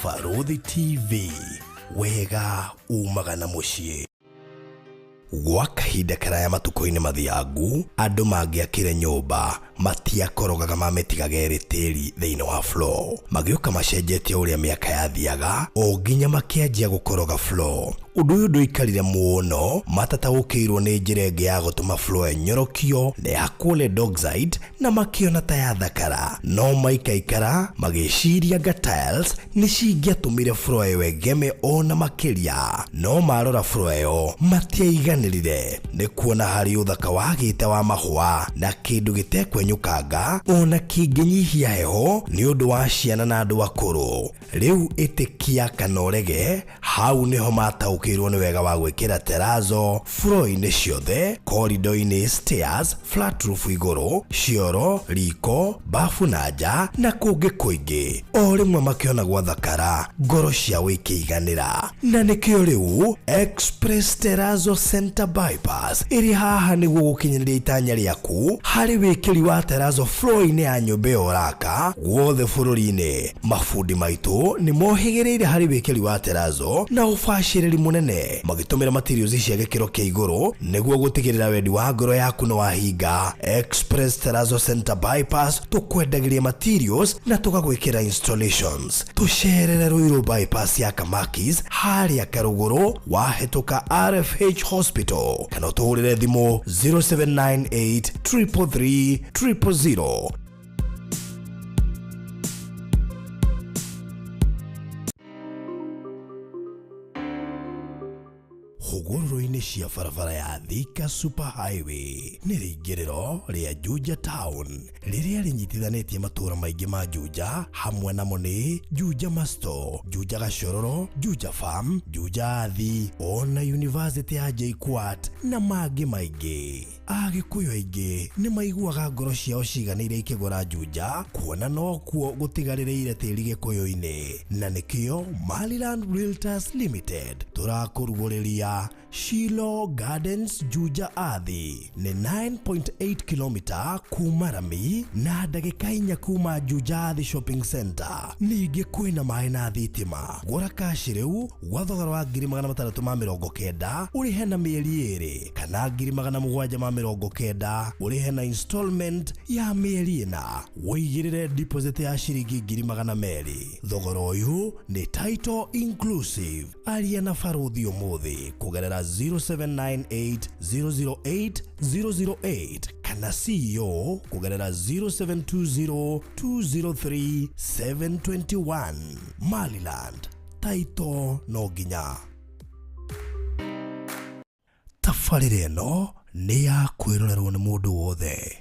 Baruthi TV, wega umagana muciĩ. Gwa kahinda karaya matuko-inĩ mathiangu, andũ mangĩakire nyũmba matiakorogaga mamĩtigaga ĩrĩ tĩri thĩinĩ wa floor. Magĩũka macenjetie ũrĩa mĩaka yathiaga, o nginya makĩanjia gũkoroga floor. Ũndũ ũyũ ndũikarire mũno, matataũkĩirwo nĩ njĩra ĩngĩ ya gũtũma floor ĩnyorokio na yakwo le Doxide na makĩona ta yathakara. No maikaikara magĩciria anga tiles nĩ cingĩatũmire floor ĩyo ĩgeme ona makĩria. No marora floor ĩyo matiaiganĩrire, nĩ kuona harĩ ũthaka wagĩte wa mahũa na kĩndũ gĩtekwenyũkanga ona kĩngĩnyihia heho nĩ ũndũ wa ciana na andũ akũrũ. Rĩu ĩtĩkia kana ũrege, hau nĩho mataũkĩirwo nĩ wega wa gwĩkĩra terrazzo floor-inĩ ciothe, corridor-inĩ, stairs, flat roof igũrũ, cioro, riko, bafu na nja na kũngĩ kũingĩ. O rĩmwe makĩona gwathakara, ngoro ciao ikĩiganĩra. Na nĩkĩo rĩu Express Terrazzo Center Bypass ĩrĩ haha nĩguo gũkinyĩrĩria itanya rĩaku harĩ wĩkĩri wa terrazzo floor-inĩ ya nyũmba ĩyo ũraka guothe bũrũri-inĩ. Mafundi maitũ nĩ mohĩgĩrĩire harĩ wĩkĩri wa terrazzo na ũbacĩrĩri mũnene, magĩtũmĩra materials cia gĩkĩro kĩa igũrũ nĩguo gũtigĩrĩra wendi wa ngoro yaku nĩ wahinga. Express Terrazzo Center Bypass tũkwendagĩria materials na tũgagwĩkĩra installations. Tũcerere Ruiru bypass ya Kamakis harĩa Karũgũrũ wahĩtũka RFH Hospital, kana ũtũhũrĩre thimũ 0798 333 000. Hũgũrũrũ-inĩ cia barabara ya Thika Super Highway nĩ rĩingĩrĩro rĩa Juja Town rĩrĩa rĩnyitithanĩtie matũũra maingĩ ma Juja, hamwe namo nĩ Juja Masto, Juja Gashororo, Juja Farm, Juja Athi, ona University ya JKUAT na mangĩ maingĩ. Agĩkũyũ aingĩ nĩ maiguaga ngoro ciao ciganĩire ikĩgũra Juja, kuona no kuo gũtigarĩrĩire tĩri gĩkũyũ-inĩ. Na nĩkĩo Maliland Realtors Limited tũrakũrugũrĩria Shiloh Gardens Juja Athi. Nĩ 9.8 km kuma Rami na ndagĩka 4 kuma Juja Athi Shopping Center. Ningĩ kwĩna maĩ na thitima. Gũra kaci rĩu gwa thogora wa 690 ũrĩhe na mĩeri 2 kana 790 ũrĩhe na installment ya mĩeri 4. Wĩigĩrĩre deposit ya ciringi 200. Thogora ũyũ nĩ title inclusive. Aria na Baruthi ũmũthĩ kũgerera 0798 008 008 kana CEO kũgerera 0720 203 721. Maliland, title no nginya. Tabarĩra ĩno nĩ ya kwĩrorerwo nĩ mũndũ wothe.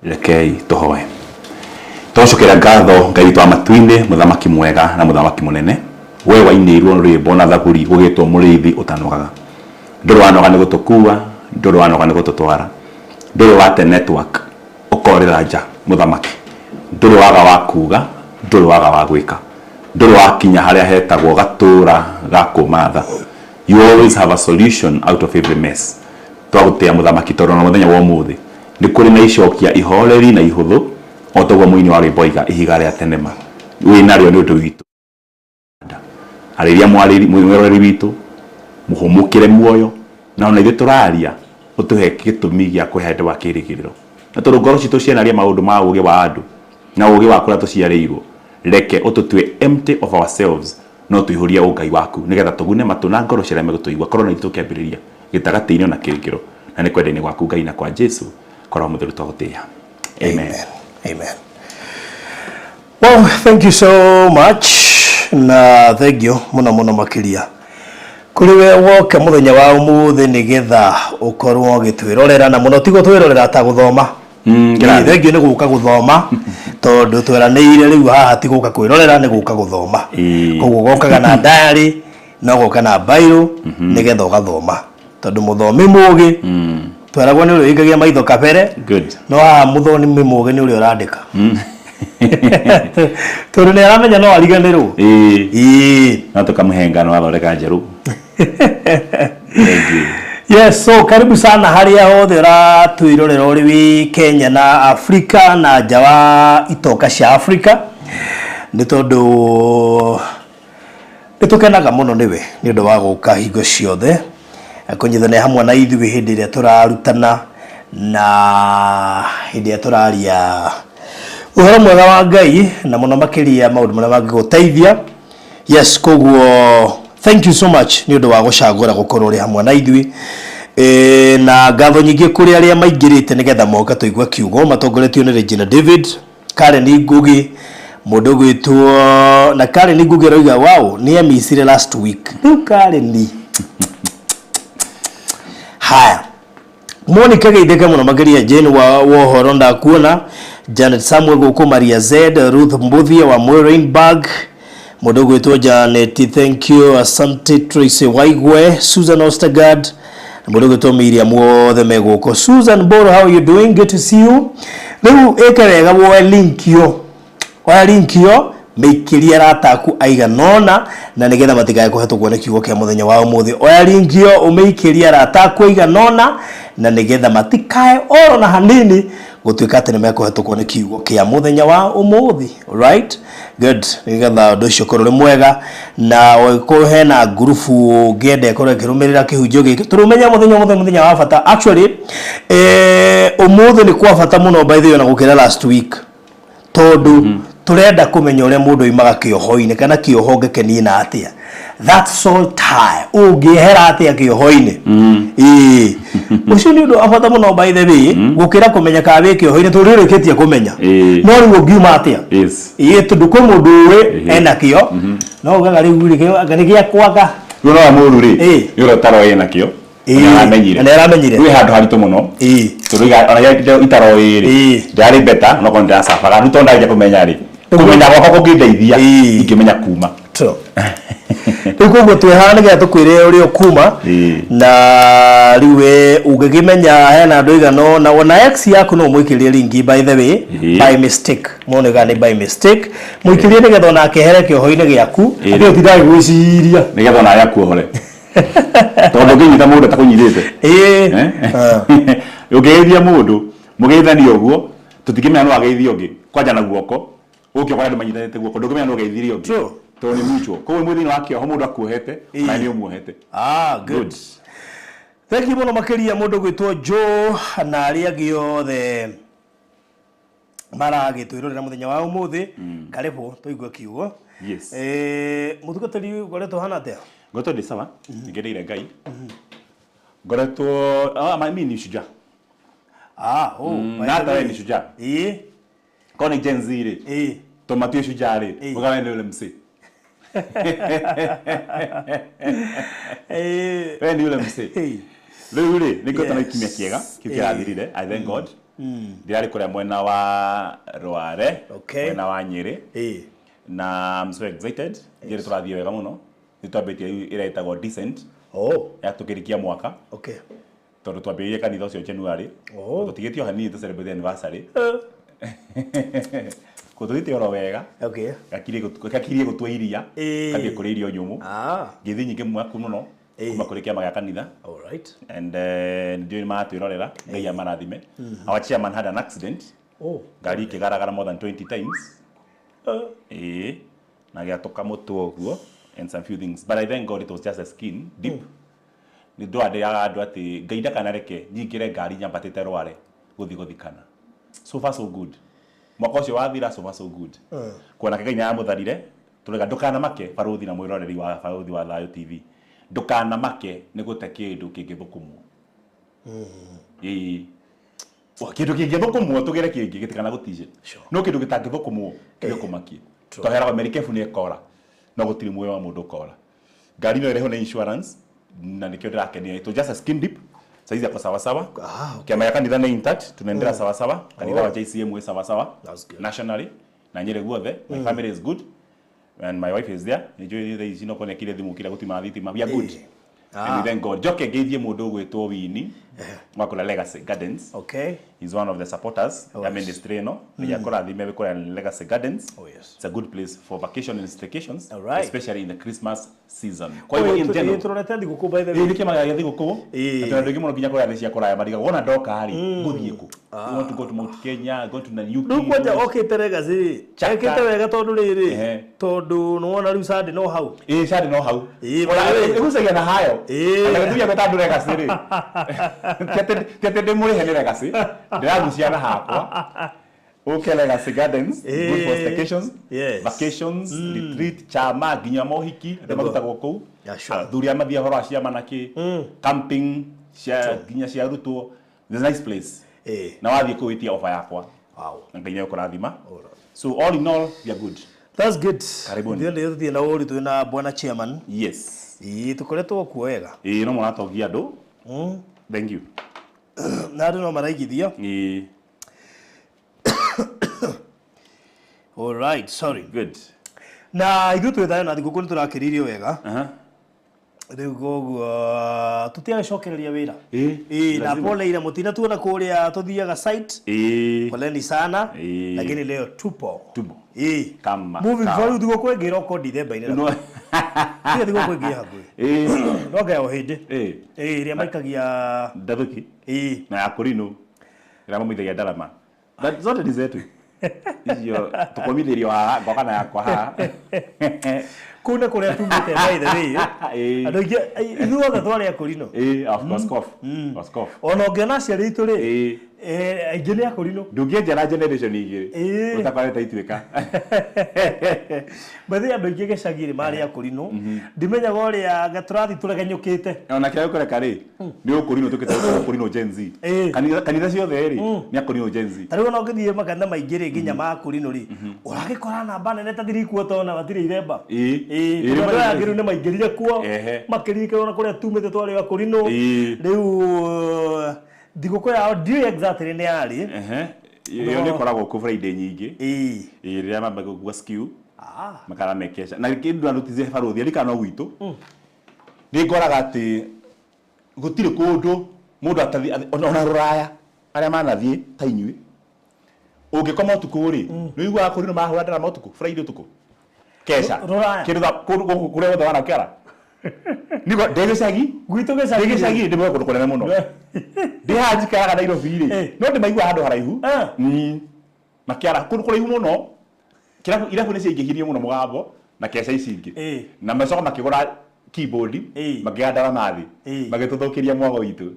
rekei tuhoe. Tocokera ngatho Ngai twa matuine muthamaki mwega na muthamaki munene we wainirwo rwimbo na thaburi gugitwo murithi utanogaga nduru wanoga ni gutukua nduru wanoga ni gututwara nduru wate network ukorera nja muthamaki nduru waga wa kuga nduru waga wa gwika nduru wakinya haria hetagwo gatura gakumatha. You always have a solution out of every mess. Twagutia muthamaki toro na muthenya wa umuthi ni kuri na icokia ihoreri na ihuthu otogwo muini wa rwimboiga ihiga ria tenema winario ni undu witu ariria mwerori witu muhumukire muoyo na ona ithe turaria utuhe gitumi gia kwehende wa kirigiriro na toro ngoro citu cienaria maundu ma ugi wa andu na ugi wa kuria tuciareirwo reke ututue empty of ourselves no tuihuria ungai waku nigetha tugune matu na ngoro cireme gutuigwa korona itu kiambiriria gitagatiinio na kirigiro na ni kwendeni gwaku Ngai na kwa Jesu korwo mutheru twagutia. Amen. Amen. Well, thank you so much. Na thank you muno makiria. Kuri we woke muthenya wa umuthi nigetha ukorwo gitwirorera na muno tigo twirorera ta guthoma. Thank you ni guka guthoma tondu tweranĩire riu haha ti guka kwirorera ni guka guthoma. Koguo gokaga na diary no goka na Bible nigetha ugathoma tondu muthomi mugi tweragwo ni uri ingagia maitho kabere no haha muthoni mugi ni uri urandika tondu ni aramenya no ariganirwo na tukamhenga no athoreka njeru. Yes, so karibu sana haria hothe uratuirorera uri Kenya na Afrika na jawa itoka cia Afrika ni tondu nitukenaga muno niwe ni undu wa guka hingo ciothe kunyithania hamwe na ithuĩ hindi ĩrĩa turarutana na hindi ĩrĩa turaria uhoro mwega wa Ngai na muno makiria maundu marĩa mangĩgũteithia. Yes, koguo thank you so much ni undu wa gucagura gukorwo ri hamwe na ithuĩ na ngatho nyingĩ kuri aria maingĩrĩte nigetha moka tuigwa kiugo matongoretio ni Regina David, Karen Ngugi, mundu gwitwo na Karen Ngugi roiga wow ni amisire last week. Riu Karen haya Monica Geitheke muno mageria Jane wa wohoro ndakuona, Janet Samuel guku, Maria Z, Ruth Mbuthia wa Moirainburg, mundu gwitwo Janet, thank you, asante. Tracy Waigwe, Susan Ostergaard, mundu gwitwo Miriam wothe meguko. Susan Boro, how are you doing? Good to see you. Riu ekerega wo link yo meikiria rataku aiganona na nigetha matikae kuhetũkwo nĩ kiugo kĩa muthenya wa umuthi. Oya link yo umeikiria rataku aiganona na nigetha matikae oro na hanini gutuika atĩ nĩmekũhetũkwo nĩ kiugo kĩa muthenya wa umuthi. Alright, good. Nigetha ũndũ ũcio korwo mwega na ũkũhe na grupu ngende korwo ĩkĩrũmĩrĩra kĩhunjio gĩkĩ tũrũmenya muthenya wa bata. Actually umuthi nĩ kwa bata mũno by the way na gũkĩra last week tondu turenda kumenya uria mundu imaga kĩoho-inĩ kana kĩoho ngĩkenie na atia. That's all time ungĩhera atia kĩoho-inĩ ucio nĩ ũndũ abata mũno by the way gũkĩra kũmenya ka wĩ kĩoho-inĩ tũrĩrĩkĩtie kũmenya no rĩu ũngiuma atia tondu kwĩ mũndũ ũĩ ena kĩo no ugaga rĩu nĩ gĩakwaga no mũndũ rĩ yũrũ taro ena kĩo nĩaramenyire rĩ handũ haritũ mũno tũrĩga ona itaro ĩrĩ ndarĩ beta no kon ndacabaga rĩu tondu ndaje kũmenya rĩ kumenya gwakwa kũngĩndeithia ingĩmenya kuma rĩu koguo twĩhaha nĩgetha tũkwĩre ũrĩa kuma na rĩu ũngĩkĩmenya hena andũ aigana na ona ex yaku no mũikĩrie ringi by the way by mistake monega nĩ by mistake mũikĩrie nĩgetha ona akehere kĩoho-inĩ gĩaku atĩ ũtindaga gwĩciria nĩgetha ona yakuohore tondu nginyita mundu takunyithite ugeithia mundu mugeithani uguo tutikimenya no ageithia ungi kwanja na guoko ukio kwa andu manyitete guoko ndukimenya no ageithirie ungi to ni mutuo ko we muthini wakio ho mundu akuohete na ni umuohete. Good. Thank you muno makiria mundu gwitwo Joe na aria angĩ othe maragĩtwĩrorera muthenya wa umuthi. Karibu tuigue kiugo. Yes. Mutugatari ngoretwo hana atia? Ngoretwo ndi sawa ngereire Ngai ngoretwo mimi ni shujaa na tawe ni shujaa koni Gen Z rĩ tomatio shujaa rĩ ugawe nĩ ule msi wewe ni ule msi rĩu rĩ nĩngotana kimia kiega kĩu kĩrathirire. I thank God ndirari kuria mwena wa Rware Okay. mwena wa Nyeri Eh. na I'm so excited njiri turathie wega muno nitwambitie ira itagwo Decent Oh. yatukirikia mwaka Okay. tondu twambirie kanitha ucio January Oh. tutigitio hanini to celebrate anniversary kutuite oro wega Okay. gakirie gutwa iria Eh. kathie kuri irio nyumu Ah. ngithi nyingi mwaku muno kuma kuri kiama gia kanitha All right. and ndio matwirorera ngai amarathime our chairman had an accident Oh. ngari kigaragara more than 20 times na giatoka mutu oguo and some few things but I thank God it was just a skin deep ni ndo ya andu ati ngai ndakanareke nyingire ngari nyambatite Rware guthikana so far so good mwaka ucio wathira so far so good kuona ngai nya mutharire turega ndukana make baruthi na mwiroreri wa baruthi wa Thayo TV ndukana make ni gute kindu kingithukumwo kindu kingithukumwo tugere kingi gitikana gutije no kindu gitangithukumwo gikumakie tohera America fu ni ekora no gutiri muoyo wa mundu ukora ngari no ireho na insurance na nikio ndirakenia it was just a skin dip saizi yako sawa sawa kiama ya kanitha na intact tunaendelea sawa sawa kanitha wa JCM we sawa sawa nationally na Nyeri guothe my family is good and my wife is there enjoy the zino kone kile thimu kile gutima thitima we are good and then God joke geithie mundu gwetwo Wini mwakula Legacy Gardens. Okay. He's one of the supporters ya ministry no ya kora thime kora Legacy Gardens. Oh yes. It's a good place for vacation and staycations, Right. especially in the Christmas season. Kwa hivyo in general turorete thiguku by the way. ni kima ya thiguku na ndio ngimo nginya kora cia kora ya mariga wona ndoka hari guthie ku you want to go to Mount Kenya, go to UK. Riu kwanja okite Legacy chekite wega tondu riri tondu no wona riu Sunday no hau Sunday no hau igucagia na hayo na nduya gwetandu Legacy ri tete muri hele Legacy ndiragucia na hakwa okay Legacy Gardens good for staycations vacations retreat chama ginya mohiki ndemagutagwo ku thuria mathia horo acia manaki camping cia ginya cia rutwo this nice place na wathie kuitia offer yakwa ngai nyo kurathima so all in all we are good. That's good. Karibuni. Ndio tutie na uri tu na bwana chairman. Yes. Tukoretwo kuwega. No muratogia andu. Thank you. Na andu no maraigithia. All right, sorry. Good. Na ithu twethayo na thiguku turakiririo wega. Riu goguo tutiagacokereria wira na pole ile mutina tuona kuria tuthiaga site poleni sana lakini leo tupo kama moving forward thiguku ngira ko December ine no thiguku ngira hagu no ga ohinde ria maikagia ndathiki na yakurino ira mumithagia ndarama that zote dizetu hiyo tukomithirio ha ngoka na yakwa ha kuna kuria tumite by the way andu ithuothe twari akurino of course ona ngiona ciari itu ri aingĩ nĩ akurino ndungĩenjera generation igĩrĩ utakareta ituĩka bathi andũ aingĩ gĩcagi-rĩ marĩ akurino ndimenyaga ũrĩa gatũrathi tũregenyũkĩte ona kĩrĩa ũkũreka rĩ nĩ ũkurino tũkĩte ũkurino Gen Z kanitha ciothe rĩ nĩ akurino Gen Z tarĩu ona ũngĩthiĩ makanitha maingĩ-rĩ nginya ma akurino-rĩ ũragĩkora namba nene ta thiri kuo tona matirĩ iremba tondũ aya angĩ rĩu nĩ maingĩrire kuo makĩririkana ona kũrĩa tumĩte twarĩ akurino rĩu thigũkũ yao ndiũ exactly nĩ yarĩ iyo nĩ koragwo ku Friday nyingĩ rĩrĩa mambaga gũkua skew makara mekesha na kĩndũ andutize baruthi arika no gwitũ nĩ ngoraga atĩ gũtirĩ kũndũ mũndũ atathi ona Rũraya arĩa manathiĩ ta inyuĩ ũngĩkoma ũtukũ rĩ nĩ igua akurino mahũra ndara ũtukũ Friday ũtukũ kesha kĩndũ kũrĩa wothe wana kĩara niko ndegecagi gwitũ gĩcagi ndĩmwe kũndũ kũnene mũno ndĩhanjikaga Nairobi-rĩ no ndĩmaigua handũ haraihu makĩara kũndũ kũraihu mũno irabu nĩ ciaingĩhirie mũno mũgambo na kesha ici ingĩ na macoka makĩgũra keyboard makĩgandara mathĩ magĩtũthũkĩria mwago witũ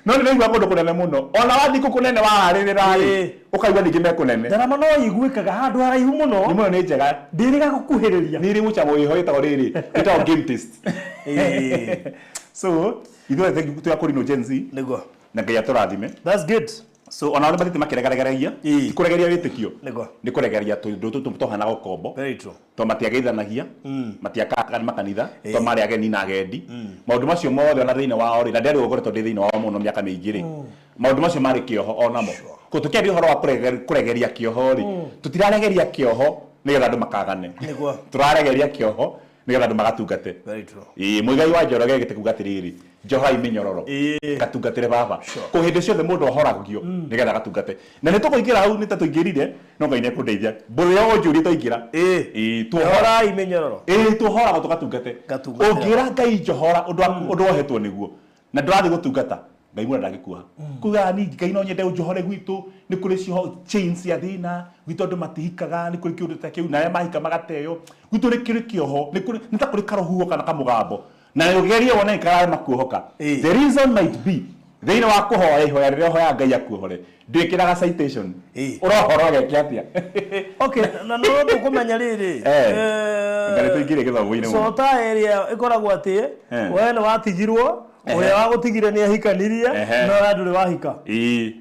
no ndĩmaigua kũndũ kũnene mũno ona wathi kũnene waharĩrĩra-rĩ ũkaigua ningĩ mekũnene ndarama no iguĩkaga handũ haraihu mũno nĩ mũno nĩ njega ndĩrĩga gũkuhĩrĩria nĩ ĩrĩ mũcamo wĩho ĩtagwo rĩrĩ ĩtagwo game taste so ithuothe twĩ akurino Gen Z nĩguo na ngai atũrathime. That's good. so ona ole batite makiregereria kuregeria witikio Nĩguo. ni kuregeria tundu tutu tohana gokombo Very true. to matiageithanagia matiakaga makanitha to mari ageni na agendi maundu macio mothe ona thiine wao ri na nderi ugoretwo ndi thiine wao muno miaka miingi ri maundu macio mari kioho onamo ko tukiari uhoro wa kuregeria kioho ri tutiraregeria kioho nigetha andu makagane Nĩguo. turaregeria kioho nigetha andu magatungate Very true. muigai wa Njoroge gite kugatiriri njohai minyororo gatungatire baba ko hindi ciothe mundu ohoragio nigetha gatungate na nitukuingira hau nitatuingirire no Ngai nekundeithia mburu yo njuri tuingira Tuhora imenyororo. tuhoraga tugatungate ungira Ngai njohora undu ohetwo niguo na ndurathi gutungata Ngai mwana ndagikuha kuga ni Ngai no nyende unjohore gwitu ni kuri cio chains ya thina gwitu andu matihikaga ni kuri kiundu ta kiu na mahika magateyo gwitu ni kiri kioho ni ta kuri karohuo kana kamugambo na ugerie wona ikara makuhoka the reason might be thina wa kuhoya ihoya rire hoya Ngai akuhore ndikiraga citation urohoro gekiatia Okay, na no tukumenya riri ngari tuingire githomo-ini so ta area ikoragwo ati we ni watigirwo uria wagutigire ni ahikanirie no we nduri wahika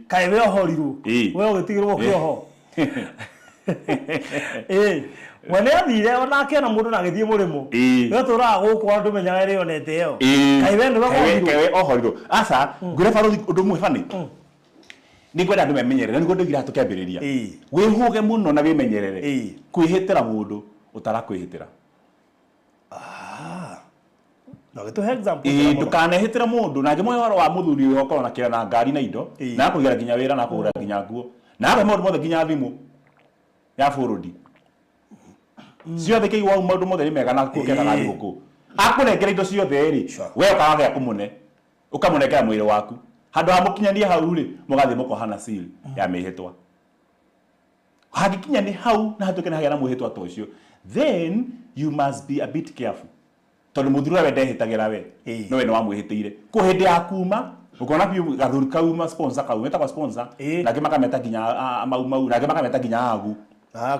kai we ohorirwo we ugitigirwo kioho wone athire ona akena mundu na agithie murimo we turaga guku andu menyaga ri onete yo kai we nduri ohorirwo asa ngure baro undu mwe bani ni kwenda andu memenyerere ni kundu gira tukambiriria wihuge muno na wimenyerere kwihitira mundu utara kwihitira no gitu example ndukanehitira mundu na ngemoyo wa muthuri uyo okoro na kira na ngari na indo na kugira ginya wira na kugura ginya nguo na aba mundu mothe ginya thimu ya burudi ciothe kiigwa mundu mothe ni mega na kugera na guku akunengera indo ciothe ri we ukaga ya kumune ukamunengera mwiri waku handu ha mukinyania hau ri mugathi mukohana seal ya mihitwa hagikinya ni hau na hatuke na hagira muhitwa to ucio then you must be a bit careful tondu muthuri we ndehitagira we no we no wamwihitire ku hindi ya kuma ukona biu gathuri kauma sponsor kauma ta sponsor na kima kameta ginya mau na kima kameta ginya agu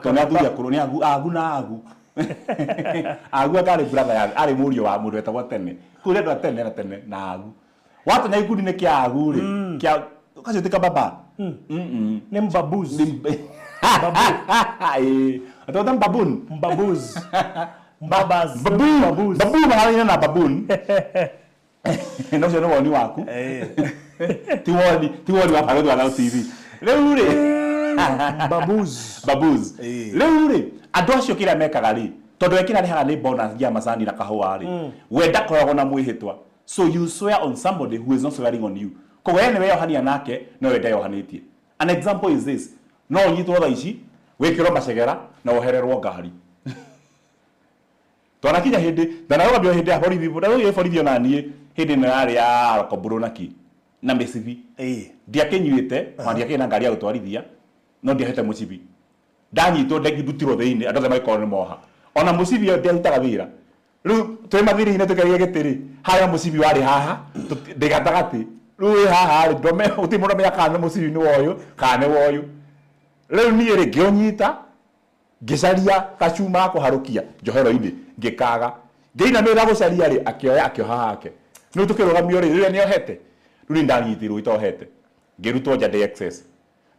kana athuri akuru ni agu na agu agu akari brother ya ari murio wa mundu etagwo tene kure ndo tene na tene na agu watu na ikudi ni kia agu ri kia kacio tika baba ni mbabuz atotan babun mbabuz mbabaz babu mahali na babun no se no woni waku tiwoni wa pagod wa TV leure babuz leure andu acio kira mekaga ri tondu ekira rihaga ni bonus ya masani na kahua ri wenda koragwo na mwihitwa so you swear on somebody who is not swearing on you ko we ni we yohania nake no wenda yohanitie an example is this no nyitwo tha ici wikiro macegera na wohererwo ngari tona kinya hindi ndana yo bio hindi abori bibu ndana yo borithi ona nie hindi na yari ya koburo naki na mesivi ndia kenyuite ma ndia kena ngari ya gutwarithia no ndia hete mucibi ndanyitwo ndegi ndutiro thiini andu thema ikoro ni moha ona mucibi yo ndia hitaga wira riu twe mathiri hine tukeria gitiri haya mucibi wari haha ndigatagati riu haha ri ndome uti muno me yakana mucibi ni woyo kana woyo riu nie ri gionyita gicaria kachuma kuharukia njohero-ini ngikaga ngeina mira gucaria ri akioya akioha hake no tukirugamio ri ri ni ohete ruri ndanyitirwo itohete ngirutwo njande excess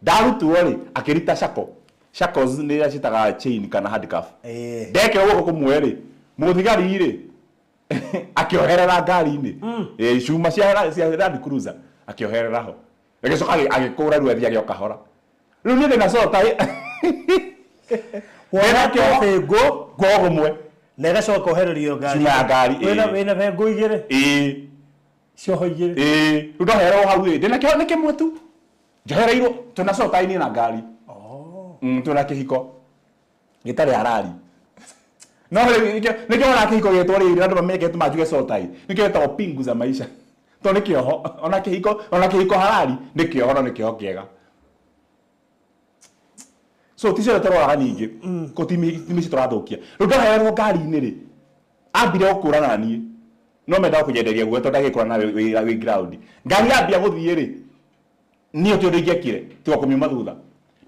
ndarutwo ri akirita shackles ni acitaga chain kana handcuff ndeke guko kumwe ri muthigari ri akioherera ngari-ini cuma cia Land Cruiser akioherera ho agicoka agikura rwethi agioka riu ni ndina sota wona kego gogomwe nega coka ohererio ngari cuma ngari wena bengo igire cioho igire ndoherwo hau ndina kio ni kimwe tu njohereirwo tuna sota ini na ngari tuna kihiko gitari harari no nikio ona kihiko gitwo ri andu mameke tu majuge sota ini nikio etagwo pingu za maisha to nikio ona kihiko harari nikio ona nikio kiega so ticio tororaga ningi ko timi citorathukia rundo herwo ngari-ini ri ambire gukurana nie no menda kunyenderia guo tondu agikurana wi ground ngari ambia guthie ri nie ti undu ingekire tiga kumiuma thutha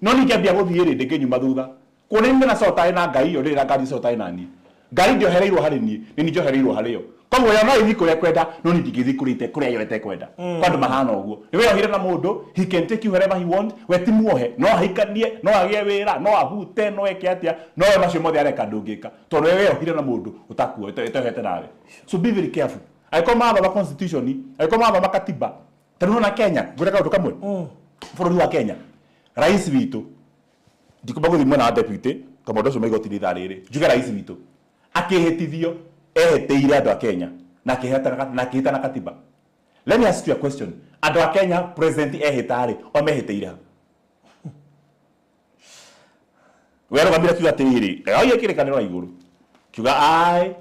no ningi ambia guthie ri ndinginyuma thutha kuona ni na sota na ngai yo ri ngari sota na nie ngari ndiohereirwo hari nie ni njohereirwo hari yo Koguo ya no ithi kuria kwenda no ni ndigithi kurite kuria yote kwenda kwandu mahana uguo ni we ohire na mundu he can take you wherever he want we ti muohe no ahikanie no agie wira no ahute no eke atia no we macio mothe areka ndungika tondu we ohire na mundu utakuo etohete nawe so be very careful aikoma baba constitution aikoma baba katiba tano na Kenya ngureka undu kamwe bururi wa Kenya rais witu ndikuba guthi mwena wa deputy kama ndo cuma igoti riri juga rais witu akihitithio eheteire andu a Kenya na kiheta na katiba. Let me ask you a question. Andu a Kenya president ehitari o mehiteire ha wero gambira kiuga tiriri ayo kirikaniro iguru kiuga ai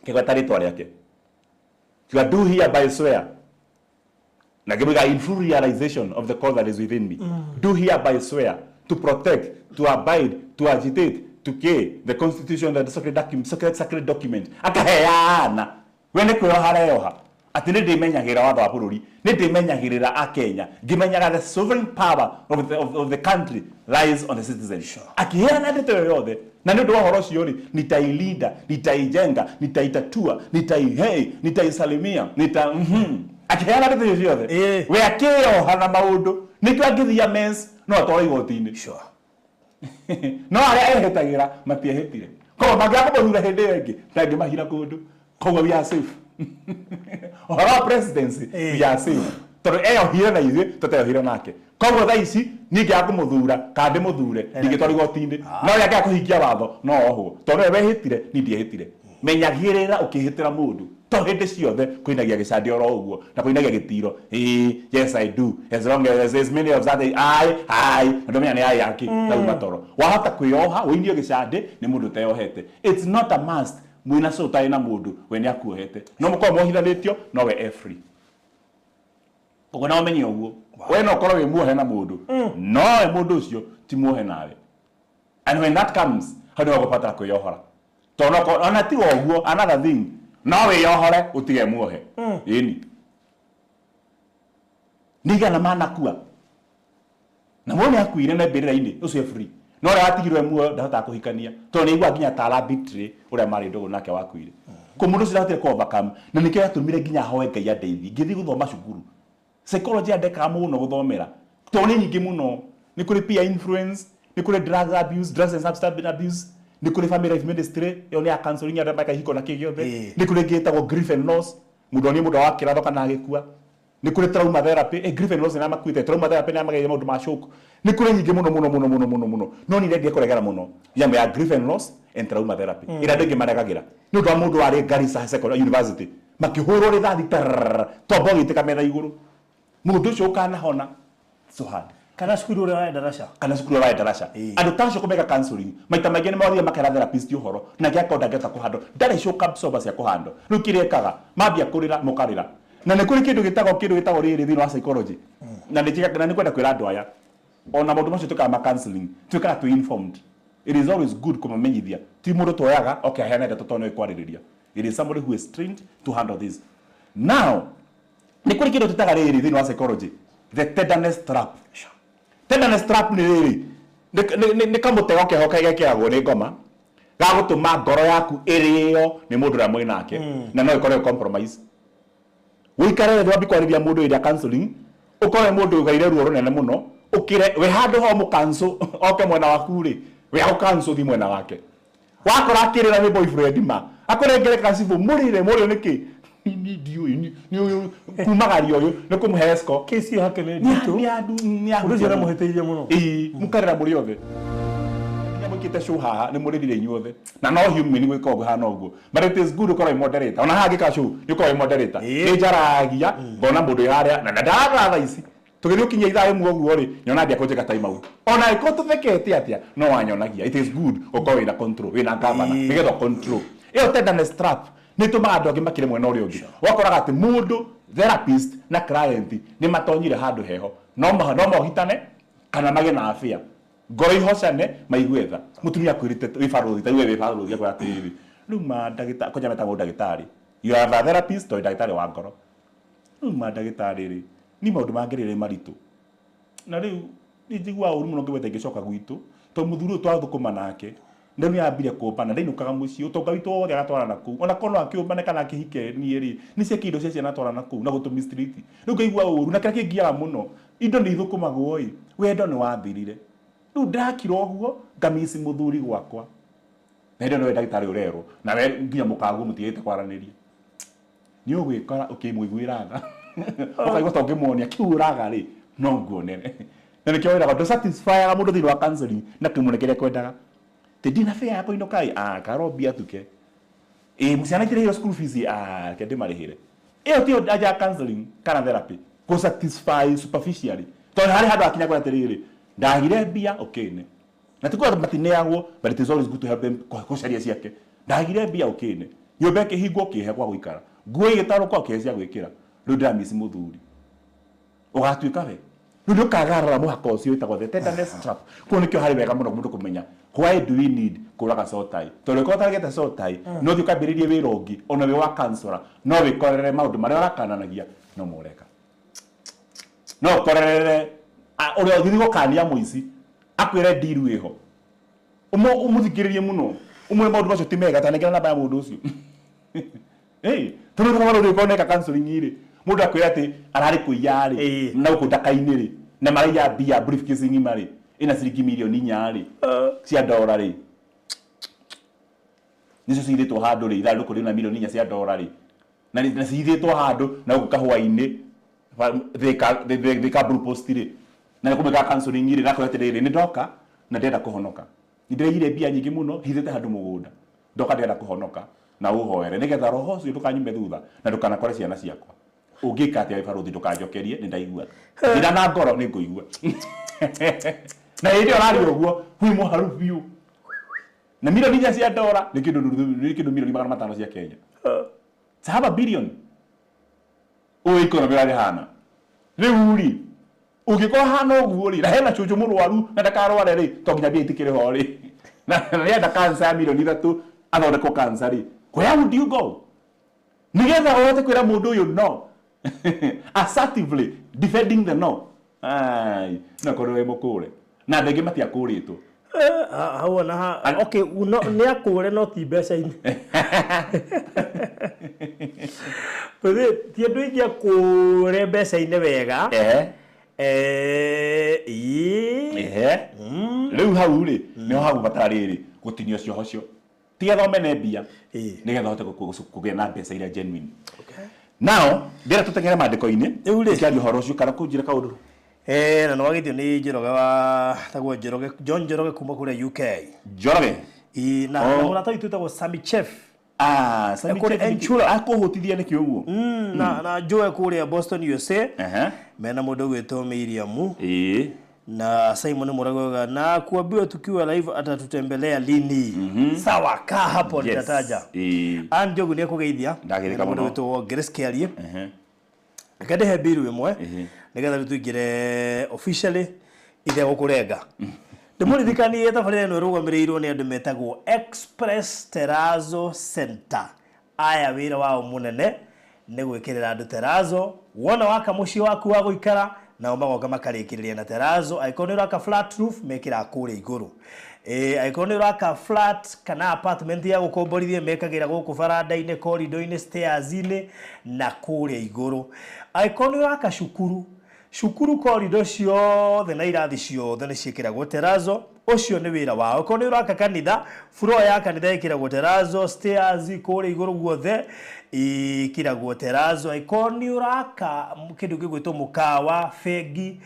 kigweta ritwa riake kiuga do hereby swear na gibiga in full realization of the call that is within me do hereby swear to protect, to abide, to agitate, to care the constitution and the sacred document akaheana we ne kwiyoha ati ni ndimenyagira watho wa bururi ni ndimenyagirira a Kenya ngimenyaga the sovereign power of the country lies on the citizen akiheana ndeto yoyothe na ndio horo cio ri nitailinda nitaijenga nitaitatua nitaisalimia akiheana ndeto yoyothe we akiyoha na maundu nikyo angithia mens no atwara igoti-ini no aria ehetagira matiehitire ko magiako muthura hindi yengi tangi mahira kundu koguo we are safe ohoro presidency we are safe tondu eyohire na ithuĩ tũteyohire nake koguo thaa ici ningiaga kũmũthura kana ndĩmũthure ndingĩtwara igoti-inĩ no rĩrĩa angĩaga kũhingia watho no ohwo tondu we wehĩtire ni ndiehĩtire menyagĩrĩra ũkĩhĩtĩra mũndũ to hindi ciothe kuinagia gicandi oro uguo na kuinagia gitiro yes I do as long as there's many of that I ndo menya ni ai yake na umatoro wahata kuyoha uinio gicandi ni mundu teyohete it's not a must muina so tai na mundu we ni akuohete no muko mohithanitio no we free ugo na umenye uguo we no korwo we muohe na mundu no we mundu ucio ti muohe nawe and when that comes how do you go kuyohora tono ona ti uguo another thing no we yohore utige muohe ini niga na mana kua na mwone akuire na mbirira-ini ucio free no ria watigirwe muo ndahota kuhikania to ni igwa nginya tala bitri uria mari ndogo nake wakuire ko mundu ciratire ko overcome na nikio yatumire nginya hoe Ngai andeithi ngithi guthoma cukuru psychology andeka muno guthomera to ni nyingi muno ni kuri peer influence ni kuri drugs and substance abuse ni kuri family life ministry yo ni counseling ya ndaka hiko na kigiothe ni kuri gitagwo grief and loss mundu ni mundu wakira thoka na agikua ni kuri trauma therapy grief and loss na makuite trauma therapy na magaye mundu mashoku ni kuri nyingi muno no ni ndie kuregera muno yambo ya grief and loss and trauma therapy ira ndingi maragagira ni undu wa mundu wari Garissa Secondary University makihurwo rithathi tombo gitika metha iguru mundu ucio kana hona so hard kana skuru uri wa darasha andu tacio kumeka counseling maita maingi ni mawathia makera therapist uhoro na giakonda ngeta kuhando ndari shoka soba cia kuhando riu kirekaga mambia kurira mukarira na ni kuri kindu gitagwo riri thini wa psychology na ni kwenda kwira andu aya ona maundu macio tukaga ma counseling tukana tu informed it is always good kumamenyithia ti mundu toyaga okay hena ndeto tono ikwariria it is somebody who is trained to handle this now ni kuri kindu tutaga riri thini wa psychology the tenderness trap ni riri ni kamutego keho kegekiragwo ni ngoma gagutuma ngoro yaku iriyo ni mundu ra mwina nake na no ikorwo compromise wikare thwa bikwariria mundu ira counseling ukore mundu ugaire ruo runene muno ukire we handu ho mu cancel oke mwena waku ri we au cancel thi mwena wake wakora akirira ni boyfriend ma akorengere kasifu murire niki ni kumagario yo no kumuhesko kesi yake ni ditu ni urujera muheteire muno mukarira muri othe nyamukite show haha ni muririre inyuothe na no human ni gwika ugo hana ugo but it is good ukora moderator ona hagika show ni ukora moderator ni jaragia ngona mundu yaria na ndara ici tugiri ukinya ithaa imwe uguo ri nyona ndia kunjika time out ona iko tuthekete atia no wanyonagia it is good ukora ina control wina governor nigetha control iyo tenderness trap ni tuma andu angi makire mwena uri ungi wakoraga ati mundu therapist na client ni matonyire handu heho no mohitane kana mage na afia ngoro ihocane maiguetha mutumia kwirite wifaruthi ta iwe wifaruthi kwa atiri riu ma ndagita konya meta ndagitari you are a therapist or ndagitari wa ngoro riu ma ndagitari ri ni maundu mangirire maritu na riu ni njigua uru muno ngwete ngicoka gwitu to muthuru twathukuma nake ndani ambire kumbana ndainukaga muci utonga witu wothe agatwara naku ona kono akiumbane kana akihike ni ri ni cia kindo cia ciana atwara naku na gutumi street riu ngaigua uru na kira kingiaga muno indo ni ithukumagwo i wendo ni wathirire riu ndakira uguo ngamisi muthuri gwakwa na indo no ndagitari urero na we nginya mukagu mutigite kwaraniria ni ugwikora ukimwiguira tha ukaigua ta ungimuonia kiuraga ri no nguonere na nikio wira ndo satisfy mundu thini wa counseling na kimunekere kwendaga Tedina fea yako inokai karobia tuke musiana kire school fees kende marihire tio aja counseling kana therapy ko satisfy superficially to hari hado akinya kwa terire ndagire bia okay ne na tukwa matine yango but it is always good to help them ko sharia ciake ndagire bia okay ne nyombe ke hingo ke kwa guikara nguo igitaro kwa ke cia gwikira ru ndamisi muthuri ugatuika we ru kagara muhaka ucio itagwo the tenderness trap ko nikyo hari wega muno mundu kumenya why do we need kuraga sotai to reko target sotai no thikambiririe wirongi ona we wa cancer no wikorere maundu maria orakananagia no mureka no korere uri othigo kania muici akwire diru iho umuthikiririe muno umwe maundu macio timega tanekera namba ya mundu ucio tono kama uri koneka counseling iri mundu akwira ati arari kuiyari na ukundakaini ri na maria bia briefcase ngimari ina ciringi milioni 4 cia dola ri nicio ciithitwo handu ri ithanduku ri na milioni 4 cia dola ri na ciithitwo handu na gukahwa-ini thika blue post ri na kumeka counseling ri na kwete ri ni ndoka na ndenda kuhonoka ndireire bia nyingi muno hithite handu mugunda ndoka ndenda kuhonoka na uhoere nigetha roho cio ndukanyume thutha na ndukana kore ciana ciakwa ungika atia ibaruthi ndukanjokerie ni ndaigua ndina na ngoro ni nguigua na ndio rari uguo hui muharu biu na milioni nya cia dola ni kindu milioni 500 cia Kenya saba billion o economy rari hana riuri ugikora hana uguo ri na hena chuchu murwaru na ndakarware ri to nginya bia itikire ho ri na nenda cancer milioni 3 athondeko cancer ri where would you go nigetha wote kwira mundu uyu no assertively defending the no ai na korwe mukure na ndege matia kuritwo hawana ha okay no ni akure no ti mbeca ini pede ti andu ingi akure mbeca ini wega riu hau ri ni hau batari ri gutinio cio hocio tigetha mene bia nigetha hote kugia na mbeca iria genuine okay now ndira tutengere mandiko-ini kiario horo cio kana kunjira kaundu na no wagithio ni Njoroge wa tagwo Njoroge John Njoroge kuma kule UK Njoroge na murata witu tagwo Sami Chef Sami Chef enchula akuhotithia ni kiuguo na Joe kule Boston USA mena mundu gwitwo Miriam na Simon Muragoga na kuambiwa tukiwa live atatutembelea lini sawa ka hapo nitataja Njogu ni kugeithia ndagirika muno gwitwo Grace Kiarie kade hebiru imwe nigetha tuingire officially ithe gukurenga ndimurithikanie tabarĩra ĩno ĩrũgamĩrĩirwo nĩ andũ metagwo Express Terrazzo Center aya wĩra wao mũnene nĩ gwĩkĩrĩra andũ terrazzo wona waka mũciĩ waku wa gũikara nao magoka makarĩkĩrĩria na terrazzo angĩkorwo nĩ ũraka flat roof mekĩra kũrĩa igũrũ angĩkorwo nĩ ũraka flat kana apartment ya gũkomborithia mekagĩra gũkũ baranda-inĩ corridor-inĩ stairs-inĩ na kũrĩa igũrũ angĩkorwo nĩ ũraka cukuru corridor ciothe na irathi ciothe nĩ ciĩkĩragwo terrazzo ucio nĩ wĩra wao angĩkorwo nĩ ũraka kanitha floor ya kanitha ĩkĩragwo terrazzo stairs kũrĩa igũrũ guothe ikĩragwo terrazzo angĩkorwo nĩ ũraka kĩndũ gĩgwĩtwo mũkawa bengi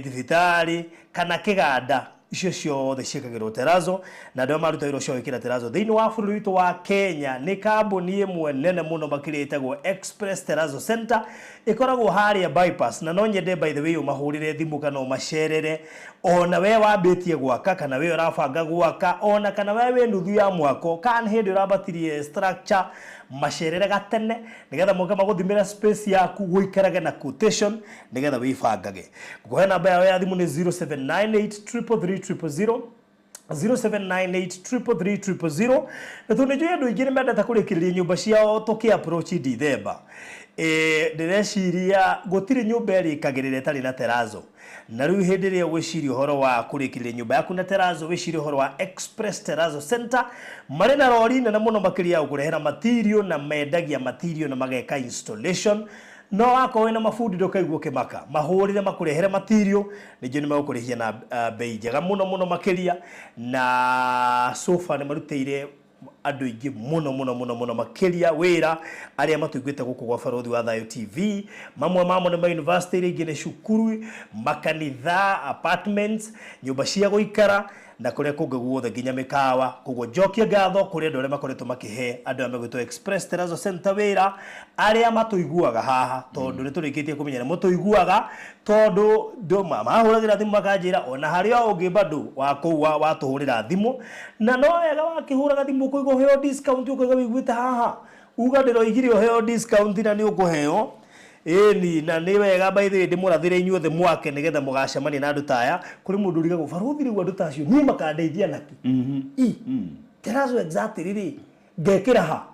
thibitarĩ kana kĩganda icio ciothe ciĩkagĩrwo terrazzo na ndio maruta wĩra ũcio wĩkĩra terrazzo thĩinĩ wa bũrũri witũ wa Kenya nĩ kambuni ĩmwe nene mũno makĩria ĩtagwo Express Terrazzo Center ĩkoragwo harĩa bypass na no nyende by the way ũmahũrĩre thimũ kana ũmacerere ona we wambĩtie gwaka kana we ũrabanga gwaka ona kana we wĩ nuthu ya mwako kana hĩndĩ ũrabatirie structure macerere gatene nigetha moka magũthimĩra space yaku gũikarage na quotation nigetha wĩbangage nguhe namba yao ya thimũ nĩ 0798333000 0798333000 na tunajua andu ingĩ nĩmendete kũrĩkĩrĩria nyũmba ciao tũkĩ-approach December. Ndĩreciria gũtirĩ nyũmba ĩrĩkagĩrĩra ĩtarĩ na terazo, na rĩu hĩndĩ ĩrĩa gwĩciria ũhoro wa kũrĩkĩrĩria nyũmba yaku na terazo, wĩciria ũhoro wa Express Terrazzo Center. Marĩ na rori nene mũno makĩria ya gũkũrehera material, na mendagia material na mageka installation. No wako wĩna mabundi ndũkaigua ũkĩmaka, mahũrĩre makũrehere material, nĩnjũĩ nĩmagũkũrĩhia na bei njega mũno makĩria, na sofa nĩmarutĩire andũ aingĩ mũno makĩria wĩra arĩa matũiguĩte gũkũ gwa Barothi wa Thayũ TV. Mamwe mamo nĩ ma university, rĩngĩ nĩ cukuru, makanitha, apartments, nyũmba cia gũikara na kũrĩa kũngĩ guothe nginya mĩkawa. Koguo njokia ngatho kũrĩ andũ arĩa makoretwo makĩhe andũ arĩa megwĩtwo Express Terrazzo Center wĩra, arĩa matũiguaga haha, tondũ nĩtũrĩkĩtie kũmenya nĩ mũtũiguaga, tondũ ndũma mahũragĩra thimũ makanjĩra ona harĩa ũngĩ bado wakũu watũhũrĩra thimũ, na no wega wakĩhũraga thimũ ũkũigua ũheo discount, ũkũigua wĩiguĩte haha uga ndĩroigire ũheo discount na nĩ ũkũheo. Ĩni na nĩ wega by the way ndĩmũrathĩre inyuothe mwake nĩgetha mũgacemania na andũ taya. Kũrĩ mũndũ ũrigagwo Barothi rĩu andũ ta acio niĩ makandeithia naki Terrazzo exactly rĩrĩ ngekĩra ha.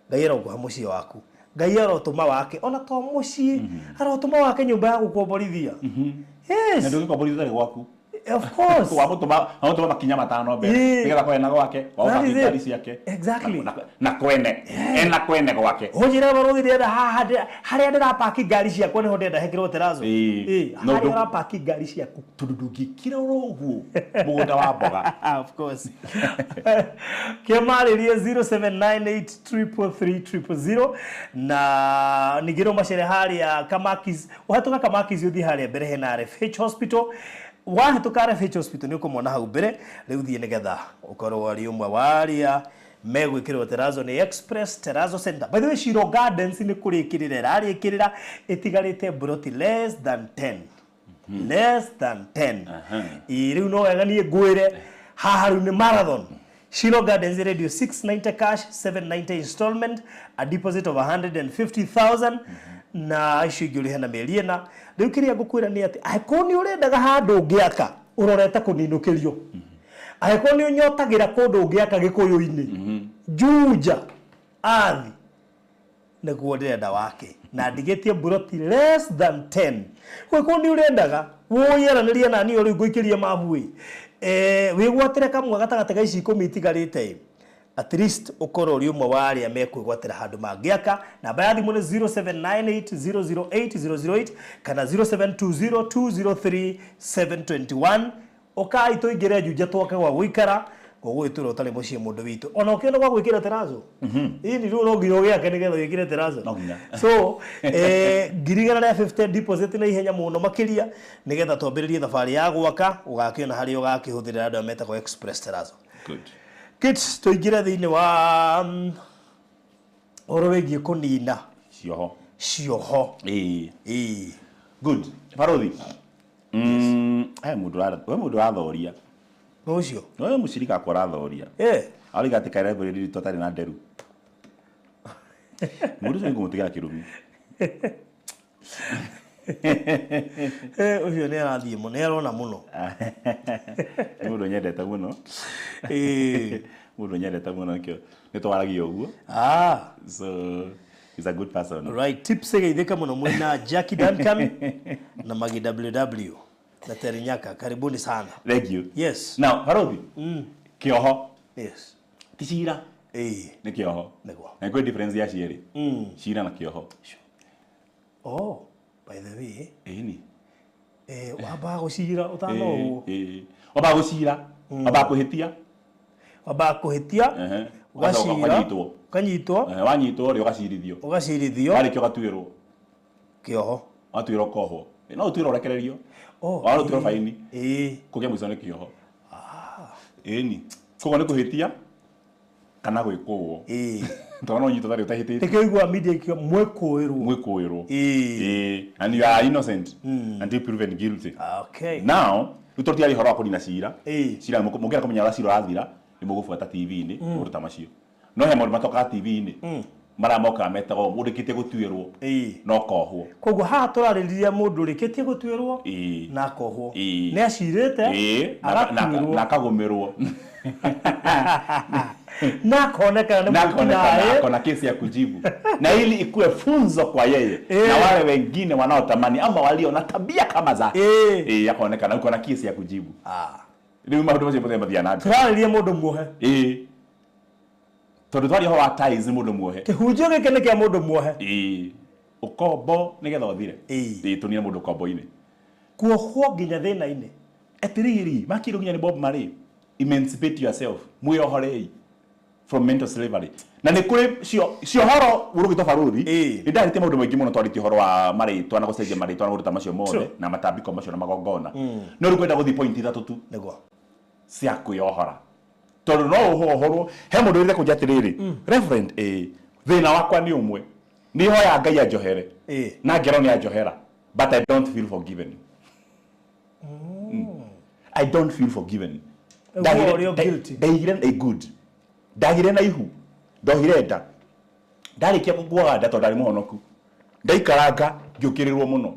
Ngai aroguha mũciĩ waku, Ngai arotũma wake ona to mũciĩ, arotũma wake nyũmba ya gũkomborithia. Yes, na ndũgĩkomborithia gwaku. Of course. Wamũtũma makinya matano mbere nĩgetha kwena gwake wauka ngari ciake. Exactly. Na kwene ena kwene gwake. Hojira Barothi ndĩrenda haha harĩa ndĩrapaki ngari ciakwa nĩho ndĩrenda hekĩrwo Terrazzo. Harĩa ũrapaki ngari ciaku tondũ ndũngĩkĩra ũguo mũgũnda wa mboga. Of course. Kĩmarĩrie 0798333000 na ningĩrwo macere harĩa Kamakis, ũhetũka Kamakis ũthiĩ harĩa mbere hena RFH Hospital. Wahĩtũka RFH Hospital nĩ ũkũmona hau mbere, rĩu thiĩ nĩgetha ũkorwo arĩ ũmwe wa arĩa megwĩkĩrwo Terrazzo nĩ Express Terrazzo Center. By the way, Shiro Gardens nĩ kũrĩkĩrĩra ĩrarĩkĩrĩra, ĩtigarĩte broti less than 10. Less than 10. Rĩu no wega niĩ ngwĩre haha rĩu nĩ marathon. Shiro Gardens Radio 690 cash, 790 installment, a deposit of 150,000 na icio ingĩ ũrĩhe na mĩeri ĩna. Rĩu kĩrĩa ngũkwĩra nĩ atĩ angĩkorwo nĩ ũrendaga handũ ũngĩaka ũrorete kũninũkĩrio, angĩkorwo nĩ ũnyotagĩra kũndũ ũngĩaka Gĩkũyũ-inĩ, Juja athi nĩguo ndĩrenda wake, na ndigĩtie broti less than 10. Angĩkorwo nĩ ũrendaga woyaranĩria na niĩ rĩu ngũikĩria mabuĩ, wĩgwatĩre kamwe gatagatĩ ga ici 10 itigarĩte, at least ũkorwo ũrĩ ũmwe wa arĩa mekwĩgwatĩra handũ mangĩaka. Namba ya thimũ nĩ 0798008008 kana 0720203721. Ũkai tũingĩre Juja twoke gwa gũikara, gũgwĩtũra ũtarĩ mũciĩ mũndũ witũ. Ona ũkĩenda gwa gwĩkĩra Terrazzo, ini rĩu no nginya ũgĩake nĩgetha wĩkĩre Terrazzo. So 150 deposit na ihenya mũno makĩria nĩgetha twambĩrĩrie thabarĩ ya gwaka, ũgakĩona harĩa ũgakĩhũthĩrĩra andũ metagwo Express Terrazzo. Good. Kids tũingĩre thĩinĩ wa ũhoro wĩgiĩ kũnina cioho. Good. Barothi. Mũndũ arathoria. Ũcio. Wewe mũcirika akwa arathoria. Arĩga atĩ kairabĩrĩ ritũ atarĩ na nderu. Mũndũ ũcio nĩngũmũtigĩra kĩrumi. Ũcio nĩ arathiĩ mũno, nĩ arona mũno. Mũndũ nyendete mũno. Mũndũ nyendete mũno kĩo. Nĩtwaragia ũguo. So he's a good person. Right, tips geithĩka mũno mwĩna Jackie Duncan na Magi WW. Na Terinyaka, karibuni sana. Thank you. Yes. Now, Barothi. Kĩoho. Yes. Ti cira. Nĩ kĩoho. Nĩguo. Na kwĩ difference ya cierĩ. Cira na kĩoho. Oh, by the way. Ni. Wambaga gũcira ũtanoguo. Wambaga gũcira. Wambaga kũhĩtia. Wambaga kũhĩtia. Ũgacira. Ũkanyitwo. Wanyitwo rĩ ũgacirithio. Ũgacirithio. Warĩkia ũgatuĩrwo kĩoho. Watuĩrwo koho. No ũtuĩrwo ũrekererio. Warũtuĩrwo faini. Kũgĩa mũico nĩ kĩoho. Ni. Koguo nĩ kũhĩtia kana gwĩkũũo. Tondũ no ũnyitwo tarĩ ũtahĩtĩtie. Tekĩigua media kĩo mwĩkũĩrwo. And you are innocent until proven guilty. Okay. Now, rĩu tũtiarĩ ũhoro wa kũnina cira. Cira mũngĩenda kũmenya ũrĩa cira ũrathira nĩ mũgũbuata TV-inĩ maũndũ ta macio. No he maũndũ matokaga TV-inĩ maramoka metagwo urikite gutuirwo no kohwo koguo haha turarĩrĩria mũndũ ũrĩkĩtie gũtuĩrwo na kohwo nĩ acirĩte na akagumirwo na konekana nĩ mũkinae na kesi ya kujibu na ili ikuwe funzo kwa yeye na wale wengine wanaotamani ama walio na tabia kama zake yakaonekana uko na kesi ya kujibu ndio maũndũ macio mothe mathiana turarĩrĩria mũndũ muohe tondu twari ho ties mundu muohe kihunjio gike ni kia mundu muohe ukombo ni getha uthire tunire mundu kombo-ini kuohwo nginya thina-ini etiriri makiro nginya ni Bob Marley emancipate yourself muyohorei from mental slavery na ni kuri ciohoro urugito baruthi ni ndarite maundu maingi muno twarite horo wa maritwa na gucenjia maritwa na guruta macio mothe na matambiko macio na magongona no rikwenda guthi point ithatu tu niguo cia kuyohora tondu no uhohorwo he mundu withe kunjatiriri reverend thina wakwa ni umwe ni hoya Ngai anjohere na ngero ni anjohera but I don't feel forgiven I don't feel forgiven ndagire a good ndagire na ihu ndohire nda ndarikia kuguaga nda tondu ndari muhonoku ndaikaranga ngiukirirwo muno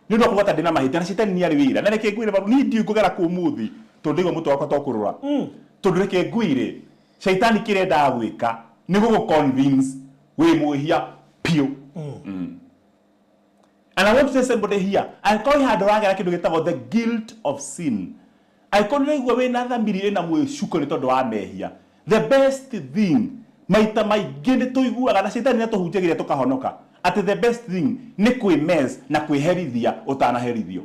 ni ndo kugota ndina mahita na citani ni ari wira na reke ngwire ni ndi kugera ku muthi tondu igo mutu wakwa tokurura tondu reke ngwire shaitani kirenda agwika ni gugu convince we muhia pio and I want to say somebody here I call you adoraga kindu gitagwo the guilt of sin I call you we na thambiri na mwishuko ni tondu wa mehia the best thing maita maingĩ nĩ tũiguaga na shaitani natuhunjagiria tukahonoka ati the best thing ni kwimess na kwiherithia utanaherithio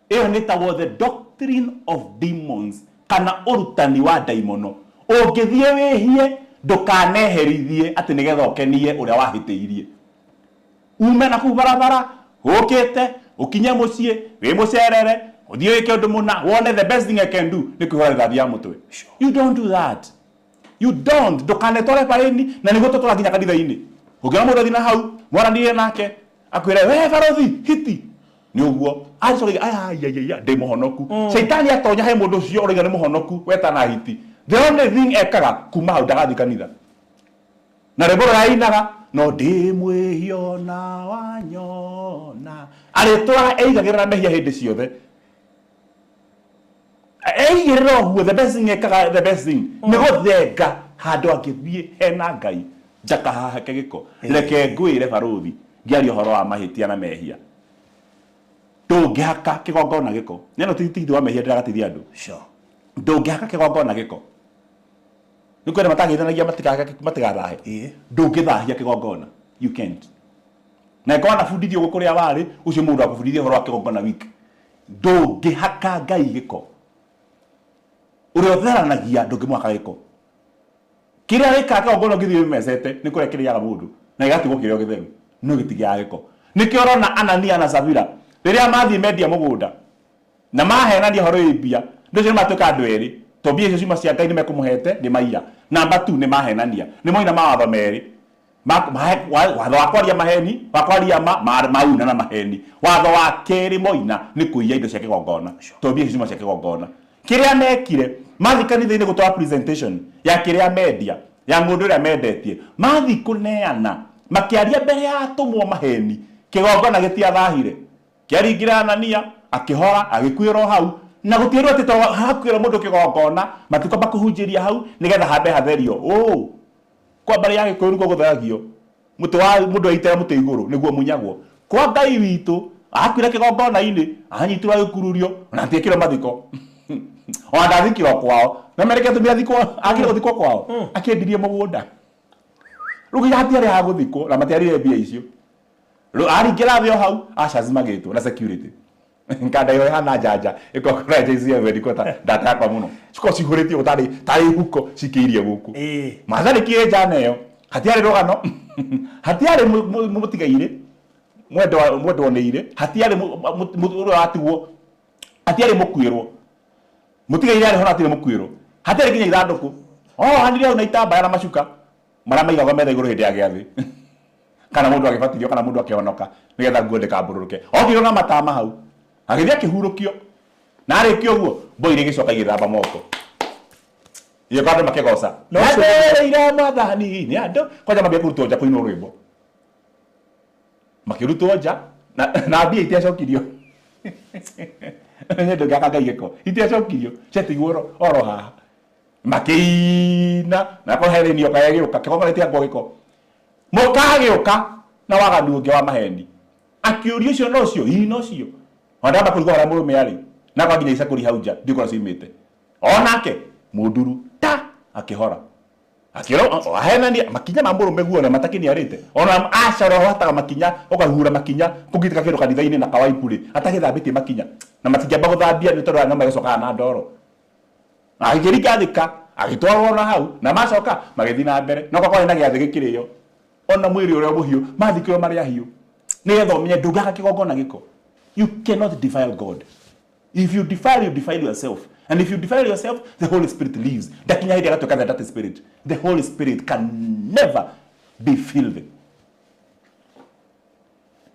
iyo ni tagwo the doctrine of demons kana urutani wa daimono ungithie wihie ndukaneherithie ati nigetha ukenie uria wahitiirie ume na ku barabara ukite ukinye mucie wi mucerere uthie wike undu muna wone the best thing I can do ni kwihorera thia mutwe you don't do that you don't ndukanetore pareni na niguo tutwara nginya kanitha-ini ungiona mundu athina hau mwaranire nake akwire we barothi hiti ni uguo acoge aya ndi muhonoku shaitani atonya he mundu ucio uriga ni muhonoku wetana hiti the only thing ekaga kuma hau ndagathi kanitha na reboro yainaga no ndi mwihio na wanyona aritwa eigagirira mehia hindi ciothe eigirira oguo the best thing ekaga the best thing ni guthenga handu angithie hena Ngai njaka hahake giko reke ngwire baruthi ngiaria horo wa mahitia na mehia ndungihaka kigongona giko neno titi wa mehia ndiragatithia andu ndungihaka kigongona giko nikwenda matagithanagia matigarahe ndungithahia kigongona you can't na kwa na fundithio gukuria wari ucio mundu akufundithia horo wa kigongona week ndungihaka Ngai giko uri otheranagia ndungimwaka giko kiria wika kigongona ngithio mesete ni kurekeria mundu na igatigwo kirio githeru no gitigia giko nikio rona Anania na Safira riria mathi media mugunda na mahenania horo ibia ndio matuka andu eri to bia icio cima cia Ngai ni mekumuhete ni maiya namba 2 ni mahenania ni moina mawatho meri watho wa kwaria maheni wa kwaria mauna na maheni watho wa keri moina ni kuiya indo cia kigongona to bia icio cima cia kigongona kiria mekire mathi kanitha-ini gutwara presentation ya kiria media ya mundu uria mendetie mathi kuneana makiaria mbere ya atumwo maheni kigongona gitiathahire kiaringira Anania akihora agikuirwo hau na gutirwo ati to hakwira mundu kigongona matikomba kuhunjiria hau nigetha hambe hatherio kwa bari yake kurugo guthagio mutu wa mundu aitera mutu iguru niguo munyagwo kwa Ngai witu akwira kigongona-ini anyitirwa gikururio na atiekirwo mathiko ona ndathikirwo kwao na mereke tumia thiko akire guthikwo kwao akendirie mugunda rugi hatiari ha guthikwo na matiarire mbia icio aringira thio hau acazimagitwo na security nkanda yo hana jaja ikokora jezi vedikota data yakwa muno ciko cihurĩtio tari huko cikiirie guku mathari kie jana yo hatiari rogano hatiari mutigaire mwendo neire hatiari muturo atigwo hatiari mukwirwo mutigaire ari hona atire mukwirwo hatiari kinya ithanduku hanire una itambaya na macuka mara maigaga metha iguru hindi ya giathi kana mundu agibatirio kana mundu akionoka nigetha nguonde kambururuke ogiro na matama hau agithia kihurukio na arikio guo boire gicoka igithamba moko Iyo kwa andũ makĩgoca. No, Nathĩrĩire Mwathani nĩ andũ. Kwanja mambia kũrutwo nja kũinwo rwĩmbo. Makĩrutwo nja na mbia itiacokirio. Nĩ ndũngĩaka Ngai gĩko. Itiacokirio. Ciatigwo oro haha. Makĩina na kũherenio kaya gĩũka kĩgongoretie ngwa gĩko. Mũkagĩũka na waganu ũngĩ wa maheni. Akĩũria ũcio no cio, ii no cio. Ondamba kũrigwo harĩa mũrũme arĩ. Na kwa nginya icakũri hau nja, ndikora ciumĩte. Onake mũnduru ta akĩhora. Akĩro ahenania makinya ma mũrũme guo na matakĩniarĩte. Ona acaro hataga makinya, ũkahura makinya, kũngĩtika kĩndũ kanitha-inĩ na kawaipure, atagĩthambĩtie makinya. Na matingĩamba gũthambia nĩ tondũ nyama ĩgacokaga na ndoro. Agĩkĩringathĩka, agĩtwarwo na hau, na macoka magĩthiĩ na mbere. No kwa na gĩathĩ gĩkĩrĩyo. Ona mwĩrĩ ũrĩa mũhiũ, mathikĩrwo marĩ ahiũ. Nĩgetha ũmenye ndũngĩaka kĩgongona gĩko. You cannot defile God. If you defile yourself. And if you defile yourself, the Holy Spirit leaves. Dakinya hĩndĩ agatuĩka the dirty spirit. The Holy Spirit can never be filthy.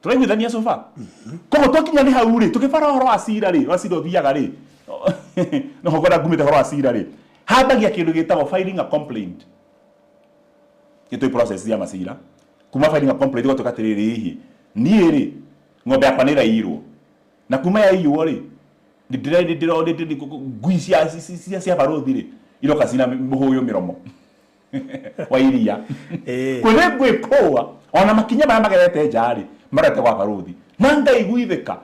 Tũraiguithania so far? Koguo twakinya nĩ hau rĩ, tũkĩbara ũhoro wa cira rĩ, wa cira ũthiaga rĩ. No ngona ngumĩte ũhoro wa cira rĩ. Hambagia kĩndũ gĩtagwo filing a complaint. Gĩtũi process ya macira. Kuma filing a complaint gũtuĩka atĩrĩrĩ hihi. Niĩ rĩ, ng'ombe yakwa nĩ ĩraiyirwo. Na kuma yaiyirwo rĩ, ndĩrenda ngui cia barothi rĩ, iroka cina mũhũyũ mĩromo. Wa iria. Kwĩna ngui kũa, ona makinya marĩa magerete nja rĩ, marete gwa barothi. Na ngaiguithĩka.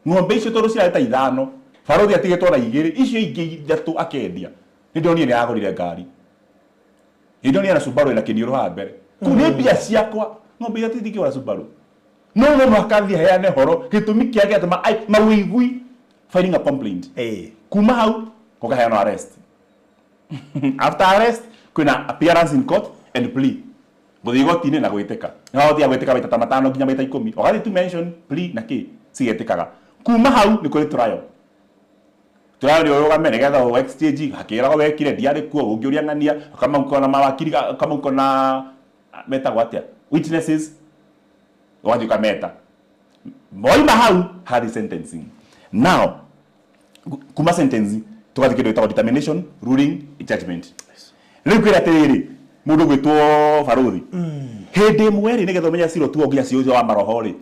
Ng'ombe icio tondũ cirareta 5, barothi atigĩtwo na 2, icio ingĩ 3 akendia. Nĩndonire nĩ agũrire ngari. Nĩndonire na Subaru ĩna kĩniũrũ haha mbere. Kũu nĩ mbia ciakwa, ng'ombe iria titingĩgũra Subaru. No akathi heane horo gĩtũmi kĩake atĩ mawĩigui filing a complaint. Kuma hau kũkaheanwo arrest. After arrest kwĩna appearance in court and plea. Gũthiĩ igoti-inĩ na gwĩtĩka. No ũthiĩ gwĩtĩka maita ta 5 nginya maita 10. Ũgathiĩ to mention plea na kĩ cigetĩkaga. Kuma hau nĩ kũrĩ trial. Trial nĩ ũrũgame nĩgetha exchange hakĩragwo wekire ndiarĩ kuo ũngĩũria ng'ania kama uko na mawakili kama uko na metagwo atĩa witnesses wadi kameta. Moima hau hadi sentencing. Now, kuma sentencing, tukathi kitu itawa determination, ruling, judgment. Rĩu kwĩra atĩrĩrĩ, mũndũ gwĩtwo barothi. Hĩndĩ ĩmwe rĩ nĩgetha ũmenye ciro tu nginya cio wa maroho rĩ.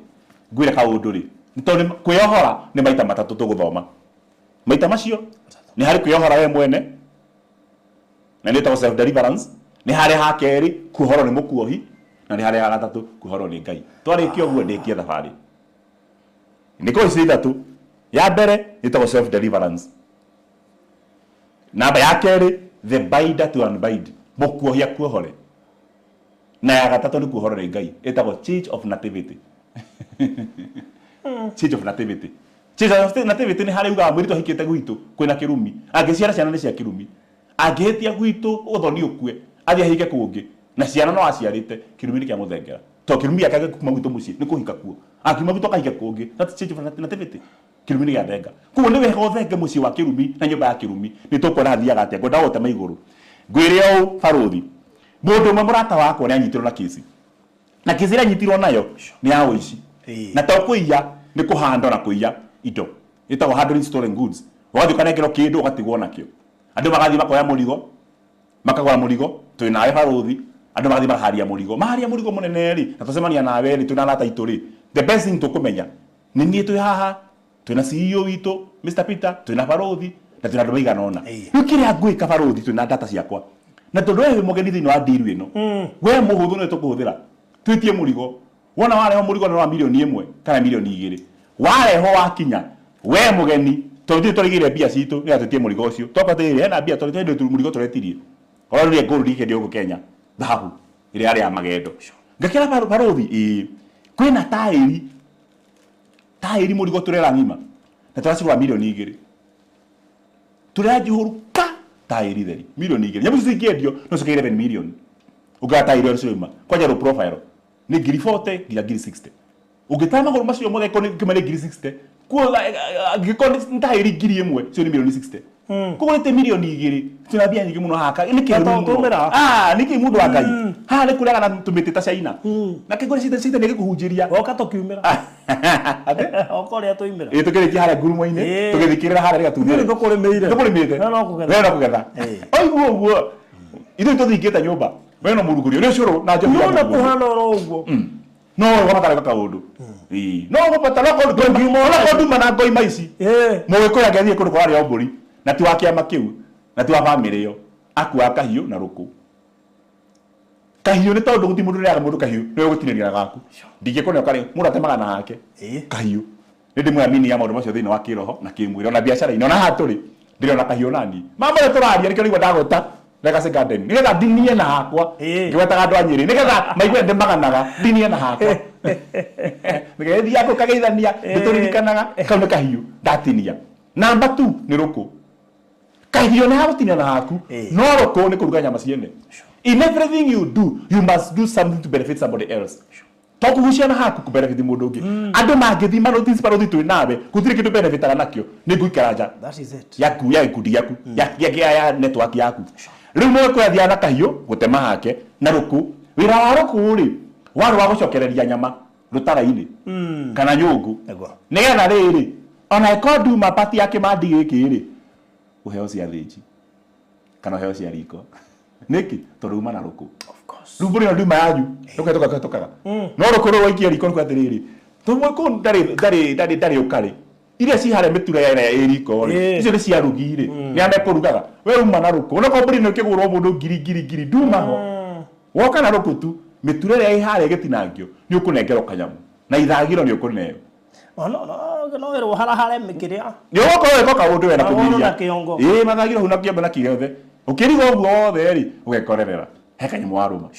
Ngwĩre kaũndũ rĩ. Tondũ kwĩyohora nĩ maita matatũ tũgũthoma. Maita macio nĩ harĩ kwĩyohora we mwene. Na nĩ self deliverance. Nĩ harĩ ha kerĩ kuohorwo nĩ mũkuohi. Na nĩ harĩ ha gatatũ kuohorwo nĩ Ngai. Twarĩkia ũguo ndĩkia thabarĩ. Nĩko ici ithatũ. Ya mbere ĩtagwo self deliverance. Namba ya kerĩ the binder to unbind. Mũkuohia kuohore. Na ya gatatũ nĩ kuohorwo nĩ Ngai. Ĩtagwo change of nativity. Change of nativity. Change of nativity nĩ harĩ uga mwĩrĩ tũhikĩte gwitũ kwĩna kĩrumi. Angĩciara ciana nĩ cia kĩrumi. Angĩhĩtia gwitũ ũthoni ũkue. Athiĩ ahike kũngĩ. Na ciana no aciarĩte kĩrumi nĩ kĩa mũthengera. To kĩrumi akage kuma gwitũ mũciĩ nĩ kũhika kuo. Akiuma gwitũ akahike kũngĩ. That's change of nativity. Kĩrumi nĩ gĩathenga. Kuo nĩ wega ũthenge mũciĩ wa kĩrumi na nyũmba ya kĩrumi. Nĩ tũkuona athiaga atĩa ngwenda gũtema igũrũ. Ngwĩre ũũ barothi. Mũndũ ũmwe mũrata wakwa nĩ anyitirwo na kĩci. Na kĩci ĩrĩa anyitirwo nayo nĩ ya ũici. Na to kũiya nĩ kũhanda na kũiya indo. Ĩtagwo handling stolen goods. Wathi ũkanengerwo kĩndũ ũgatigwo nakĩo. Andũ magathiĩ makoya mũrigo. Makagũra mũrigo. Twĩ nawe barothi. Andũ magathiĩ maharia mũrigo. Maharia mũrigo mũnene rĩ. Na tũcemania nawe rĩ twĩna arata aitũ rĩ. The best thing tũkũmenya nĩ niĩ twĩ haha. Twĩna CEO witũ Mr. Peter. Twĩna barothi. Na twĩna andũ maigana ũna. Rĩu kĩrĩa ngwĩka barothi twĩna data ciakwa. Na tondũ wewe mũgeni thĩinĩ wa deal ĩno. We mũhũthũ nĩ tũkũhũthĩra. Twĩtie mũrigo. Wona wareho mũrigo nĩ wa milioni 1 kana milioni 2. Wareho wakinya we mũgeni tondũ tũrĩgĩire mbia citũ nĩ atũtie mũrigo ũcio. Toka tĩrĩ hena mbia tondũ twendete mũrigo tũretirie. Ororire ngũrũ rike ndio Kenya. Dhahabu ile yale ya magendo. Ngakira barothi kwĩna taĩri mũrigo tũrera ngima. Na twacirwa milioni 2. Tũrajihuruka taĩri theri milioni 2. Nyamu cingĩendio no cikĩire 7 million. Ugata taĩri ũcio uma. Kwaja ro profile. Ni ngiri 40 nginya ngiri 60. Ugĩtama magũrũ macio mothe ko kĩmane ngiri 60. Kuola ngĩkoni taĩri ngiri 1 cio ni milioni 60. Kũgũrĩte milioni 2 tuna mbia nyingĩ mũno haka nĩ kĩrũmĩra nĩ kĩ mũndũ wa Ngai ha nĩ kũrega na tũmĩtĩ ta China na kĩgũrĩ cita nĩ gĩkũhunjĩria woka tũkiumĩra Okore atoimira. Tukirikia haria ngurumo-ini, tugithikirira haria gatuthire. Tukurimite. No kugetha. Wewe no kugetha. Oiguo uguo. Ithu tuthingite nyumba. Wewe no murugurio. Ni curu na njobi. No kuhana oro uguo. No wabatara kaundu. No wabatara kaundu mana ngoi maici. Mwiko ya gathie kundu kwa aria omburi. Na ti wa kiama kiu. Na ti wa family yo. Akua kahiu na ruku. Kahiu ni tondu guti mundu riaga mundu kahiu. Ni gutinirira gaku. Ndingikone ukari mundu atemaga na hake. Kahiu. Ndi mwamini ya maundu macio thiini wa kiroho na kimwiro na biashara ino na haturi. Ndirona kahiu nani. Mama le turaria nikio rigwa ndagota. Legacy garden. Nigetha dinie na hakwa. Ngwetaga andu anyiri. Nigetha maigue ndimaganaga dinie na hakwa. Nigethi yako kageithania ndituririkanaga kau ni kahiu ndatinia. Number 2 ni ruku. Kahiu na hautinia na haku. No ruku ni kuruga nyama ciene. In everything you do, you must do something to benefit somebody else. Tokugucia na haku ku benefit mundu ungi. Andu mangithi manotis parothi tu nawe gutiri kindu benefitaga nakio ni nguikara nja. That is it. Yaku ya ikundi yaku ya network yaku. Riu mwe kwethia na kahiu gutema hake na ruku wira wa ruku ri waru wa gucokereria nyama rutara-ini kana nyungu nigetha riri ona ikondu mapati yake mandi giki ri uheo cia thiji kana uheo cia riko niki turuma na ruku of course rumburi na nduma yanyu tukatokaga no ruku ro waikia riko kwa atiriri tumwe ku ndari ukari iria ci hare mitura ya riko ri icio ni cia rugire ni ande kurugaga we uma na ruku ona komburi no kigurwo mundu ngiri nduma ho woka na ruku tu mitura ya ihare gitinangio ni ukunengerwo kanyamu na ithagiro ni ukuneo no ero hara mikiria ni woko ka undu wena kugiria mathagiro huna kiambe na kigethe ukirigo uguo wothe ri ugekorerera he kanyamu waruma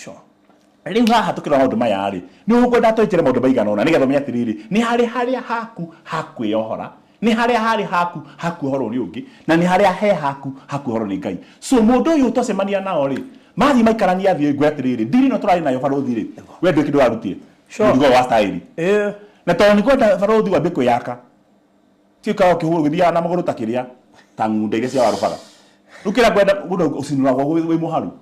riu haha tukira maundu maya ri ni ukwenda twicire maundu maigana ona nigetha menyatiriri ni haria haku yohora ni haria haku horo ni ungi na ni haria he haku horo ni Ngai so mundu uyu twacemania nao ri mathi maikarania thie ngwetiriri ndiri no turari nayo barothi ri we ndu kindu warutire ndigo wa style na to ni kwenda barothi wa beko yaka tika ukihuru githia na maguru takiria tangu ndeire cia warubaga ukira kwenda gudo usinura gwa we muharu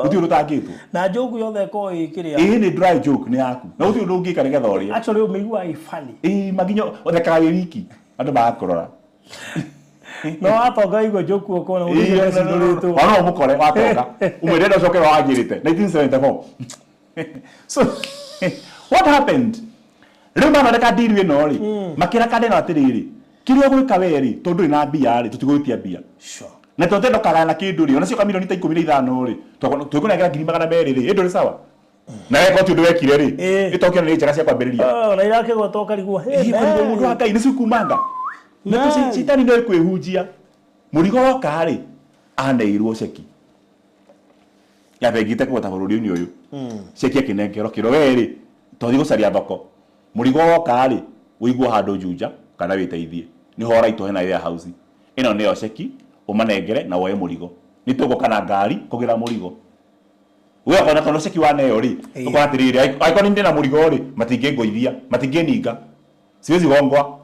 uti urutangitwo na joke yothe ko ikiria ni dry joke ni yaku na uti undu ngika nigetha ori actually umeigua ifani maginyo othekaga wiki andu magakorora no atoga igwe joke uko na uri sinuritu ono mukore watoga umwende ucoke wagirite 1974 so what happened rimba na reka deal ino ri makira kade na atiriri kirio gwika weri tondu ina bia ri tutigwitia bia sure na totendo kala na kindu ri ona cio kamilioni ta 15 ri tukunengera 200 ri ndo ri sawa na eko tu ndwekire ri itokio ni njega cia kwambiriria na irake gotoka rigwo kwa mundu wa Ngai ni cikumanga na citani no kwihunjia murigo woka ri aneirwo ceki ya begite kwota bururi-ini uyu ceki akinengero kiro weri tothi gucaria thoko murigo woka ri uigwo handu njunja kana witeithie ni hora ito hena ya house ino niyo ceki umanengere na woe murigo ni tugukana ngari kugira murigo we akona tono ceki wa neyo ri ukona tiriri aiko ni ndina murigo ri matingengoithia matingeninga siwezi gongwa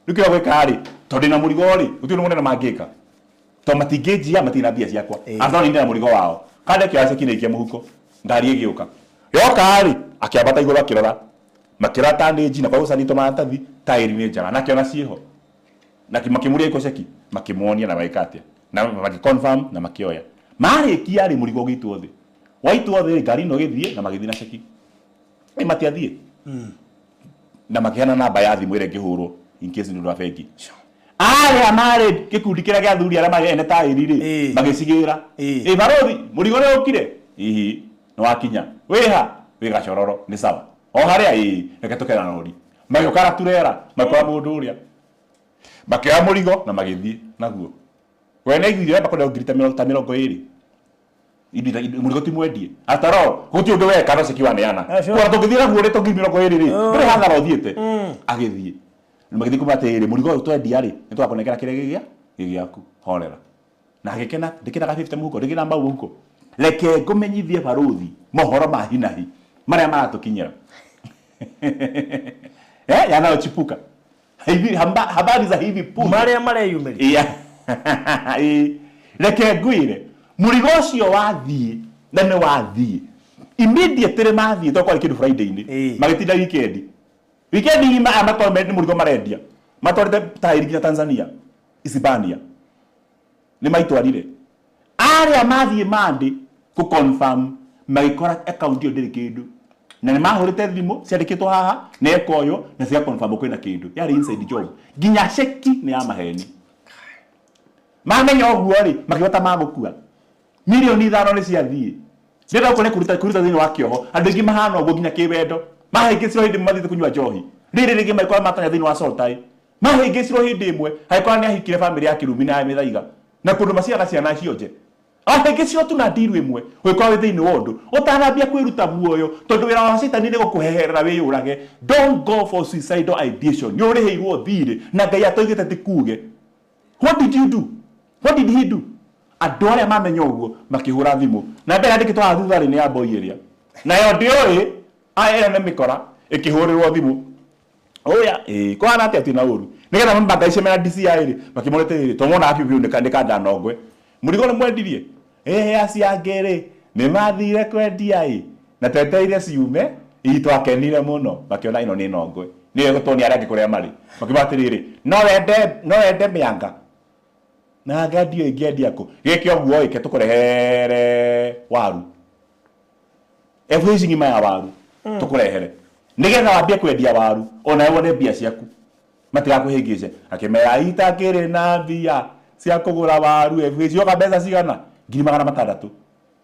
rikira gwika ri tondu na murigo ri uti no munene mangika to matingenjia matina bia ciakwa athoni ndina murigo wao kande kia ceki ni kia muhuko ngari igiuka yoka ri akiambata iguru akirora makira tandiji na kwa usanito maratathi tairi ni njara na kiona ciho na makimuria iko ceki makimuonia na waikatia na makiconfirm na makioya mari kiari murigo gitu othe waitu othe ngari no githie na magithina ceki matiathie na makiana namba ya thimu ire ngihurwo in case ndu rafeki aya mari gikundi kira gya thuri ara magene tairi ri magicigira barothi murigo ni ukire hihi no wakinya weha wigacyororo ni sawa o haria reke tukera nori magikara turera makwa mundu uria makya murigo na magithie naguo wena igithio eba kwenda ngirita 20 murigo ti mwendie ataro guti undu weka no ceki waneana kwa tungithie naguo ri tungi 20 ri nduri hathara uthiete agithie magithie kumatiri murigo twendia ri ni twakonekera kire gigiaku horera na agikena ndikira 50 muhuko ndikira mbau muhuko reke ngumenyithie baruthi mohoro ma hinahi maria maratukinyira yanayochipuka hivi habari za hivi punde maria yumeli reke ngwire murigo ucio wathie na ne wathie immediately mathie to kwa kindu Friday ni magitinda weekend weekend ngima amatwa ni murigo marendia matwarite tairi nginya Tanzania Isibania ni maitwarire aria mathie mandi ku confirm magikora account yo ndiri kindu na ni mahurite thimu ciandikitwo haha na ekoyo na cia confirm kwina kindu yari inside job nginya sheki ni ya maheni mamenya oguo ri makibota magukua milioni 5 ni ciathie ndira kone kuruta thini wa kioho andu ingi mahana oguo nginya kiwendo mahingiciro hindi mathite kunywa njohi riri ringi maikora matanya thini wa soltai mahingiciro hindi imwe haikora ni ahikire family ya kirumi na mithaiga na kundu maciara ciana cionje ahingiciro tu na ndiru imwe wikora wi thini wondu utanambia kwiruta muoyo tondu wira wa citani ni gukuheherera wiyurage. Don't go for suicidal ideation. Ni uriheirwo thiri na Ngai atoigite tikuge. What did you do? What did he do? Andu aria mamenya uguo makihura thimu na mbere andikitwo ha thutha ni ya boy area na yo ndioi aya ne mikora ikihurirwo thimu oya kwana ati ati na uru nigetha mamba ice mena DCI ri makimorete ri tomona api biu ndika ndanongwe murigo ni mwendirie aciangere ni mathire kwendia na tete iria ciume itwa kenire muno makiona ino ni nongwe ni gutoni aria ngikuria mari makibatiriri no wende mianga na gadio igedia ko geke oguo ike tukurehere waru everything ya waru tukurehere nigetha wambie kwendia waru ona wone bia ciaku matiga kuhingice akimera itakire na bia cia kugura waru everything yoka mbeca cigana 600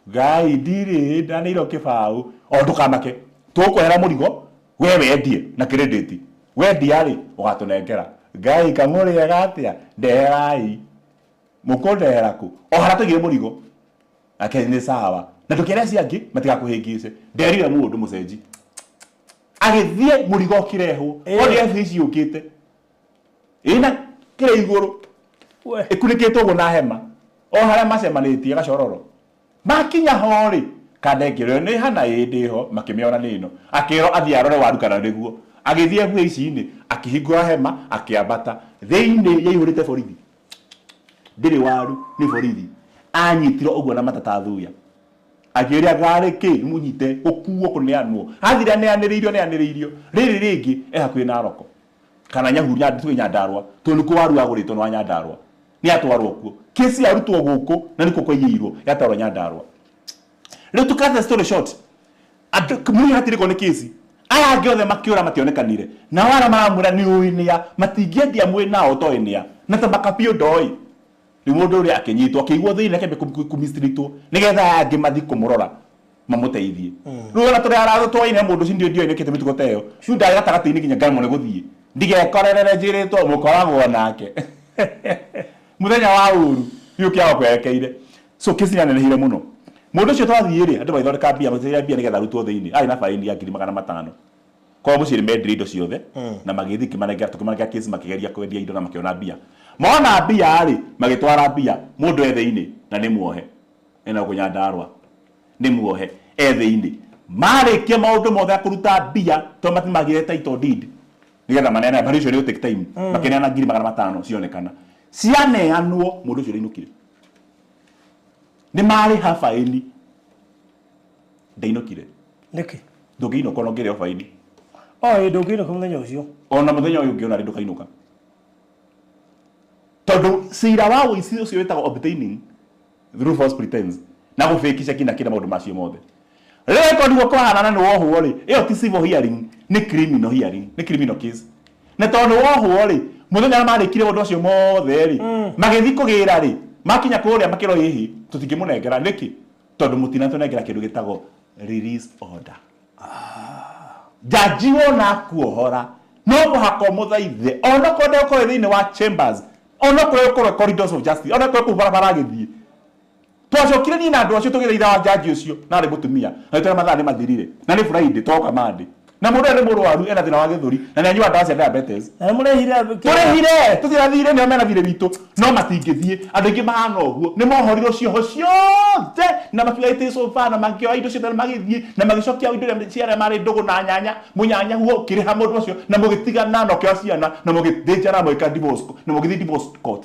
Ngai ndiri ndaniro kibau o ndukamake tukuhera murigo we wendie na credit wendia ri ugatunengera Ngai kamuri agatia nderai mukondera ku ohara tugire murigo akeni sawa na tukere ciangi matiga kuhingice nderire mundu mucenji agithie murigo kireho ori afici ukite ina kire iguru we ikunikitwo go na hema ohara macemanitie gacororo makinya hori kanengero ni hana indiho makimiona nino akiro athiarore waru kana niguo agithie bweci-ini akihingura hema akiambata theini yaihurite borithi ndiri waru ni borithi anyitiro uguo na matata thuya agiria gari ki munyite ukuo kuneanwo athira neaniriirio riri ringi hakuhi na roko kana nyahuria nditwe Nyandarua toniku waru aguritwo no Nyandarua ni atwarwo kuo kesi arutwo guku na niko kwaiyirwo yatwarwo Nyandarua riu tukatha story short kumuri hatiri ko ni kesi aya giothe makiura mationekanire na wara maramura ni uinia matingiedia mwe nao toinia na tabakapio doi ni mundu uri akinyitwo akigwo thini kembe kumistritwo nigetha angi mathi kumurora mamuteithie riu na turi aratho twaine mundu cindio ndio inekete mitugo teyo ciu ndari gatagatini nginya ngamo ni guthie ndigekorerere njiritwo mukoragwo nake muthenya wa uru yu kiao kwerekeire so kesi yanenehire muno mundu cio twathiire andu baithondeka bia nigetha rutwo thini ari na faini ya 500 kwa muciri mendire indo ciothe na magithi kimanengera kesi makigeria kwendia indo na makiona bia mona bia ari magitwara bia mundu etheini na ni muohe ena ku Nyandarua ni muohe etheini marikia maundu mothe kuruta bia to matimagire title deed nigetha manene bari cio ni take time makineana 500 cionekana cianeanwo mundu cio inukire ni mari hafaini ndeinukire niki ndugino kono ngire faini ndugino kumenya ucio ona muthenya uyu ngiona rindu kainuka tondu cira wa wici ucio wetagwo obtaining through false pretense na gufikisha kina maundu macio mothe record go kwahana na wohwo ri iyo ti civil hearing ni criminal hearing ni criminal case na tondu wohwo ri muthenya marikire undu ucio mothe ri magithi kugira ri makinya kuria makiro hihi tutikimunengera niki tondu mutina tunengera kindu gitagwo release order jaji wona kuohora no muhako muthaithe ona konde ko thini wa chambers ona ko corridors of justice ona ko barabara githie twacokire ni na andu acio tugithaitha wa jaji ucio na ri mutumia na twa mathani mathirire na ni Friday toka mande na mundu ari murwaru ena thina wa githuri na ni anyua ndawa cia diabetes na murehire tutirathire ni amena thire bitu no matingithie andu ingi mahana oguo ni mohoriro cioho ciothe na makigaite sofa na makio indo cio magithie na magicokia indo cia mari ndugu na nyanya munyanya huo kiriha mundu ucio na mugitiga na no kio ciana na mugithija na mweka divorce na mugithi divorce court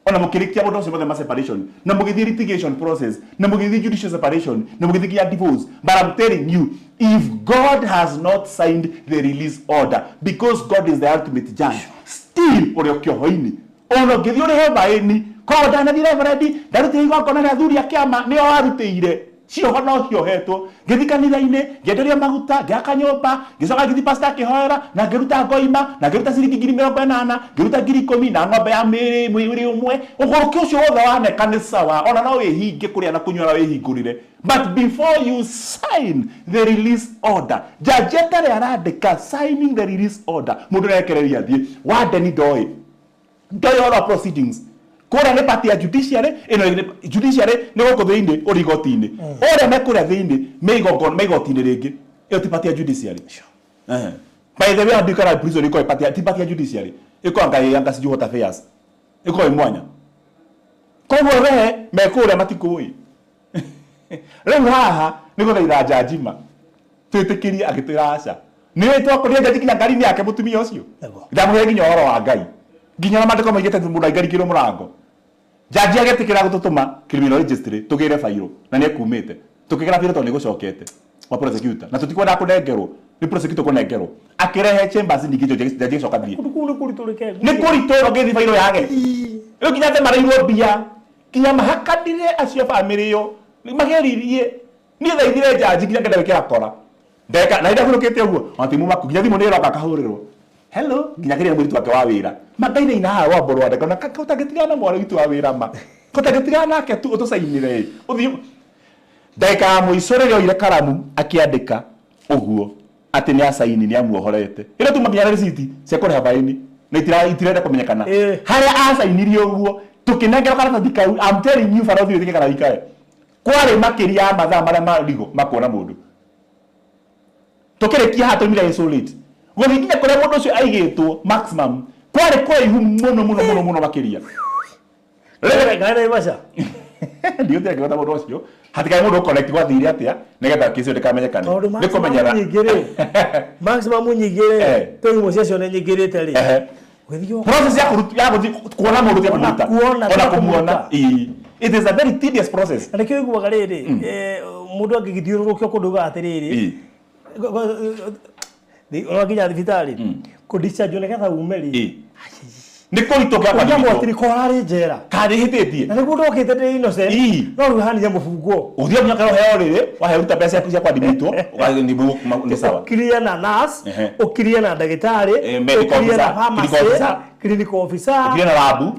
ona mukirikia mundu ucio mothe separation na mugithi litigation process na mugithi judicial separation na mugithi ya divorce, but I'm telling you, if God has not signed the release order, because God is the ultimate judge, still uri okiohoini ono ngithi uri hebaini ko ndana ni reverend ndaruti igongona ria thuri akiama ni warutire cio hono hiohetwo ngithi kanitha-ini ngenderia maguta ngiaka nyumba ngicoka ngithi pastor kihoera na ngiruta ngoima na ngiruta ciringi 80,000 ngiruta 10,000 na ng'ombe ya mwiri umwe uguruki ucio wothe waneka ni sawa, ona no wihinge kuria na kunywa wihingurire, but before you sign the release order, judge etare arandika signing the release order, mundu rekereria thie wandeni ndoi all proceedings kora ne party ya judiciary ino judiciary ne goko thiini urigoti-ini ore me kuria thiini meigoti-ini ringi iyo ti party ya judiciary by the way andikara prison iko party ya judiciary iko anga siju hot affairs iko imwanya kwa wewe me kuria matikui rĩu haha nĩ gũthaitha njajima twĩtĩkĩrie agĩtwĩra aca nĩ twakoria njaji kinya ngari-inĩ yake mũtumia ũcio ndamũhe nginya ũhoro wa Ngai nginya na mandĩko maigĩte mũndũ aingarikĩrwo mũrango jaji agetĩkĩra gũtũtũma criminal registry tũgĩre fairo na nĩ ekumĩte tũkĩgera fairo tondũ nĩ gũcokete wa prosecutor na tũtikwenda kũnengerwo nĩ prosecutor kũnengerwo akĩrehe chambers ningĩ jaji coka thiĩ nĩ kũritũrwo ngĩthi fairo yake rĩu nginya themareirwo mbia nginya mahakanire acio bamĩrĩ ĩyo mageririe niĩ thaithire jaji nginya ngenda wĩkĩra kora ndeka na ida kurukete uguo atimu maku nginya thimu nĩroka kahũrĩrwo hello nginya kĩrĩa mũritu wake wa wĩra magaine ina haha wa mboro ndeka na kotagĩtigana na mwana witu wa wĩra ma kotagĩtigana nake tu ũtũcainire ũthiũ ndeka mũico rĩrĩa oire karamu akĩandĩka ũguo atĩ nĩ asaini nĩ amuohorete ĩrĩa tu maginya receipt cia kũrĩha faini na itirenda kũmenyekana harĩa asainirie ũguo tũkĩnengera karatathi kau I'm telling you farothi ũthike kana ikae kwari makiria ya mathaa maria marigo makuona mundu tukirekia hato mira isolate guthikinya kuria mundu ucio aigitwo maximum kwari kwa ihu muno makiria rere ngana ibasha ndio tege gota mundu ucio hatika mundu connect kwa thiri atia nigetha kisi ndikamenyekane ni kumenyera maximum nyigire to imociation nyigirite ri process ya kuona mundu ya kumuta ona kumuona it is a very tedious process and kyo gubaga riri mundu angigithiururukio kunduga atiriri onaginya thibitari kudischarge neketha umeri ni kurito gya kwa ndimo atiri ko hari njera kari hititie na niguo ndokite ndi innocent no ruhani ya mufungo uthio munyaka heo riri waheruta pesa yaku cia kwadimitwo ukandibu ni sawa ukiria na nurse ukiria na ndagitari ukiria na pharmacist clinical officer ukiria na labu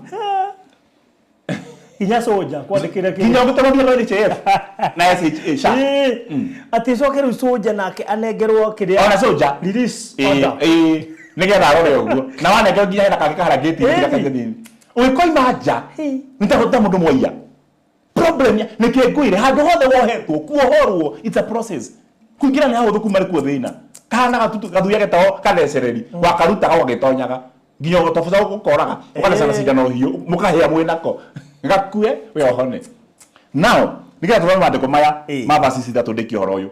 inya soja kwandikira kinya gutarodia no NHF na SHA ati sokeru soja nake anengerwo kiria ona soja release order nigetha arore uguo na wanengerwo nginya hena kangĩ kahara gate nginya kaithini ũikoima nja nĩtahota mũndũ mwaia problem nĩ kĩngũire handũ hothe wohetwo kuohorwo it's a process kuingira nĩ hahũthũ kuma rĩkuo thĩna kana gathuya getao kathecereri wakaruta gagagĩtonyaga nginya ũtoboca gũkoraga ũkanacana cindano hiũ mũkahĩa mwĩnako gakue we ohone now nigetha tũrone maandĩko maya ma verses ithatũ ndĩkie ũhoro ũyũ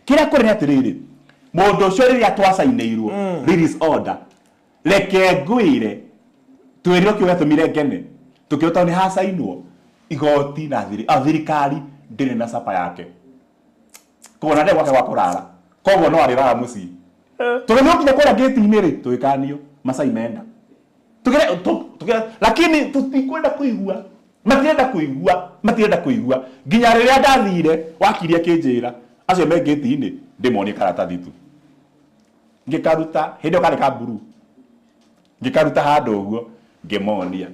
kĩrĩa kũrĩ nĩ atĩrĩrĩ mũndũ ũcio rĩrĩa twacainĩirwo release order reke ngwĩre twĩrĩrwo kĩo gĩatũmire ngene tũkĩruta nĩ hacainwo igoti na thirikari ndĩrĩ na capa yake kuona ndĩ gwake gwa kũrara koguo no arĩraga mũciĩ tũgĩthiĩ nginya kũrĩa gate-inĩ rĩ tũgĩkanio Masai menda tũgĩre lakini tũtikwenda kũigua matirenda kuigua nginya rĩrĩa ndathire wakirie kĩnjĩra acio me gate-inĩ ndĩmonie karatathi tu ngĩkaruta hĩndĩ ũkarĩ ka mburu ngĩkaruta handũ ũguo ngĩmonia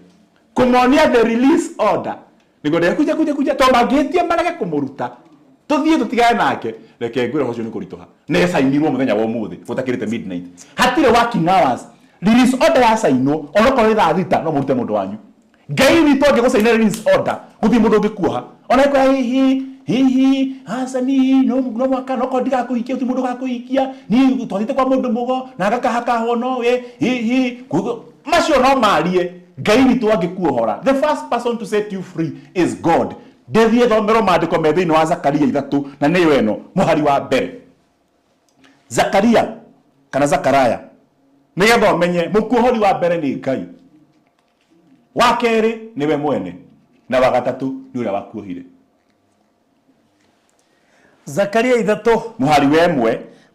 kũmonia the release order nĩguo ndekuja to mangĩtie marege kũmũruta tũthiĩ tũtigane nake reke ngwĩre ũcio nĩ kũritũha nĩ sainirwo mũthenya wa ũmũthĩ gũtakĩrĩte midnight hatirĩ working hours release order ya sainwo onokorwo nĩ thaa thita no mũrute mũndũ wanyu Ngai witũ angĩgũcainĩra release order gũthiĩ mũndũ ũngĩkuoha ona kwa hihi Hasani no mwaka no kondiga kũhikia ti mũndũ gakũhikia ni twathite kwa mũndũ mũgo na gakahakaho no we hihi macio no marie Ngai witũ angĩkuohora the first person to set you free is God ndethie thomero maandĩko me thĩinĩ wa Zakaria 3 na nĩyo ĩno mũhari wa mbere Zakaria kana Zakaraya nĩgetha ũmenye mũkuohori wa mbere nĩ Ngai wa keri niwe mwene na wa gatatu ni ura wakuohire. Zakaria 3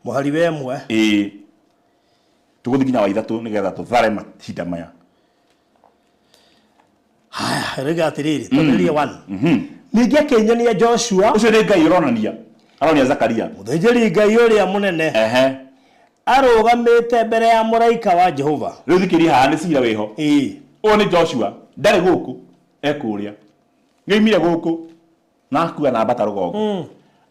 muhari wemwe tuguthi nginya wa 3 nigetha tuthare mahinda maya. Haya rega atiriri tumelia 1 ningi akenyonia Joshua ucio ni Ngai uronania aronia Zakaria muthĩnjĩri Ngai uria munene arugamite mbere ya muraika wa Jehova. Riu thikiri haha ni cira wiho o ni Joshua ndari guku ekuria ngeimire guku na akua na mbata rugongo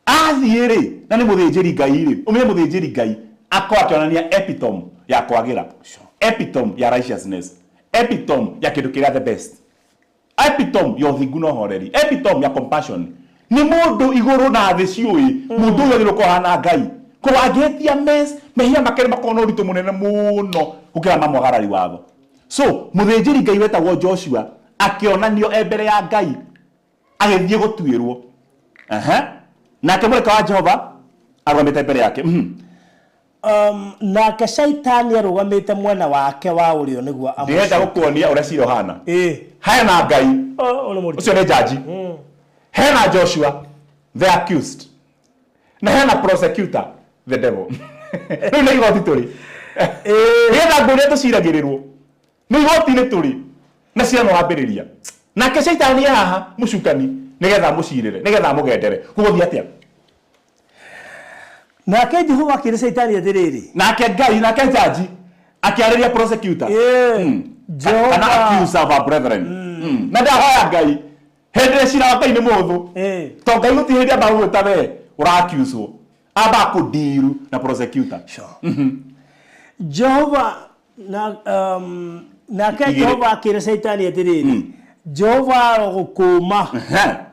athiiri na ni muthĩnjĩri Ngai ri umire muthĩnjĩri Ngai akwa akionania epitome ya kwagira, epitome ya righteousness, epitome ya kindu kiria the best, epitome ya uthingu na horeri, epitome ya compassion. Ni mundu iguru na thi ciui mundu uyu thiro kohana Ngai ko agetia mes mehia makere makona uritu munene muno gukira mamwagarari watho. So muthĩnjĩri Ngai wetagwo Joshua akionanio mbere ya Ngai agithie gutuirwo nake mureka wa Jehova arugamite mbere yake. Nake Shaitani arugamite mwena wake wa urio niguo amushike. Ndenda gukuonia uria cira hana. Hena Ngai ucio ni jaji. Hena Joshua the accused. Na hena prosecutor the devil. Riu ni igoti turi. Hena nguria tuciragirirwo. Ni igoti ni turi. Na cira no wambiriria. Nake Shaitani haha mucukani nigetha mucirire nigetha mugendere kuguthia atia. Nake Jehova akire Shaitani atiriri. Nake Ngai nake jaji akiariria prosecutor. Jehova ana accuser of our brethren. Na ndahoya Ngai hende cira wa Ngai ni muthu. To Ngai gutihiria bagwita we ura accuse aba kudiru na prosecutor. Jehova nake Jehova akire Shaitani atiriri. Jehova gukuma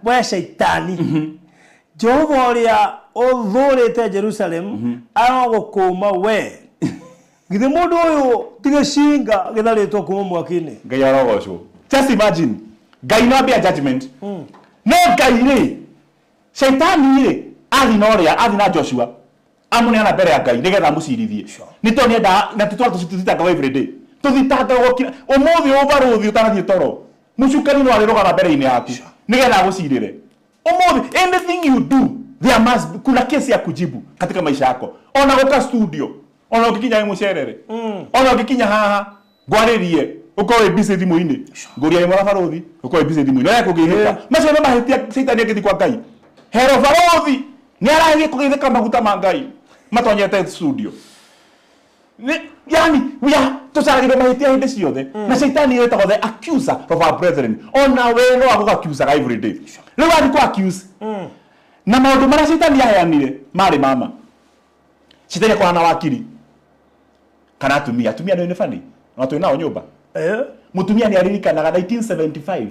we Shaitani. Jehova uria uthurite Jerusalem arogukuma we githe mundu uyu tiga cinga githaritwo kuma mwakini. Ngai arogocwo. Just imagine Ngai no be a judgment. No Ngai ri Shaitani ri athi no ria athi na Joshua amune ana mbere ya Ngai nigetha mucirithie. Ni to nienda na tutwa tutitanga every day tuthitanga gukira umuthi ubaruthi utanathie toro mucukani no arirogana mbere-ini yaku nigetha gucirire umuthi. Anything you do there must be kuna kesi ya kujibu katika maisha yako. Ona goka studio ona ukikinya mucerere ona ukikinya haha ngwaririe ukowe busy thimu-ini nguria imwe baruthi ukowe busy thimu-ini ya kugihika macio no mahitia Shaitani akithi kwa Ngai. Hero baruthi ni aragi kugithika maguta ma Ngai matonyete studio yani we are tusaragire mahitia hindi ciothe na Shaitani yetagwo the accuser of our brethren. Ona we no aguga accuser every day riu ari kwa accuse na maundu maria Shaitani aheanire mari mama Shaitani kwa na wakiri kana atumia ni funny na watu nao nyumba mutumia ni aririkanaga 1975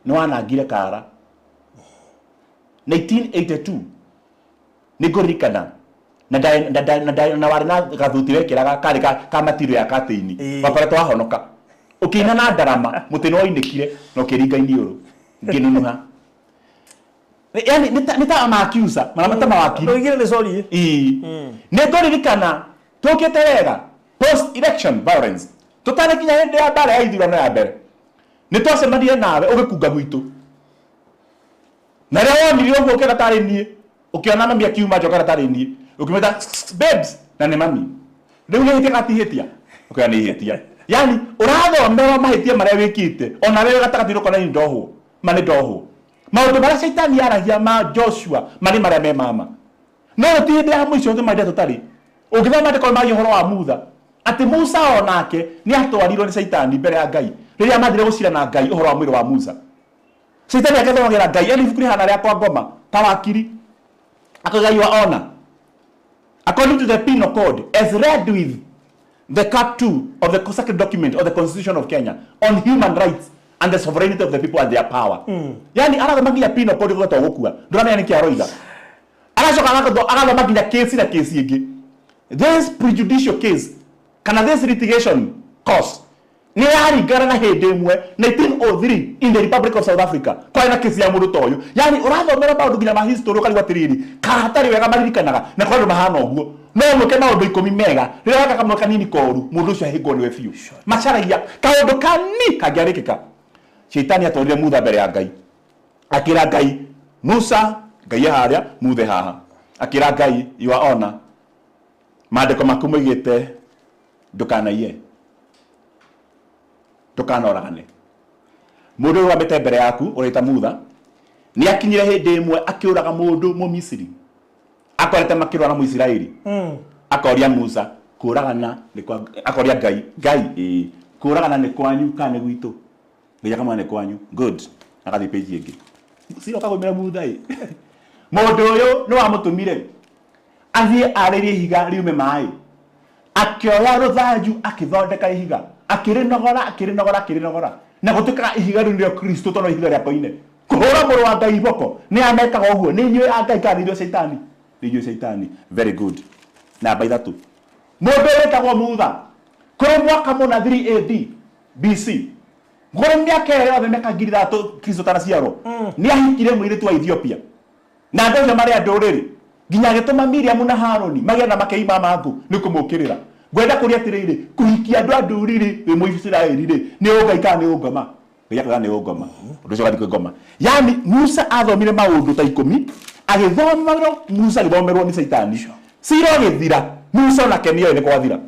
no anagire kara 1982 ni gorikana na wari na gathuti wekiraga kari ka matirio ya kateini bakoretwo ahonoka ukina na ndarama mutino oinekire no kiringa iniuru nginunuha. Yani nita ama accuser maramata mawakili ndigire ni sorry ne goririkana tokete wega post election violence tutane kinya hindi ya bare ya ithurano ya mbere ni twacemanirie nawe ugikunga gwitu na rĩo wonire ũguo ũkĩra tarĩ niĩ ũkĩona mami akiuma njokera tarĩ niĩ ukimeta babes na ni mami rĩu nĩ hĩtia gatihĩtia ũkĩra nĩ ihĩtia. Yani ũrathomera mahĩtia marĩa wĩkĩte ona wewe gatagatĩ ũkona ni ndohwo mani ndohwo maũndũ marĩa Shaitani aragia ma Joshua mari marĩa me mama no ti hĩndĩ ya mũico tũmarĩa tũtarĩ ũngĩthoma ndĩko ma ũhoro wa Mutha atĩ Musa onake nĩ atwarirwo nĩ Shaitani mbere ya Ngai rĩrĩa mathire gũcira na Ngai ũhoro wa mwĩrĩ wa Musa. Shaitani akathomagĩra Ngai yani ibuku rĩhana rĩa kwa ngoma ta wakiri akagai wa honor according to the penal code as read with the part 2 of the sacred document of the Constitution of Kenya on human rights and the sovereignty of the people and their power. Yani arathomagia penal code gũtwa gũkua ndũramenya nĩ kĩ aroiga aracoka agathomagia case na case ingĩ this prejudicial case kana this litigation cost ni yaringana na hindi imwe 1903 in the Republic of South Africa kwa na kesi ya mundu toyo yani urathomera maundu nginya ma history ukari watiriri karatari wega maririkanaga na kwa mahana uguo no muke maundu 10 mega rira waka kamwe kanini koru mundu ucio ahingo ni we biu macaragia kaundu kani kagiarikika Shaitani atorire Mutha mbere ya Ngai akira Ngai Musa Ngai haria muthe haha akira Ngai you are honor maandiko maku moigite ndukanaie ndukanoragane mundu wa mete mbere yaku urita Mutha ni akinyire hindi imwe akiuraga mundu mu Misiri akorete makirwa na Muisiraeli akoria Musa kuragana ni kwa akoria Ngai kuragana ni kwanyu kana gwitu nginya kama ni kwanyu good akathi page ingi sio kagomera Mutha mundu uyu no amutumire athie aririe higa riume mai akioya ruthanju akithondeka ihiga akirinogora na gutuka ihiga rio Kristo tono ihiga ria koine kuhura muru wa Ngai boko ni amekaga uguo ni nyue Ngai kanithio Shaitani ni nyue Shaitani very good na by that mundu wetagwo Mutha kuri mwaka muna 3 AD BC gore miaka yothe meka ngiri thatu Kristo taraciarwo ni ahikire mwiritu wa Ethiopia na andu mari anduriri nginya gituma Miriam na Haroni magia na makeima mangu ni kumukirira gwenda kuri atiriri kuhikia andu anduriri we Muisiraeli ri ni Ngai kana ni ungoma nginya kana ni ungoma undu cio gathi ngoma yani Musa athomire maundu ta 10 agithomerwo Musa githomerwo ni Shaitani siro githira Musa na kenio ni kwathira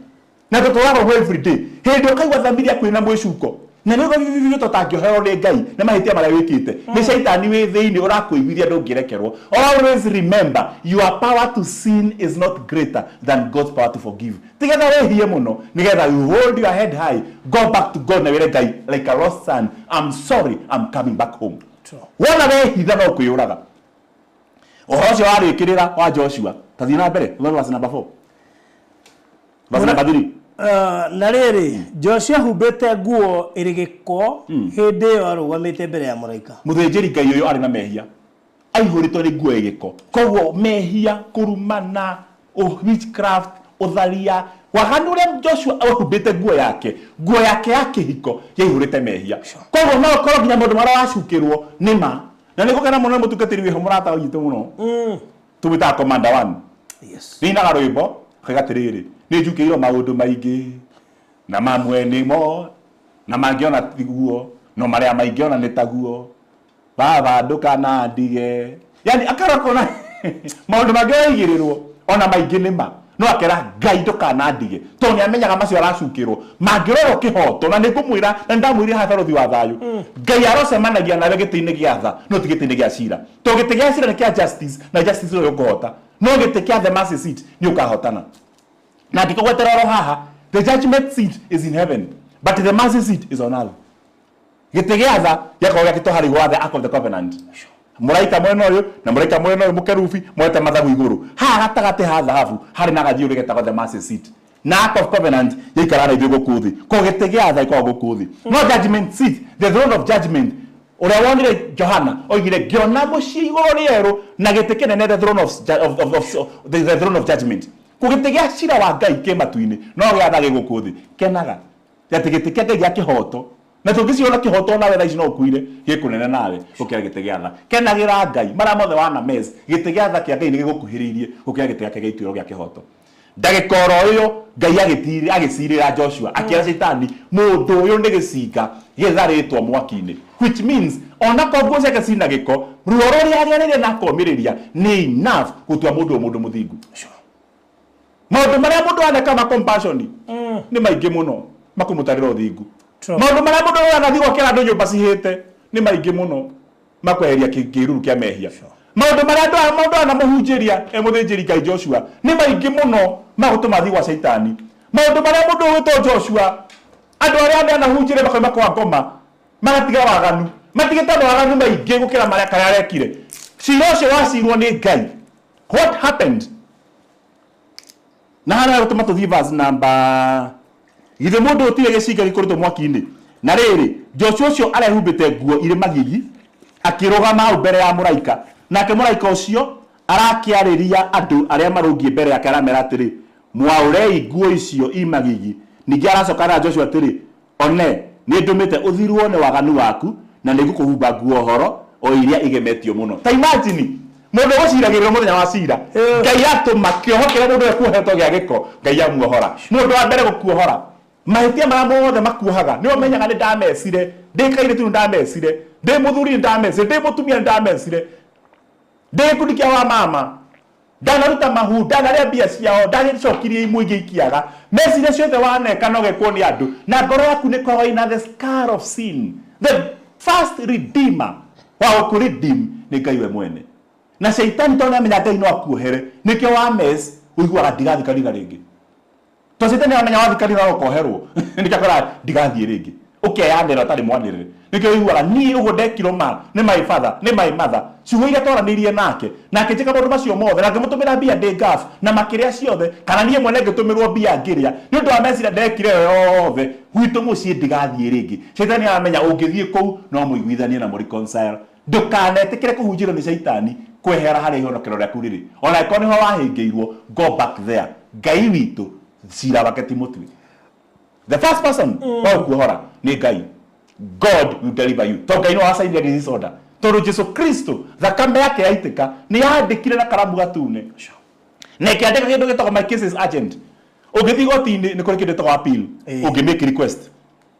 na tutwaro every day hindi ukaigwa thamiria kwina mwicuko na nigo vivyo tutangiohero ni Ngai na mahitia maria wikite ni Shaitani we thiini urakuiguithia ndungirekerwo. Always remember your power to sin is not greater than God's power to forgive. Together we hie muno nigetha you hold your head high, go back to God na wire Ngai like a lost son. I'm sorry, I'm coming back home. Wona we hitha no kuyuraga ohocio warikirira wa Joshua tathina mbere verse number 4 verse number 3 na riri Joshua hubete nguo iri giko hindi yo arugamite mbere ya muraika muthinjiri Ngai uyu ari na mehia aihuritwo ni nguo igiko koguo mehia kurumana witchcraft utharia waganu ria Joshua ahubete nguo yake hiko yaihurite mehia koguo no korwo nginya mundu mara wacukirwo nima na niko kana muno mutukatiri wi humurata uyitu muno tumita commander 1 yes ni na rwimbo kagatiriri ni njukirwo maundu maingi na mamwe nimo na mangiona tiguo no maria maingiona ni taguo baba ndukana ndige yani akarakona maundu mangiigirirwo ona maingi nima no akera Ngai ndukana ndige to ni amenyaga macio aracukirwo mangiroro kihoto na nikumwira na ndamwire hatharuthi wa thayu Ngai arocemanagia nawe gitini gia tha no tigitini gia cira to giti gia cira ni kia justice na justice yo kuhota no giti kia the mercy seat ni ukahotana na ndikogweterero haha the judgment seat is in heaven but the mercy seat is on earth giti gia tha yakoga kito hari gwa the ark of the covenant muraika mwena uyu na muraika mwena uyu mukerufi mwete mathagu iguru ha gatagate ha thahabu hari na gathio rigetagwo the mercy seat na ark of covenant yikarana ithuĩ gũkũ thĩ ko gĩtĩ gĩa tha ikoragwo gũkũ thĩ no judgment seat the throne of judgment ũrĩa wonire Johana oigire ngĩona mũciĩ igũrũ rĩerũ na gĩtĩ kĩnene the throne of judgment kũ gĩtĩ gĩa cira wa Ngai kĩ matu-inĩ no gĩa tha gĩgũkũ thĩ kenaga atĩ gĩtĩ kĩa Ngai gĩa kĩhoto na tũngĩciona kĩhoto nawe thaa ici no ũkuire gĩkũnene nawe gũkĩra gĩtĩ gĩa tha kenagĩra Ngai maria mothe wana mess gĩtĩ gĩa tha kĩa Ngai nĩ gĩgũkuhĩrĩirie gũkĩra gĩtĩ gĩake gĩa ituĩro gĩa kĩhoto ndagikoro uyu Ngai agicirira Joshua akira Shaitani mundu uyu ni gicinga githaritwo mwaki-ini which means ona kongo ciake cina giko ruo ruria rĩrĩa na komiriria ni enough gutua mundu muthingu maundu maria mundu aneka ma compassion ni maingi muno makumutarira uthingu maundu maria mundu anathi gwakira andu nyumba cihite ni maingi muno makweheria kĩruru kia mehia maundu maria mundu anamuhunjiria muthinjiri Ngai Joshua ni maingi muno magutuma thi gwa Shaitani maundu maria mundu witwo Joshua andu aria anahunjire bakoima kwa ngoma magatiga waganu matigita waganu maingi gukira maria kayarekire cira ucio wacirwo ni Ngai what happened na hana gutuma tuthi verse number githe mundu utire gicinga gikuritwo mwaki-ini na riri Joshua ucio arehumbite nguo ire magigi akirugama mbere ya muraika nake muraika ucio arakiariria andu aria marungie mbere yake aramera atiri mwaurei nguo icio imagigi ningi aracoka na Joshua atiri one ni ndumite uthirwo ne waganu waku na nigukuhumba nguo horo o iria igemetio muno. Ta imagine mundu guciragirira muthenya wa cira ngai atuma kiohokera mundu ekuhetwo gia giko ngai amuohora mundu wa mbere gukuohora mahĩtia marĩa mothe makuohaga nĩ ũmenyaga nĩ ndamecire ndĩ kairĩtu nĩ ndamecire ndĩ mũthuri nĩ ndamecire ndĩ mũtumia nĩ ndamecire ndĩ gĩkundi kĩa wa mama ndanaruta mahu ndanarĩa mbia ciao ndagĩcokirie imwe ingĩ ikiaga meciria ciothe waneka no gekwo nĩ andũ na ngoro yaku nĩ koragwo ina the scar of sin. The first redeemer wa gũkũredeem nĩ Ngai we mwene na Shaitani tondũ nĩamenya Ngai no akuohere nĩkĩo wa mess ũiguaga ndigathiĩ kanitha rĩngĩ. To Shaitani amenya wathikari na ukoherwo nikakora ndigathiĩ rĩngĩ ũkeyanĩra ũtarĩ mwanĩrĩre nĩkĩo ũiguaga niĩ ũguo ndekirwo ma nĩ my father nĩ my mother ciugo iria twaranĩirie nake nake njĩka maũndũ macio mothe na ngĩmũtũmĩra mbia ndĩ gaf na makĩrĩa ciothe kana niĩ mwene ngĩtũmĩrwo mbia ngĩrĩa nĩ ũndũ wa meciria ndekire yothe gwitũ mũciĩ ndigathiĩ rĩngĩ. Shaitani amenya ũngĩthiĩ kũu no mũiguithanie na mũreconcile ndũkanetĩkĩre kũhunjĩrwo nĩ Shaitani kwehera harĩa ihonokero rĩaku rĩrĩ ona ĩkorwo nĩho wahĩngĩirwo go back there. Ngai witũ cira wake ti mũtwe. The first person wa kuohora ni Ngai. God will deliver you. To Ngai no asaidie disorder. Tondũ Jesu Kristo thakame yake yaitĩka nĩ yandĩkire na karamu gatune na ĩkĩandĩka kĩndũ gĩtagwo my case is urgent. Ũngĩthiĩ goti-inĩ nĩ kũrĩ kĩndũ gĩtagwo appeal ũngĩmake request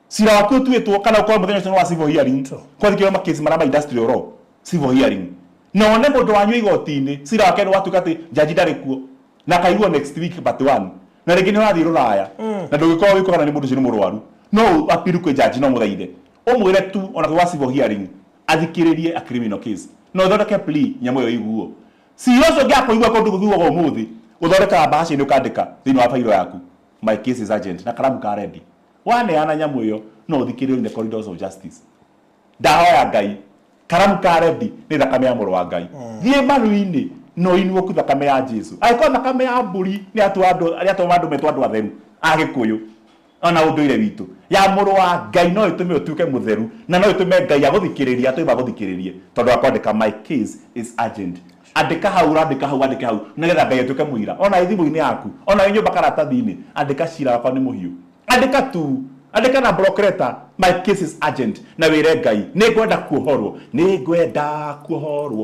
cira waku ũtuĩtwo kana ũkorwo mũthenya ũcio wa civil hearing kwandĩkĩrwo makesi marĩa ma industrial law civil hearing na one mũndũ wanyu igoti-inĩ cira wake nĩ watuĩka atĩ jaji ndarĩ kuo na kaigwo next week but one na rĩngĩ nĩ ũrathiĩ rũraya na ndũgĩkorwo wĩkora nĩ mũndũ ũcio nĩ mũrwaru no appeal kwĩ jaji no mũthaithe ũmwĩre tu ona kwa civil hearing athikĩrĩrie a criminal case no thondeke plea nyamũ ĩyo iguo cira ũcio ngĩakũigua kũndũ gũthuaga ũmũthĩ ũthondekaga mbaca-inĩ ũkandĩka thĩinĩ wa failo yaku my case is urgent na karamu ka ready waneana nyamũ ĩyo no ũthikĩrĩrio in the corridors of justice. Ndahoya Ngai karamu ka ready nĩ thakame ya mũrũ wa Ngai thiĩ maru-inĩ no inuoku thakame ya Jesu agĩkorwo thakame ya mbũri nĩ atũma andũ metwo andũ atheru a Gĩkũyũ ona ũndũire witũ ya mũrũ wa Ngai no ĩtũme ũtuĩke mũtheru na no ĩtũme Ngai agũthikĩrĩria atũma agũthikĩrĩrie tondũ akwandĩka my case is urgent. Andĩka hau andĩka hau andĩka hau nĩgetha Ngai atuĩke mũira ona thimũ-inĩ yaku ona nyũmba karatathi-inĩ andĩka cira wakwa nĩ mũhiũ andĩka tu andĩka na block letter my case is urgent na wĩre Ngai nĩngwenda kuohorwo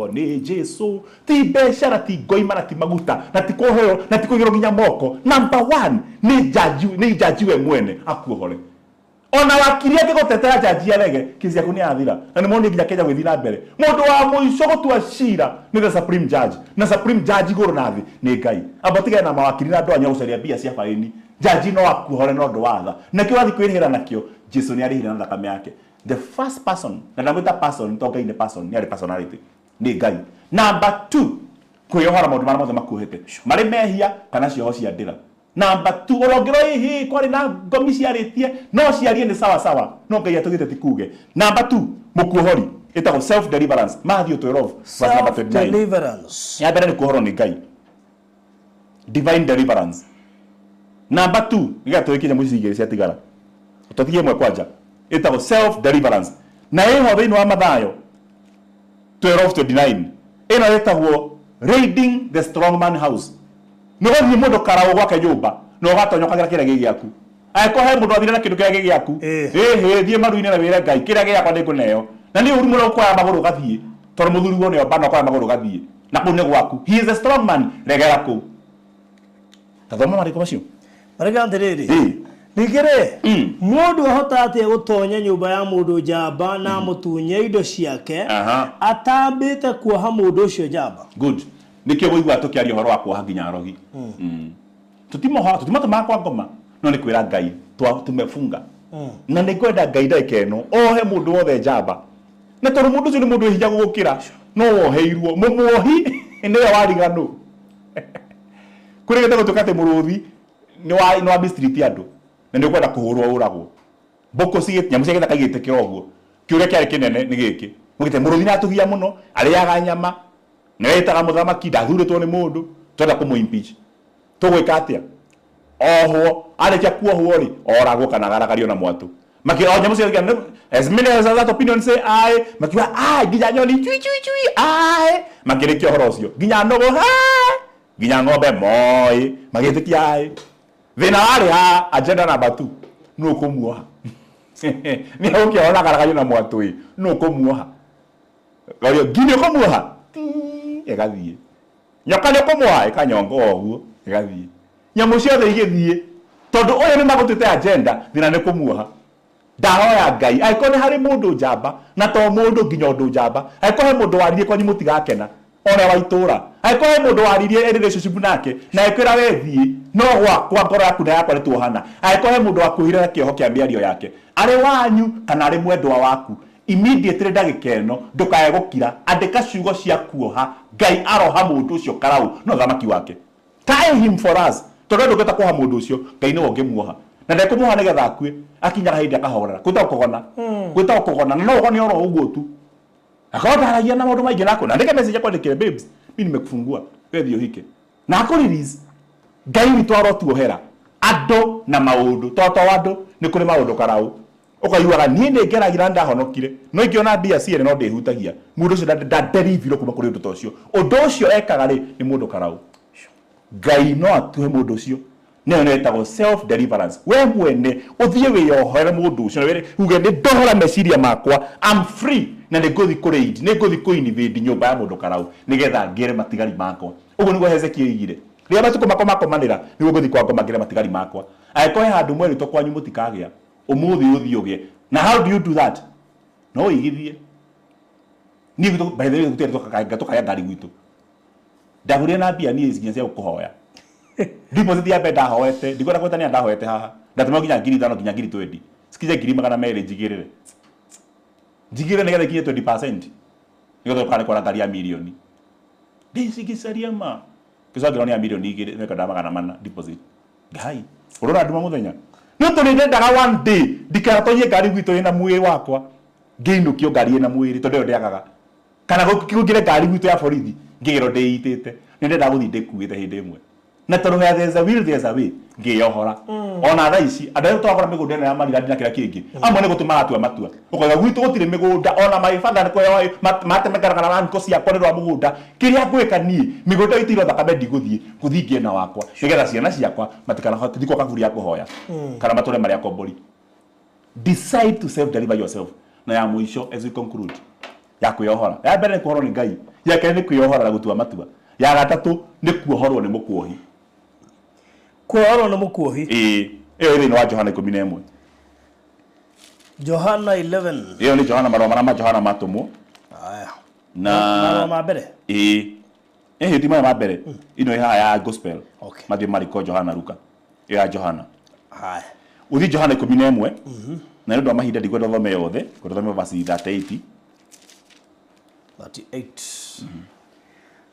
nĩ Jesu ti mbeca na ti ngoima na ti maguta na ti kuohorwo na ti kũigĩrwo nginya moko. Number one nĩ jaji we mwene akuohore ona wakiri angĩgũtetera jaji arege kesi yaku nĩ yathira na nĩ monire nginya Kenya gwĩthiĩ na mbere. Mũndũ wa mũico gũtua cira nĩ the supreme judge na supreme judge igũrũ na thĩ nĩ Ngai. Amba tigane na mawakiri na andũ anya gũcaria mbia cia faini jaji no akuohore no ndũ watha na kĩo wathi kwĩrĩhĩra nakĩo Jesu nĩ arĩhĩra na thakame yake. The first person na ndamwĩta person to Ngai nĩ person nĩ arĩ personality nĩ Ngai. Number two kwĩyohora maũndũ marĩa mothe makuohete marĩ mehia kana cioho cia ndĩra. Number two ũrongĩrwo hihi kwarĩ na ngomi ciarĩtie no ciarie nĩ sawa sawa no Ngai atũgĩte ti kuge. Number two mũkuohori ĩtagwo self deliverance Matthew 12 verse number 29. Deliverance ya mbere nĩ kuohorwo nĩ Ngai divine deliverance. Number two nĩgetha tũĩkie nyamũ ici igĩrĩ ciatigara tũtigie ĩmwe kwanja ĩtagwo self deliverance na ĩho thĩinĩ wa Mathayo 12:29 ĩno ĩtagwo raiding the strong man house. Nĩ gũthiĩ mũndũ karaũ gwake nyũmba na ũgatonya ũkagĩra kĩrĩa gĩaku angĩkorwo he mũndũ athire na kĩndũ kĩrĩa gĩaku thiĩ maru-inĩ na wĩre Ngai kĩrĩa gĩakwa nĩngũneo na nĩ ũru mũno ũkoya magũrũ ũgathiĩ tondũ mũthuri wo nĩ ombana ũkoya magũrũ ũgathiĩ na kũu nĩ gwaku. He is a strong man regera kũu. Tathoma marĩko macio marĩka atĩrĩrĩ ningĩ-rĩ mũndũ ahota atĩa gũtonya nyũmba ya mũndũ njamba na mũtunye indo ciake atambĩte kuoha mũndũ ũcio njamba. Good. Nikio gũigua tũkĩaria ũhoro wa kuoha nginya rogi tũtimatũmaga kwa ngoma no nĩ kwĩra Ngai tumefunga na nĩ kwenda Ngai ndagĩka ĩno ohe mũndũ wothe njamba na tondũ mũndũ ũcio nĩ mũndũ hinya gũgũkĩra no woheirwo mũmuohi nĩwe wariganũ kũrĩ gĩtego tũka atĩ mũrũthi nĩ wa mistreat andũ na nĩ kwenda kũhũrwo ũragwo mbũkũ nyamũ cia gĩthaka igĩtĩkĩra ũguo kĩũrĩa kĩarĩ kĩnene nĩ gĩkĩ mũgĩte mũrũthi natũgia mũno arĩaga nyama nĩ wĩtaga mũthamaki ndathurĩtwo nĩ mũndũ twenda kũmũ-impeach tũgwĩka atĩa ohwo arĩkia kuohwo-rĩ oragwo kana agaragario na mwatũ makĩra nyamũ cia as many as that opinion say aye makiuga aye nginya nyoni chui chui chui aye makĩrĩkia ũhoro ũcio nginya nũgũ aye nginya ng'ombe moi magĩtĩkia aye. Thĩna warĩ ha agenda number 2 nũ kũmuoha Ni ukiona karagayo na mwatui no kumuoha gayo gine kumuoha egathie nyoka ne kumuoha ekanyongo oguo egathie nyamu ciothe igithie tondu uyu ni magutite agenda thina ne kumuoha ndahoya Ngai aikone hari mundu njamba na to mundu nginya undu njamba aikohe mundu waririe kwanyu mutigakena ore wa itura aikohe mundu waririe relationship nake na ikwira wethie no kwa ngoro yaku na yakwa nituohana aikohe mundu wakuhire na kioho kia miario yake ari wanyu kana ari mwendwa waku immediately ndagikeno ndukae gukira andika ciugo cia kuoha Ngai aroha mundu ucio karau no thamaki wake tie him for us tondu ndugeta kuoha mundu ucio Ngai no ongemuoha na ndekumuoha nigetha akue akinyaga hindi akahorera kwita ukugona na no ugone oro uguo tu akawataragia na maundu maingi nako na ndike message kwandikire babes mimi nimekufungua wewe uhike na ako release Ngai witu arotuohera ando na maundu toto wando ni kuri maundu karau ukayuaga nie ni ngeragira ndahonokire no ingiona bia ciere no ndihutagia mundu ucio ndaderivirwo kuma kuri undu tocio undu ucio ekaga ri ni mundu karau Ngai no atuhe mundu ucio ne etagwo self deliverance we mwene uthie wiyohore mundu ucio na uge ni ndohora meciria makwa I'm free na ni nguthi kureid ni nguthi kuinivate nyumba ya mundu karau nigetha ngire matigari makwa uguo niguo Hezekia igire ria matuko makomanira niguo nguthi kwa ngomagire matigari makwa aikohe handu mweri to kwanyu mutikagia umuthi uthi ugie na how do you do that no igithie ni gutu by the way gutu kaya ngari gwitu ndaguria na bia ni cia gukuhoya deposit ya beda hoete ndikora kweta ni ndahoete haha ndatuma nginya 5,000 nginya 20 sikize 2,200 njigire nigetha kinye 20% nigetha ukane kwa ngari ya milioni ndicigicaria ma kisagira ni ya milioni 2 neka ndamagana mana deposit Ngai urora nduma muthenya no to ndendaga one day ndikaratonye ngari gwitu ina mwiri wakwa ngiinukio ngari ina mwiri tondu ndiagaga kana gukire ngari gwitu ya borithi ngigiro ndeitite ndendaga guthi ndikuite hindi imwe na tondu there's a will there's a way ngiyohora ona tha ici andu twagora migunda ino ya marigani na kira kingi amwe ni gutuma atua matua ukoiga gwitu gutire migunda ona maibanda ni koyo matemekana kana ranko cia kwererwa mugunda kiria gwika ni migunda itiro thakame ndiguthie guthingie na wakwa nigetha ciana ciakwa matikana hoti ndiko kaguri ya kuhoya kana matore maria kombori decide to self deliver yourself na ya muisho as we conclude ya kuyohora ya mbere ni kuhorwo ni Ngai ya kene ni kuyohora na gutua matua ya gatatu ni kuohorwo ni mukuohi kuohorwo ni mukuohi iyo ni wa Johana 11 Johana 11 iyo ni Johana maroma ma Johana matumu aya na maroma mabere ti ma mbere ino ya gospel okay Matthew Marko Johana Luka ya Johana aya uthi Johana 11 na ndo mahinda ndikwenda thome yothe kwenda thome verse 38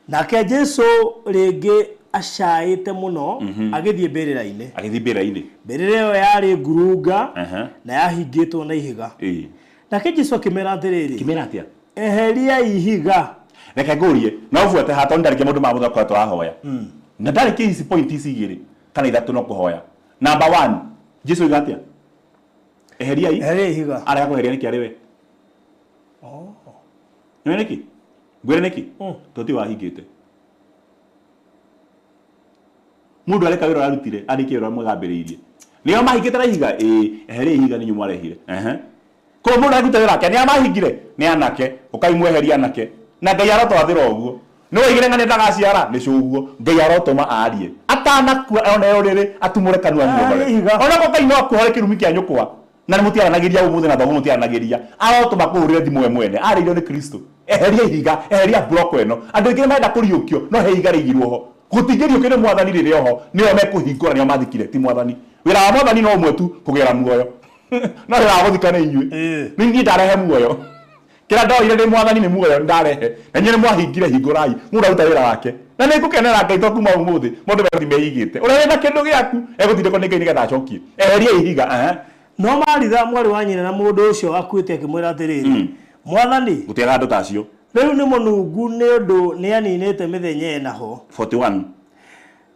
nake Jesu ringi acaite muno agithie mbirira-ini mbirira yo yari ngurunga na yahingitwo na ihiga nake Jesu akimera atia eheria ihiga reke ngurie no vuote hato ndarike mundu mamuthoko twahoya na ndarike ici point ici igiri kana ithatu no kuhoya number 1 Jesu igatia eheria ihiga ara kuheria niki ari we niki gwire niki toti wahingite mundu areka wira arutire arike wira mwagambiriirie niyo mahingite na ihiga eheria ihiga ni nyumu arehire ko mundu arutire wira ke ni amahingire ni anake ukaimweheria anake na Ngai arotwathira uguo no igire ngane ndagaciara ni cuguo Ngai arotuma arie atanakua ona yorire atumure kanua muogore ona ko Ngai no akuhore kirumi kia nyukwa na mutiaranagiria umuthi na thomo mutiaranagiria arotuma kuhurire thimu mwene aririo ni Kristo eheria ihiga eheria block eno andu ingire menda kuriukio no he ihiga rigirwo ho gutingirio kire mwathani rire ho niyo mekuhingura niyo mathikire ti mwathani wira wa mwathani no umwe tu kugera muoyo no wira wa guthikana inyue ningi ndarehe muoyo kira ndoire ndi mwathani ni muoyo ndarehe na nyene mwahingire hingurai mundu aruta wira wake na ni gukenera Ngai to kuma umuthi mundu bethi meigite ura na kindu giaku egutinde ko Ngai nigetha acokie eheria ihiga no maritha mwari wa nyina na mundu ucio akuite akimwira atiriri mwathani gutiga andu tacio riu ni munungu ni undu ni aninite mithenya enaho 41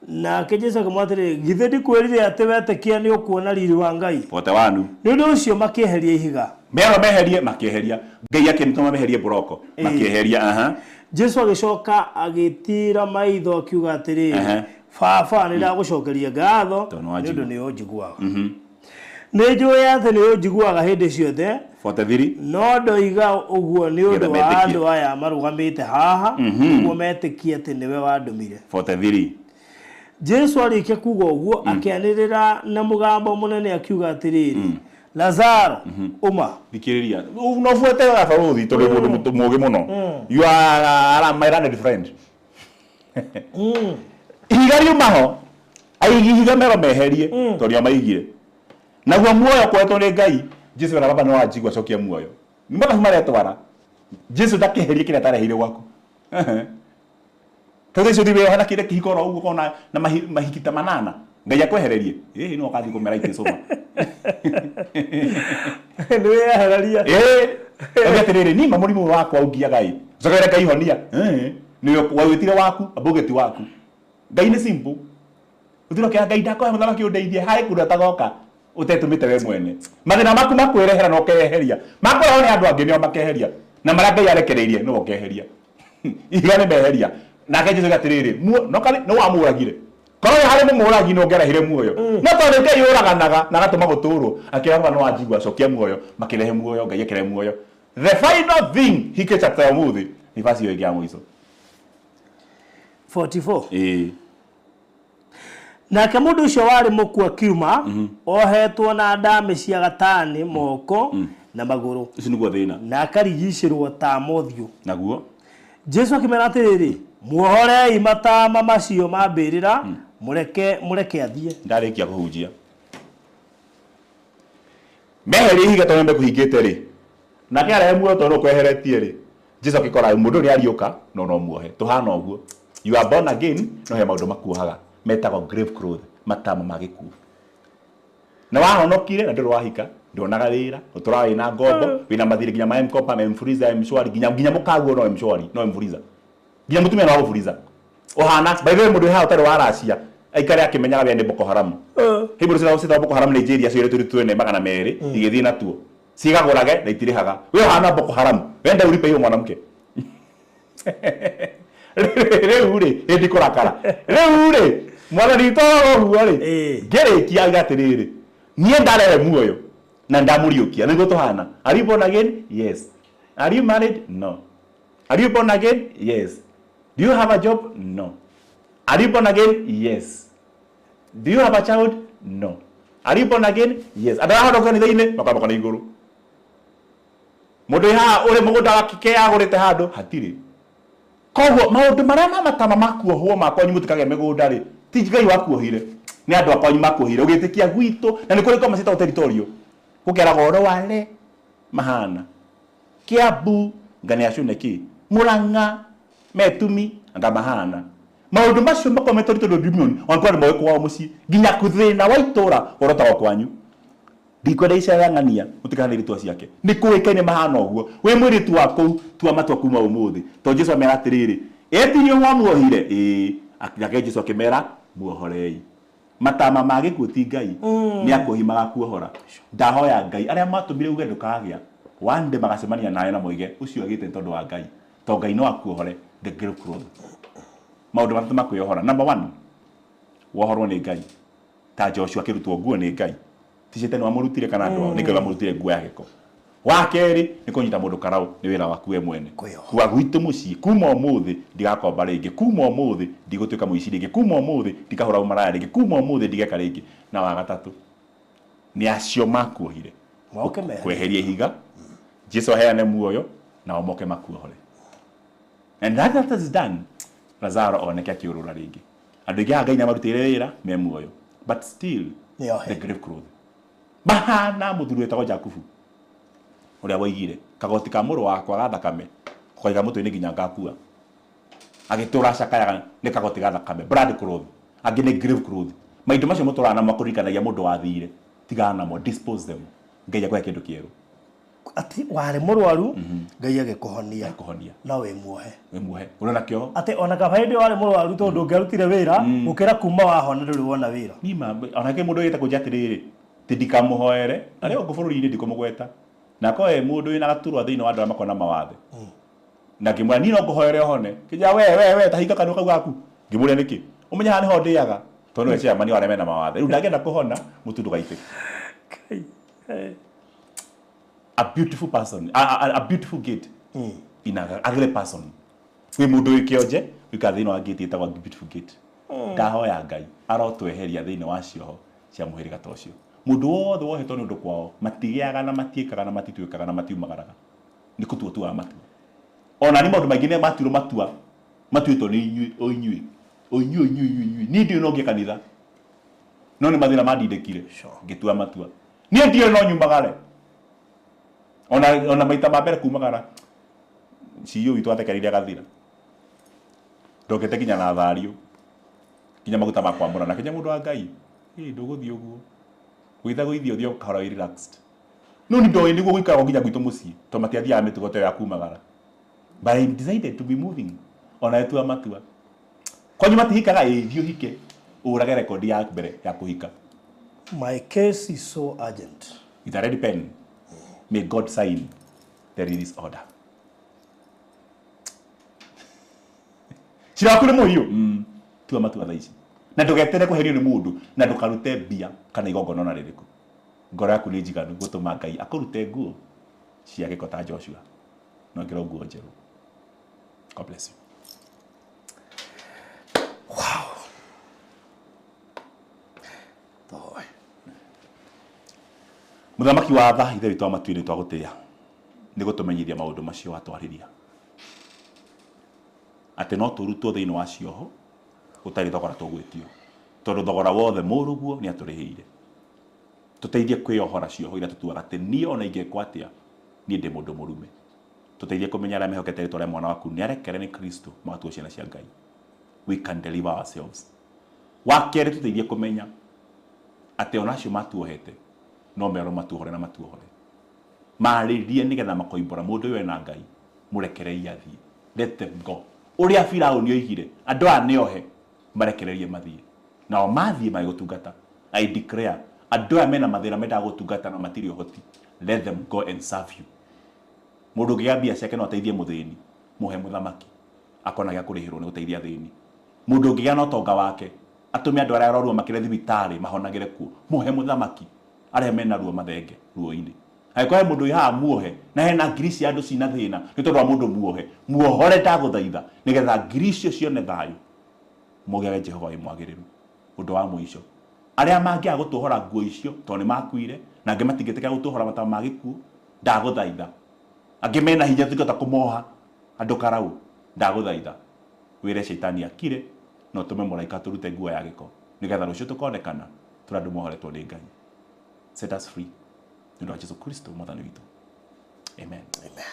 na Jesu akamwatiriri githe ndikwirire ati wetekia ni ukuona riri wa Ngai 41 ni undu ucio makieheria ihiga mero meherie makieheria Ngai akinituma meherie buroko makieheria Jesu agicoka agitira maitho akiuga atiriri baba ni ndagucokeria ngatho ni undu ni unjiguaga nä njå ä atä nä å njiguaga hä ndä ciothe 43 no ndoiga å guo nä å ndå wa Nĩgetha metĩkie. andå aya marå gamä te haha guo metä kie atä nä we wandå mire 43 Jesu arä kia kuga å guo akä rä ra na må gambo må nene akiuga atä rä rä Lazaro uma thikiriria no fuete ga faruthi to le mundu mugi muno you are my running friend igari maho aigihiga mero meherie to ria maigire naguo muoyo kwetwo ni Ngai Jesu na baba no ajigwa cokia muoyo ni mbona mare twara Jesu ndakiherie kile tarehire gwaku tondå icio thiwe hana kire kihikora uguo kona na mahikita manana Ngai akwehererie no kathi kumera itisoma nä wä eheraria atiriri ni mamurimu wakwa ungia Ngai cokere Ngai honia ni wawitire waku abogeti waku Ngai ni simple utiro kia Ngai ndako muthala kiundeithie hai kuda tagoka utetumite we mwene mathina maku makwirehera no keheria makwira ni andu angi nio makeheria na maria Ngai arekereirie no keheria igane meheria na Ngai Jesu gatiriri no kali no amuragire korwo hari mumuragi no ngerahire muoyo no tondu Ngai uraganaga na gatuma guturo akiraba no ajigwa cokia muoyo makirehe muoyo Ngai akire muoyo the final thing hike chapter ya muthi ni verse yo ya mwiso 44 nake må ndå å cio warä må ku akiuma ohetwo na ndamä cia gatani moko na magå rå ici niguo thina na akarigicä rwo ta mothiå naguo Jesu akimera atä rä rä muohorei matama macio mambä rä ra må reke athiä ndarikia kuhunjia meherie ihiga tondu kuhingite ri na kiarehe muoyo tondu kweheretie ri Jesu akikora mundu ni ariuka no muohe tuhana uguo you are born again no he maundu makuohaga metagwo grave clothes matama magikuo na wahonokire na nduru wahika ndonaga wira utura wina ngombo wina mathiri nginya ma mkopa ma mfuriza mshwari nginya mukaguo no mshwari no mfuriza nginya mutumia no gufuriza ohana by the way mundu ha utari waracia aikare akimenyaga bia ni Boko Haram hiburu sira usita Boko Haram Nigeria cio turi twene magana meri igithii na tuo cigagurage na itirihaga we ohana Boko Haram wenda uripe hiyo mwanamke riu ri hindi kurakara riu ri mwana rito huo ri ngerikia igatiriri nie ndarere muoyo na ndamuriukia niguo tuhana are you born again yes are you married no are you born again yes do you have a job no are you born again yes do you have a child no are you born again yes adara ndo kanitha-ini makamba kana iguru mundu ha uri mugunda wakike agurite handu hatiri koguo maundu maria mamatama makuohwo makwa nyimutikage migunda ri ti Ngai wakuohire ni andu akwa nyimakuohire ugitikia gwitu na ni kuri koma cita territorio kugera goro wale mahana Kiambu ngane acuneki Murang'a Metumi anga mahana maundu macio makomete ri tondu ndimioni onkwa mo kwa muci nginya kuthina wa itura orota kwanyu ndikwenda icayang'ania mutikana ritwa ciake ni kuikaine mahana uguo we mwiritu wako tua matwa kuma umuthi to Jesu amera atiriri etirio mwamuohire akirage Jesu akimera muohorei matama magikuo ti Ngai ni akohimaga kuohora ndahoya Ngai aria matumire uge ndukagia wande magacemania nawe na moige ucio agite tondu wa Ngai to Ngai no akuohore the grave cloth maundu matatu makwiohora number 1 wohorwo ni Ngai ta Joshua kirutwo nguo ni Ngai ticete no amurutire kana andu ni Ngai amurutire nguo ya giko wa keri ni kunyita mundu karau ni wira waku we mwene kwa gwitu mucii kuma umuthi ndigakomba ringi kuma umuthi ndigutwika muici ringi kuma umuthi ndikahura umaraya ringi kuma umuthi ndigeka ringi na wa gatatu ni acio makuohire kweheria higa Jesu aheane muoyo na omoke makuohore and that is done Lazaro oneke akiurura ringi andu ingi Ngai namarutire wira me muoyo but still the grave cloth bahana muthuru etagwo Jakubu uria waigire kagoti ka muru wakwa gathakame koiga mutu-ini nginya ngakua agitura cakayaga ni kagoti gathakame blood cloth angi ni grave cloth maindu macio muturana makurikanagia mundu wathire tigana mo dispose them Ngai akwa kindu kieru ati wari murwaru Ngai agikuhonia na we muohe urona kio ati ona kabaidi wari murwaru tondu ngerutire wira ukira kuma wahona nduri wona wira nima onake mundu yeta kujatiriri tidikamuhoere ari uko bururi-ini ndikumugweta nako mundu ina gaturwa thiini wa andu makona mawathe na kimwa ni no nguhoere hone kija we tahinga kanuka gaku ngimuria niki umenya hani ho ndiaga tondu ece amani wale mena mawathe riu ndagenda kuhona mutu ndugaite A beautiful person, a beautiful gate in a ugly person. We mundu ikionje wikathino wa gate itagwa beautiful gate. Ndahoya Ngai arotweheria thini wa cioho cia muhiriga ta ucio. Mundu wothe wohetwo ni undu kwao matigiaga na matiikaga na matituikaga na matiumagaraga. Ni kutua tu amatu. Ona ni maundu maingi ne matuiro matua matuitwo ni inyui ni ndio no kanitha. No ni mathina mandindikire ngitua matua. Ni ndio no nyumagare. Ona maita ma mbere kumagara ciyo witu atekerire gathira. Ndokete kinya na thario. Kinya maguta makwambura na kinya mundu wa Ngai. Nduguthii uguo. Gwitha gwithio thio kahora relaxed. No ni ndoi niguo gwikara nginya gwitu mucii. To matiathia mitugo te ya kumagara. But I decided to be moving. Ona etua matua. Kwanyu matihikaga thio hike. Urage record ya mbere ya kuhika. My case is so urgent. With a red pen. May God sign the release order. Chira kule moyo. Tua matua thaici. Na ndugetere kuherio ni mundu na ndukarute bia kana igongono na ririku. Ngoro yaku ni njiganu gutuma Ngai akurute nguo cia gikota Joshua. No ngiro nguo njeru. God bless you. Wow. Toi. Muthamaki wa tha ithe witwa matuini twa gutia ni gutumenyithia maundu macio atwariria ati no turutwo thiini wa cioho utari thogora tugwitio tondu thogora wothe muruguo ni aturihiire tuteithie kwiohora cioho ira tutuaga ati ni ona ingekwa atia ni ndi mundu murume tuteithie kumenya aria mehokete ritwa ria mwana waku ni arekere ni Kristo magatuo ciana cia Ngai. We can deliver ourselves. Wakere tuteithie kumenya ati ona cio matuohete no mero matuhore na matuhore maririe nigetha makoimbora mundu uyu ena Ngai murekereria athie. Let them go. Uria Firauni ni oigire andu a niohe marekererie mathie nao mathie magutungata. I declare andu a mena mathira menda gutungata na matiri hoti, let them go and serve you. Mundu ngiambia ciake no ateithie muthini muhe muthamaki akona gya kurihirwo ni guteithia thini. Mundu ngiga no tonga wake atume andu aria arorwo makire thibitari mahonagire kuo muhe muthamaki aria mena ruo mathenge ruo-ini. Aikwa mundu iha muohe na hena ngirisi andu cina thina ni tondu wa mundu muohore ndaguthaitha nigetha ngirisi cione thayu mugege Jehova imwagiriru. Undu wa muico aria mangia gutuhora nguo icio to ni makuire na ange matingitika gutuhora mata magikuo ndaguthaitha ange mena hinya thikota kumoha andu karau ndaguthaitha wire shaitani akire no tume muraika turute nguo ya giko nigetha rucio tukonekana turandu mohoretwo ni Ngai. Set us free. Ndio Yesu Kristo mwathani witu. Amen. Amen.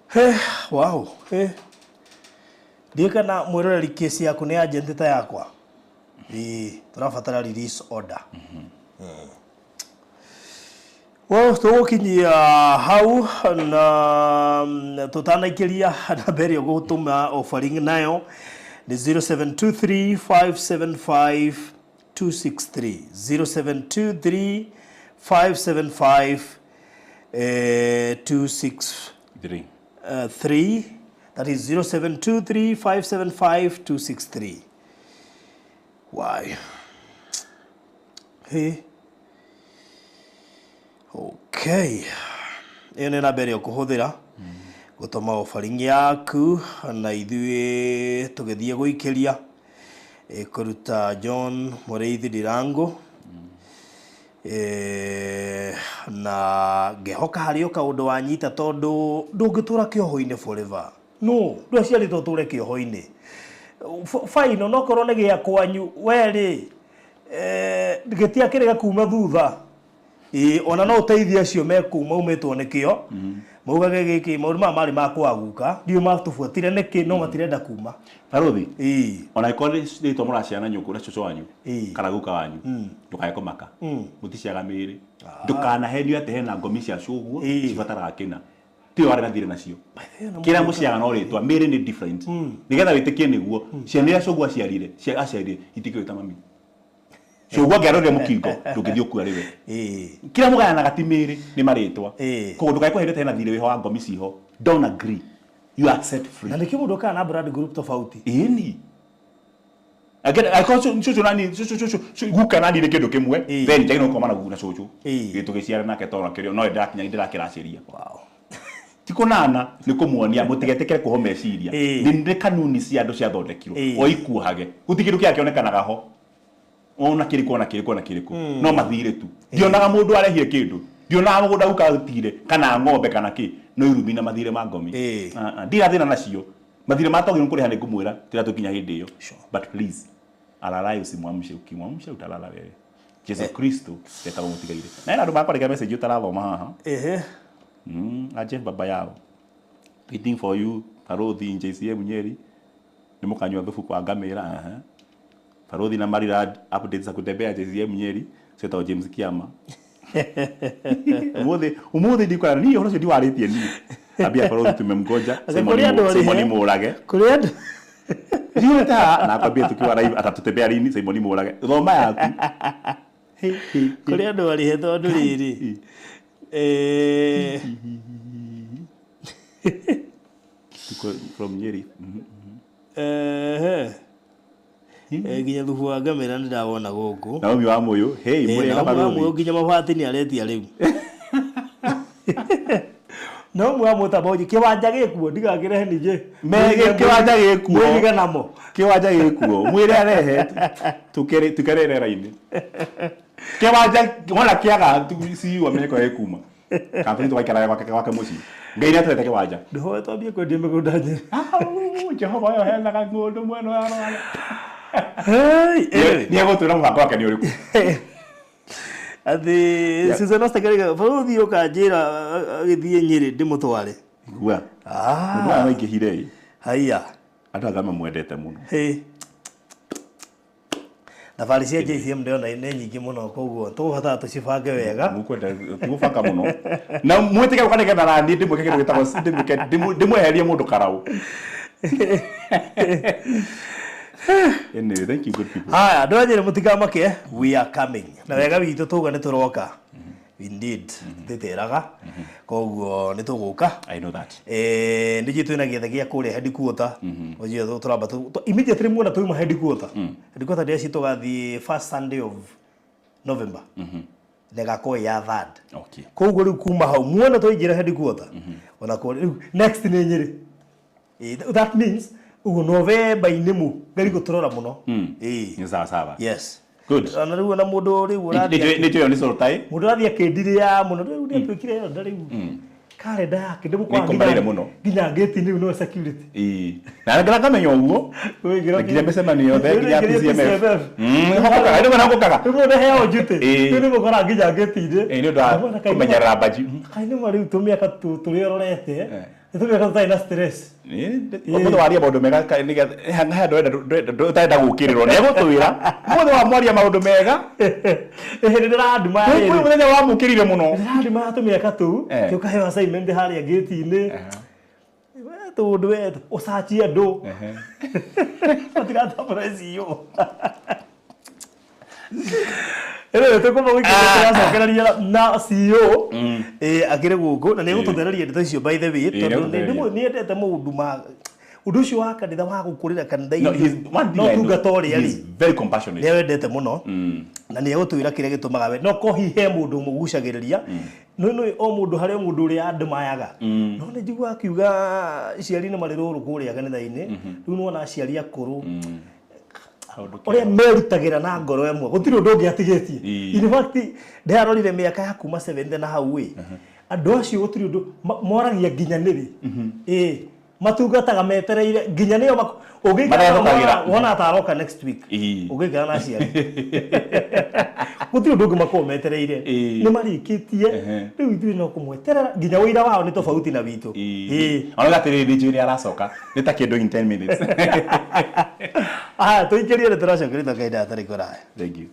Hey, wow. Hey. Dika na mwiroreri kesi yaku ni agent ta yakwa. Turabatara release order. Well, tugukinyia hau na tutanaikĩria na mbere gutuma offering nayo ni 0723575263 0723575263 that is 0723575263. Why? Hey. Okay. Iyo nĩ namba ĩrĩa ũkũhũthĩra gũtũma offering yaku na ithuĩ tũgĩthiĩ gũikĩria kũruta John Mũrĩithi Ndirango na ngĩhoka harĩ o kaũndũ wanyita tondũ ndũngĩtũra kĩoho-inĩ forever. No, ndũciarĩtwo ũtũre kĩoho-inĩ. Fine, onokorwo nĩ gĩa kwanyu werĩ gĩtiakĩrĩ kuma thutha. Ona no uteithia acio mekuma umetwo nikio maugage giki maundu mari makwaguka ndio matubuatire niki no matirenda kuma Barothi ona ikore rĩtwa mũraciana nyũkũ na cucu wanyu kana guka wanyu ndukae kũmaka muticiaga mĩĩrĩ ndukanahenio ate hena ngomi cia cuguo cibataraga kĩna tio arĩ na thire nacio kĩrĩa mũciaga no rĩtwa mĩĩrĩ nĩ different nigetha wĩtĩkie nĩguo ciana iria cuguo aciarire itikĩwĩta mami cuguo ngĩarorire mũkingo ndũngĩthiĩ ũkua rĩwe kĩrĩa mũgayanaga ti mĩĩrĩ nĩ marĩtwa koguo ndũkae kũhenete hena thire wĩho wa ngomi ciho. Don't agree, you are set free. Na nĩkĩ mũndũ kana blood group tofauti ĩni cucu nani guka nani ni kindu kimwe then jaino koma na guna cucu gitu giciara nake tora kirio no ndakinya ndirakiraciria wow tikonana ni kumuonia mutigetekere kuho meciria ni kanuni cia andu cia thondekirwo o ikuhage gutikindu kia kionekanaga ho ona kiriko no mathire tu ndionaga mundu arehire kindu ndionaga mugunda ukatire kana ng'ombe kana ki no irumi na mathire ma ngomi ndira thina nacio mathire matogire kuriha ni kumwira tira tukinya hindi iyo but please alalai usimwamshe ukimwamsha utalala wewe Jesu Kristo yetamutigaire na andu bakorega message utarathoma haha aje baba yao waiting for you Parothi JCM Nyeri ni mukanywa thufu kwa ngamira Parothi na marira updates za kutembea JCM Nyeri sio James Kiama umuthi ndikora ni horo cio ndiwaritie ni abia Parothi tumemgoja Simoni Murage kuri andu ndio ta na kwambia tukiwa live atatutembea lini Simoni Murage thoma yaku kuri andu ari he tondu riri from Nyeri nginya thubu wa ngamira nĩ ndawona gũkũ na umi wa mũyũ hey mũrĩ na Parothi nginya mabati nĩ aretia rĩu no mwa mũtambo kĩwanja gĩkuo ndigakĩrehe ningĩ kĩwanja gĩkuo mwĩrĩga namo kĩwanja gĩkuo mwĩrĩ arehe tukerere raini kĩwanja wona kĩaga CEO Amerika ĩkuma kampuni twaikara gwake mũciĩ ngai nĩ atwete kĩwanja ndĩhoe twambie kwendia mĩgũnda njĩra Jehova yo henaga ng'ũndũ mwena wa Rwanda nĩ egũtwĩra mũbango wake nĩ ũrĩkũ athi Susan Ostegerega Parothi ũkanjĩra agĩthiĩ Nyeri ndĩmũtware igua mũndũ wa maingĩhire haiya andũ agama mwendete mũno thabarĩ cia JCM ndĩrona nĩ nyingĩ mũno koguo tũgũbatara tũcibange wega mũkwenda tũgũbanga mũno na mwĩtĩke ũkanegetha rani ndĩmwĩke kĩndũ gĩtagwo ndĩmweherie mũndũ karaũ anyway, thank you good people. Haya, andũ a Nyeri mũtikamake, we are coming. Na wega witũ tũga nĩ tũroka. Indeed, tũtĩraga. Koguo nĩ tũgũka. I know that. Nĩjĩ twĩna gĩetha gĩa kũrĩa headquarter. Ũjio tũramba immediately muona tũima headquarter. Headquarter nĩ ci tũgathiĩ first Sunday of November. Negakorwo ya 3rd. Okay. Koguo rĩu kuma hau muona tũingĩra headquarter. Ona kũrĩa next nĩ Nyeri. That means ugo November inemu ngari guturora muno ni sawa sawa yes good ana riu na mundu riu urathia ni tyo ni sortai mundu urathia kindiria muno riu ni twikire yo ndari kalenda yake ndimukwangira muno nginya gate ni no security na ngira kamenya uguo ngira mbesemani yothe ngira PCMF hokoka ndio hokoka ndio ndio heo jute ndio mukora nginya gate ni ndio kumenyera baji kaini mari tumiaka tuliororete nitumiaka tutaina stress mundu waria maundu mega nigetha ndenda gukirirwo ni egutwira mundu wa mwaria maundu mega ndĩranduma muthenya wa mukirire muno ndĩranduma tumiaka tu tukaheo assignment haria gate-inĩ tundu wetu usachi andu matirata precio ere tukuma wikira turacokereria na CEO akire guku na nĩ gũtũthereria ndeto icio by the way tondũ nĩ endete maũndũ ma undu ucio wa kanitha wa gukurira kanitha-inĩ no tungata ũrĩa rĩ very compassionate nĩ wendete mũno na nĩ egũtwĩra kĩrĩa gĩtũmaga we no kohihe mũndũ mũgucagĩrĩria no o mũndũ harĩ mũndũ ũrĩa andũ mayaga no nĩ njigua akiuga aciari nĩ marĩ rũrũ kũrĩa kanitha-inĩ rĩu nĩwona aciari akũrũ ũrĩa merutagĩra na ngoro ĩmwe gũtirĩ ũndũ ũngĩ atigĩtie in fact ndarorire mĩaka ya kuma 70 na hau andũ acio gũtirĩ ũndũ moragia nginyanĩrĩ matungataga metereire nginya nĩo ũngĩikara wona ataroka next week ũngĩikara na aciari gũtirĩ ũndũ ũngĩ makorwo metereire nĩ marĩkĩtie rĩu ithuĩ no kũmweterera nginya ũira wao nĩ tofauti na witũ onaga atĩrĩrĩ nĩ njũĩ aracoka nĩ ta kĩndũ in 10 minutes tũingĩrie nĩ tũracokeria kahinda gatarĩ kũraya. Thank you.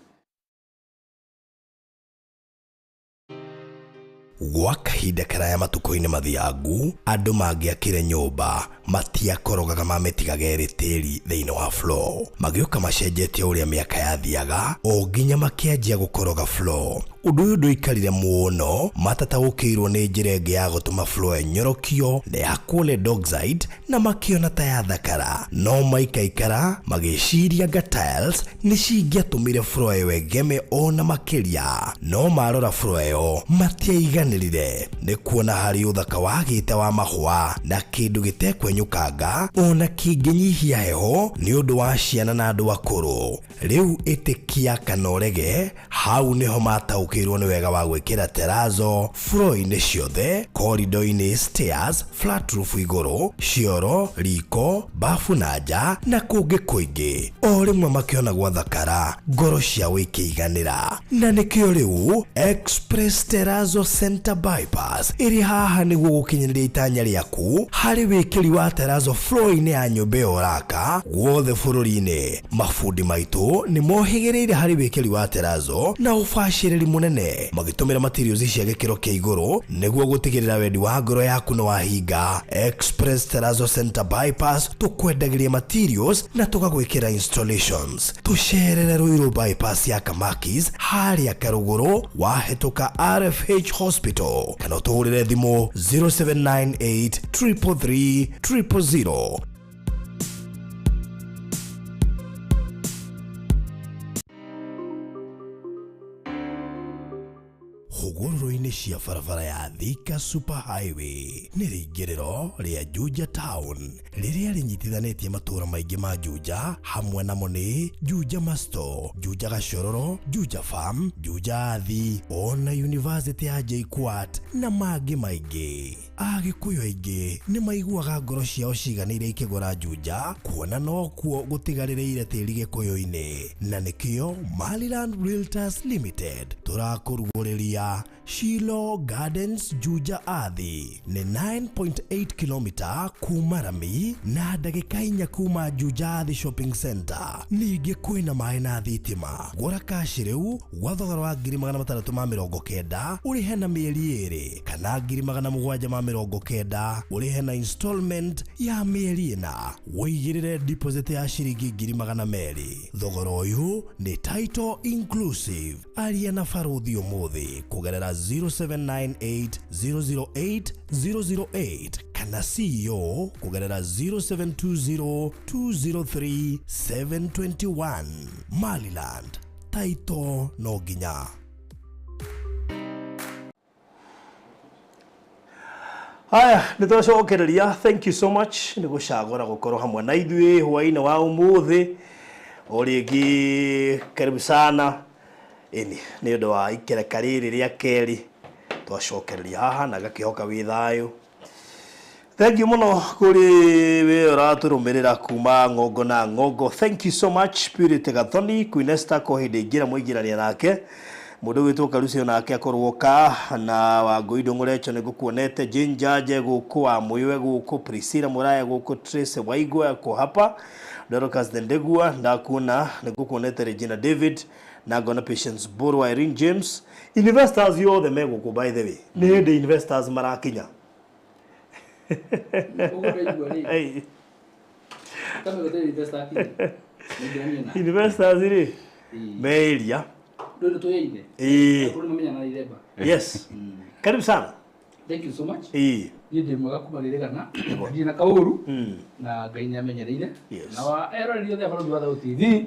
gwa kahinda karaya matuko-inĩ mathiangu andũ mangĩakire nyũmba matiakorogaga mamĩtigaga tĩri thĩinĩ wa floor, magĩũka macenjetie ũrĩa mĩaka yathiaga o nginya makĩanjia gũkoroga floor. Ũndũ ũyũ ndũikarire mũno, matataũkĩirwo nĩ njĩra ĩngĩ ya gũtũma floor enyorokio na yakwo lead oxide na makĩona ta yathakara, no maikaikara magĩciria anga tiles nĩ cingĩatũmire floor ĩyo ĩgeme ona makĩria, no marora floor ĩyo matiaiganĩrire nĩ kuona harĩ ũthaka wagĩte wa mahũa na kĩndũ gĩtekwenyũkanga ona kĩngĩnyihia heho nĩ ũndũ wa ciana na andũ akũrũ. Rĩu ĩtĩkia kana ũrege, hau nĩho mataũkĩirwo nĩ wega wa gwĩkĩra terrazzo floor-inĩ ciothe, corridor-inĩ, stairs, flat roof igũrũ, cioro, riko, bafu na nja na kũngĩ kũingĩ. O rĩmwe makĩona gwathakara, ngoro ciao ikĩiganĩra, na nĩkĩo rĩu Express Terrazzo Center Bypass ĩrĩ haha nĩguo gũkinyĩrĩria itanya rĩaku harĩ wĩkĩri wa terrazzo floor-inĩ ya nyũmba ĩyo ũraka guothe bũrũri-inĩ. Mafundi maitũ nĩ mohĩgĩrĩire harĩ wĩkĩri wa terrazzo na ũbacĩrĩri mũnene, magĩtũmĩra materials cia gĩkĩro kĩa igũrũ nĩguo gũtigĩrĩra wendi wa ngoro yaku nĩ wahinga. Express Terrazzo Center Bypass tũkwendagĩria materials na tũgagwĩkĩra installations. Tũcerere Ruiru bypass ya Kamakis harĩa Karũgũrũ wahĩtũka RFH Hospital, kana ũtũhũrĩre thimũ 0798 333 000. Hũgũrũrũ-inĩ cia barabara ya Thika Superhighway nĩ rĩingĩrĩro rĩa Juja Town rĩrĩa rĩnyitithanĩtie matũũra maingĩ ma Juja, hamwe namo nĩ Juja Masto, Juja Gashororo, Juja Farm, Juja Athi, ona University ya JKUAT na mangĩ maingĩ. Agĩkũyũ aingĩ nĩ maiguaga ngoro ciao ciganĩire ikĩgũra Juja, kuona no kuo gũtigarĩrĩire tĩri gĩkũyũ-inĩ, na nĩkĩo Maliland Realtors Limited tũrakũrugũrĩria Shilo Gardens Juja Athi. Nĩ 9.8 km kuma Rami na ndagĩka 4 kuma Juja Athi Shopping Center. Ningĩ kwĩna maĩ na thitima. Gũra kaci rĩu gwa thogora wa 690 ũrĩhe na mĩeri 2 kana 790 ũrĩhe na installment ya mĩeri 4. Wĩigĩrĩre deposit ya ciringi 200. Thogora ũyũ nĩ title inclusive. Aria na barũthi ũmũthĩ kugerera 0798 008 008 kana CEO kugerera 0720 203 721. Maliland, title no nginya. Haya, nĩtwacokereria. Thank you so much nĩ gũcagũra gũkorwo hamwe na ithuĩ hwaĩ-inĩ wa ũmũthĩ. O rĩngĩ karibu sana ini nĩ ũndũ wa ikereka rĩrĩ rĩa kerĩ twacokereria haha na gakĩhoka wĩ thayũ. Thank you mũno kũrĩ we ũratũrũmĩrĩra kuma Ng'ongo na Ng'ongo. Thank you so much Purity Gathoni, Queen Esther ko hĩndĩ ingĩra mũingĩrania nake mũndũ wĩtwo Karucio nake akorwo ka na Wangũi Ndũng'ũrecho nĩ gũkuonete, Jane Jaje gũkũ, wa Mũywe gũkũ, Priscilla Mũraya gũkũ, Trace Waigwa ko hapa, Dorcas Ndegua ndakuona nĩ gũkuonete, Regina David na ngona Patience Buru, Irene James. Investors yothe megũkũ by the way. Nĩ hĩndĩ investors marakinya. Investors rĩ meiria yes. Karibu sana. Thank you so much. Niĩ ndĩ mwega kuma Rĩrĩgana, ndirĩ na kaũru na Ngai nĩ amenyereire na wa eroreri othe a bũrũri wa Thayũ TV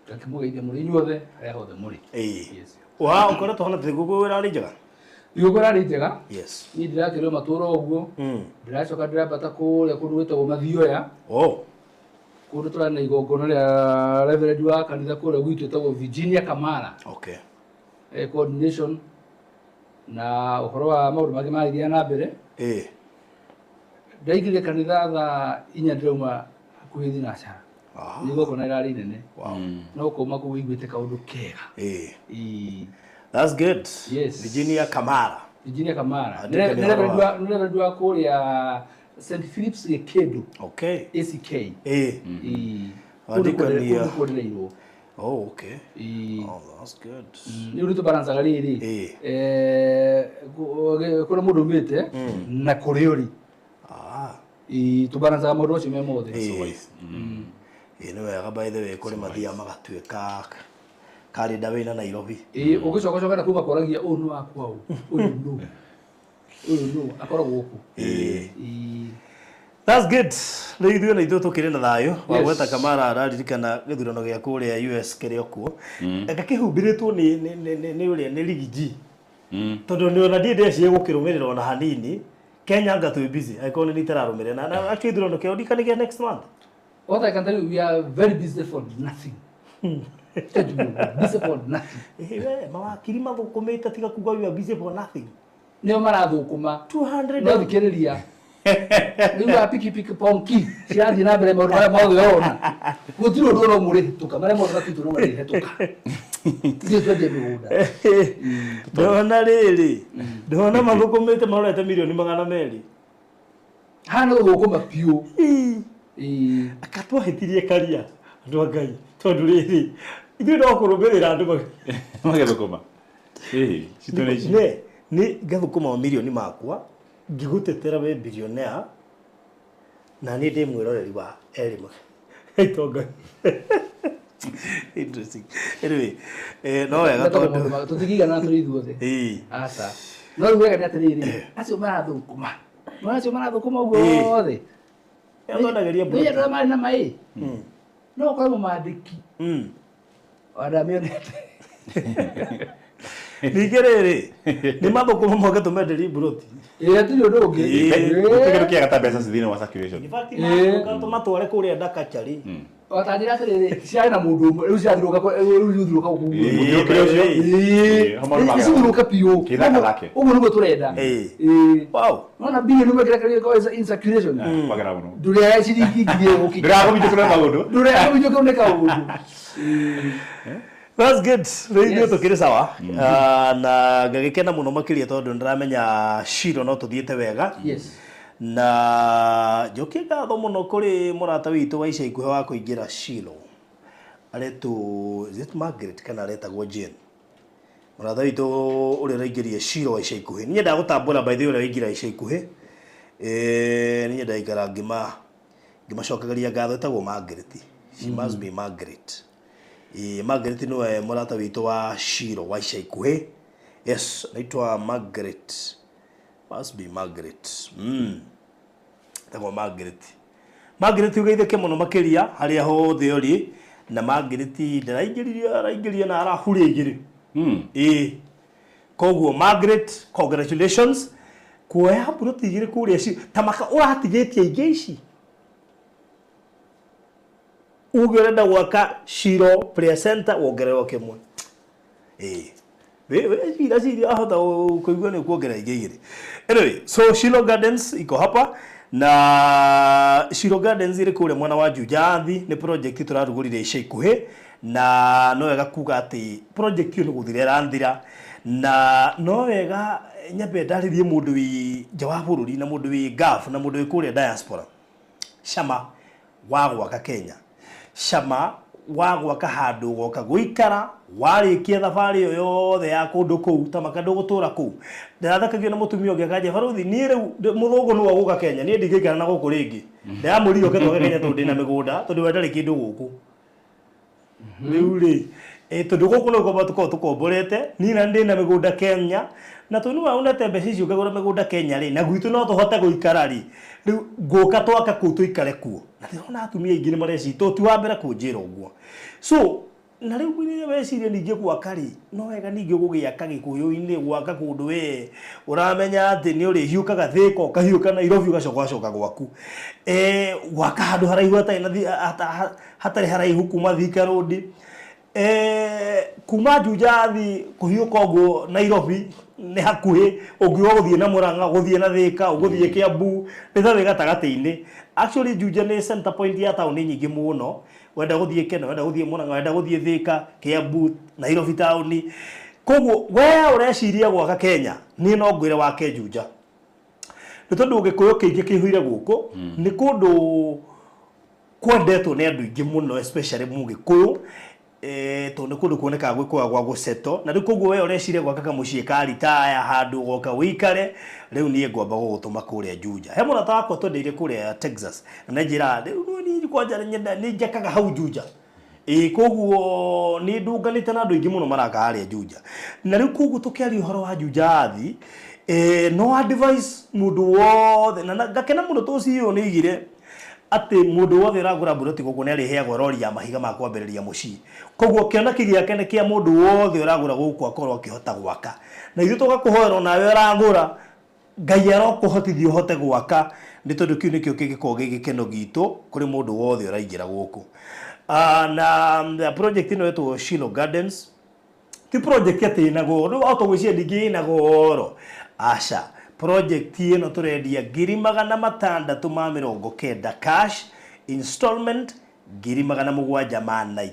ngakĩmũgeithia mũrĩ inyuothe harĩa hothe mũrĩ. Wa ũkoretwo hana thigũkũ ĩrarĩ njega? Thigũkũ ĩrarĩ njega. Yes. Niĩ ndirakĩrwo matũũra ũguo, ndĩracoka ndĩrambata kũrĩa kũndũ gwĩtagwo Mathioya. Kũndũ tũrarĩ na igongona rĩa Reverend wa kanitha kũrĩa gwitũ ĩtagwo Virginia Kamara. Okay. Coordination na ũhoro wa maũndũ mangĩ marathiĩ na mbere. Ndaingĩrire kanitha thaa 4 ndĩrauma hakuhĩ thinacara. Nĩ igongona rĩrarĩ inene. No kũma kũu wĩiguĩte kaũndũ kega. That's good. Yes. Virginia Kamara. Virginia Kamara. Nĩ Reverend wa kũrĩa St. Philip's Gĩkĩndũ. Okay. ACK. Kũndĩkwo Oh, okay. I Oh, that's good. ni uri to balance riri kuna mundu mite na kuri uri I to balance mundu ucio me mothe Ino wega by the way kuri mathia magatuika kari ndawe na Nairobi ugicoka na kuma koragia unu wakwa uyu no akora guku That's good. Rĩu ithuĩ na ithuĩ tũkĩrĩ na thayũ wa gweta Kamara araririkana gĩthurano gĩa kũrĩa US kĩrĩ okuo gakĩhumbĩrĩtwo nĩ ũrĩa nĩ Rigiji tondũ nĩ ona ndiĩ ndeciria gũkĩrũmĩrĩra ona hanini Kenya anga tũĩ busy angĩkorwo nĩ itararũmĩrĩra na actually ithurano kĩao ndikanagia next month. What I can tell you, we are very busy for nothing. Busy for nothing. Mawakiri mathũkũmĩte tiga kuga we are busy for nothing. Nĩo marathũkũma 200 no thikĩrĩria Niwa piki ponki ciathi na mbere maũndũ marĩa mothe ona gũtirĩ ũndũ no mũrĩhĩtũka marĩa mothe matitũ no marĩhĩtũka ithuĩ twendie mĩgũnda ndona rĩrĩ ndona mathũkũmĩte marorete mirioni 200 hana gũthũkũma piũ akatwahĩtirie karia andũ a Ngai tondũ rĩrĩ ithuĩ no kũrũmĩrĩra andũ magethũkũma nĩ ngathũkũma mirioni makwa ngĩgũtetera we billionaire na nĩ ndĩ mwĩroreri wa Elima itonga interesting anyway no wega tondũ tũtigigana tũrĩ ithuothe aca no rĩu wega nĩ atĩrĩrĩ acio marathũkũma ũguo othe nĩathondagĩria mbũrũri andũ arĩa marĩ na maĩ no ũkorwo mũmandĩki andamĩonete ningĩ rĩrĩ nĩ mathũkũma moke tũmenderie mburoti atirĩ ũndũ ũngĩ gũtigĩrũ kĩaga ta mbeca cithĩinĩ wa circulation tũmatware kũrĩa Ndakachari otanjĩra atĩrĩrĩ ciarĩ na mũndũ ũmwe rĩu ciathirũka gũthirũka piũ ũguo nĩguo tũrenda nona bilioni ũmwe in circulation ndũrega ciringi ngiri ndũrega nĩ kaũndũ That's good. Rĩu tũkĩrĩ sawa na ngagĩkena mũno makĩria tondũ ndĩramenya Shiro no tũthiĩte wega na njokie ngatho mũno kũrĩ mũrata witũ wa ica ikuhĩ wa kũingĩra Shiro aretwo is it Margaret kana aretagwo Jane mũrata witũ ũrĩa ũraingĩrire Shiro wa ica ikuhĩ niĩ ndagũtambũra by the way ũrĩa waingĩra ica ikuhĩ niĩ ndaikara ngĩmacokagĩria ngatho ĩtagwo Margaret she must be Margaret Margaret niwe mũrata witũ wa Shiro wa ica ikuhĩ yes naitwa Margaret must be Margaret tagwo Margaret ugeithĩke mũno makĩria harĩa hothe ũrĩ na Margaret ndaraingĩririe na arahurĩa igĩrĩ koguo Margaret congratulations kuoya buroti igĩrĩ kũrĩa tamaka ũratigĩtie ingĩ ici ugerenda gwaka Shiro Prayer Center wongererwo kĩmwe we ahota kũigua nĩ kuongerera ingĩ igĩrĩ anyway so Shiro Gardens iko hapa na Shiro Gardens ĩrĩ kũrĩa mwana wa Jujathi nĩ project tũrarugũrire ica ikuhĩ na no wega kuga atĩ project ĩyo nĩ gũthira ĩranthira na no wega nyambe ndarĩrie mũndũ wĩ nja wa bũrũri na mũndũ wĩ Gulf na mũndũ wĩ kũrĩa diaspora cama wa gwaka Kenya cama wa gwaka handũ goka gũikara warĩkia thabarĩ ĩyo yothe ya kũndũ kũu tamaka ndũgũtũra kũu ndĩrathekagio na mũtumia ũngĩ akanja barũthi niĩ rĩu mũthũngũ nĩwe gũka Kenya niĩ ndingĩikara na gũkũ rĩngĩ ndĩramũriga ũke tũke Kenya tondũ ndĩna mĩgũnda tondũ we ndarĩ kĩndũ gũkũ rĩu rĩ tondũ gũkũ nĩgũkorwo tũkomborete niĩ na ndĩna mĩgũnda Kenya na tondũ nĩwe unete mbeca icio ũkagũra mĩgũnda Kenya rĩ na gwitũ no tũhote gũikara rĩ rĩu ngũka twaka kũu tũikare kuo na ndĩrona atumia aingĩ nĩ mareci ti wa mbere kũnjĩra ũguo so na rĩu nĩ weciria ningĩ gwaka rĩ no wega ningĩ gũgĩaka Gĩkũyũ-inĩ gwaka kũndũ we ũramenya atĩ nĩ ũrĩhiũkaga Thĩka ũkahiũka Nairobi ũgacoka gwaku gwaka handũ haraihu hatarĩ haraihu kuma Thika Road kuma Jujathi kũhiũka ũguo Nairobi nĩ hakuhĩ ũngĩoga gũthiĩ na Mũrang'a gũthiĩ na Thĩka ũgũthiĩ Kiambu nĩ tharĩ gatagatĩ-inĩ actually Juja nĩ center point ya taũni nyingĩ mũno wenda gũthiĩ Kenya wenda gũthiĩ Mũrang'a wenda gũthiĩ Thĩka Kiambu Nairobi taũni koguo we ũreciria gwaka Kenya niĩ no ngwĩre wake Juja nĩ tondũ Gĩkũyũ kĩingĩ kĩihũire gũkũ nĩ kũndũ kwendetwo nĩ andũ aingĩ mũno especially Mũgĩkũyũ tondu kundu kuoneka gwikwa gwa guseto na riu koguo we urecire gwaka kamucii ka ritaya handu goka wikare riu nie ngwamba gugutuma kuria Juja he murata wakwa twendeire kuria Texas na njira riu ni kwanja ni njakaga hau Juja koguo ni ndunganite na andu ingi muno maraka haria Juja na riu koguo tukiaria uhoro wa Juja athi no advice mundu wothe na ngakena muno tucio ni igire ati mundu wothe uragura buroti guku ni ariheagwo rori ya mahiga ma kwambiriria mucii koguo kiona kigiake ni kia mundu wothe uragura guku akorwo akihota gwaka na ithu tugakuhoera nawe uragura Ngai arokuhotithia uhote gwaka ni tondu kiu nikio kigikorwo gigikeno gitu kuri mundu wothe uraingira guku na project ino yetwo Shiloh Gardens ti project ati na goro auto gwicia ndingi na goro aca project ino turendia 690 cash installment 790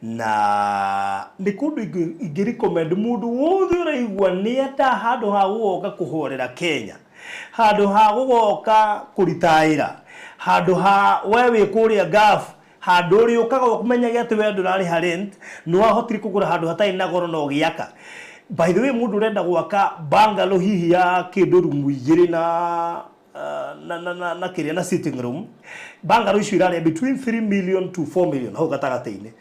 na ni kundu ingi recommend mundu wothe uraigua ni ata handu ha guoka kuhorera Kenya handu ha guoka kuritaira handu ha wewe kuria gaf handu ri ukaga kumenya ati we ndurari ha rent no ahotiri kugura handu hatai na goro no giaka. By the way mundu urenda gwaka bungalow hihi ya kindu room igiri na kiria na sitting room bungalow icio irari between 3 million to 4 million hau gatagataini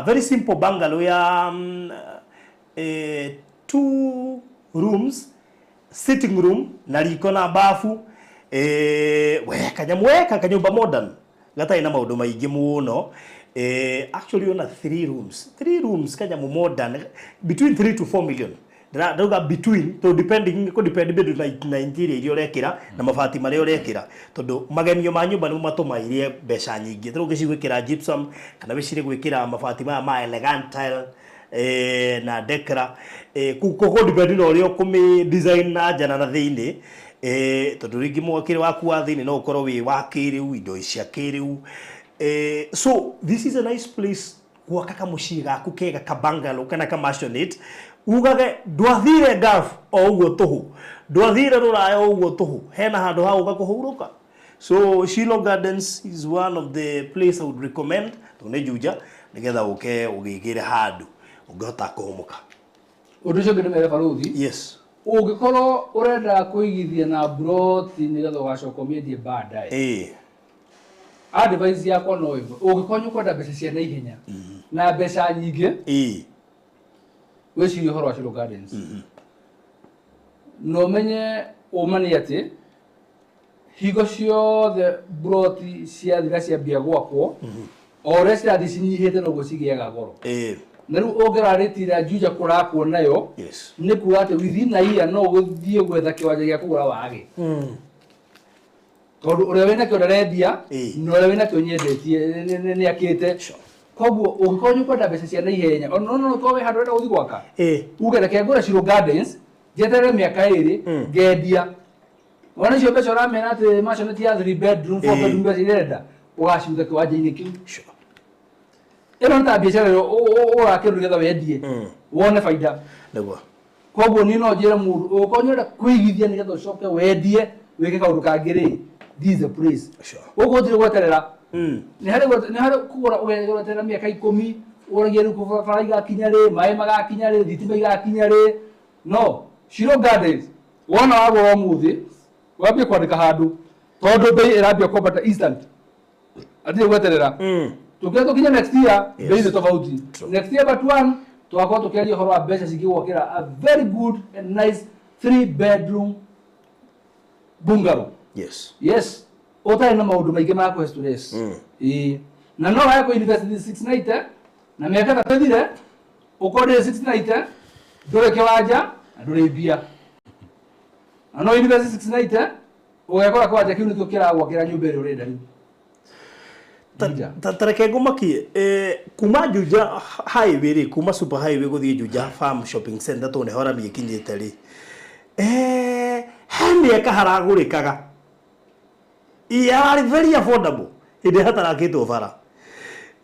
very simple bungalow ya 2 rooms sitting room na riko na bafu weka kanyumba modern gatai na maundu maingi muno actually on 3 rooms kanyamu modern between 3 to 4 million ndauga between to depending bedu na interior irio rekira na mabati mari urekira tondu magemio ma nyumba ni matumairie mbeca nyingi thero gicigwikira gypsum kana wicire gwikira mabati ma elegant tile na dekra kuko depend no rio kumi design na jana na thiini tondu ringi mwakire waku wa thiini no ukorwo wi wakiriu indo cia kiriu so this is a nice place gwaka kamucii gaku kega kabangalo kana kamansionate ugage ndwathire gaf o uguo tuhu ndwathire ruraya o uguo tuhu hena handu ha uga kuhuruka. So Shiloh Gardens is one of the place I would recommend to ne Juja nigetha uke ugigire handu ungihota kuhumuka undu ucio ngene mere baruthi. Yes ungikorwo urenda kuigithia na broti nigetha ugacokomie die baadaye advice yakwa no ivo ungikonyo kwenda mbeca cia naihenya na mbeca nyingi wecirie uhoro wa Shiloh Gardens no menye umani ati higo ciothe broti cia thira cia mbia gwakwo o rest ati cinyihite no gucigiaga goro na riu ungiraritira Juja kurakwo nayo ni kuwa ati within a year no guthie gwetha kiwanja gia kugura wage tondu uria wina kio ndarendia no uria wina kio nyendetie ni akite koguo ungikonyo kwenda mbeca cia naihenya no twawe handu enda guthi gwaka uge reke ngure Shiloh Gardens jetere miaka iri ngendia wana cio mbeca uramena ati mansionette ya 3 bedroom 4 bedroom mbeca irenda ugaciruta kiwanja-ini kiu ino nta biacara yo urakiru getha wendie wone faida niguo koguo ni no njire mundu ukonyera kuigithia ni getha ucoke wendie wike kaundu kangiri this is a place uguthire gweterera ni hari kugura ugeterera miaka 10 uragia riu bara igakinya ri mai magakinya ri thitima igakinya ri no Shiloh Gardens wona wagwo muthi wambie kwandika handu tondu bei irambia kwambata instant ati gweterera tukia tukinya next year bei ni tofauti next year but one twakwa tukiaria horo wa mbeca cingigwakira a very good and nice 3 bedroom bungalow yes otari na maundu maingi ma ku stress na no waya ku university 690 na miaka 3 thire ukode 690 ndore kiwanja ndore bia na no university 690 ugekora kiwanja kiu nikio kiragwakira nyumba iri urenda riu tareke ngumakie kuma Juja highway ri kuma super highway guthie Juja farm shopping center to ne hora ni kinyite ri hani akaharagurikaga are very affordable inde hatarakitwo bara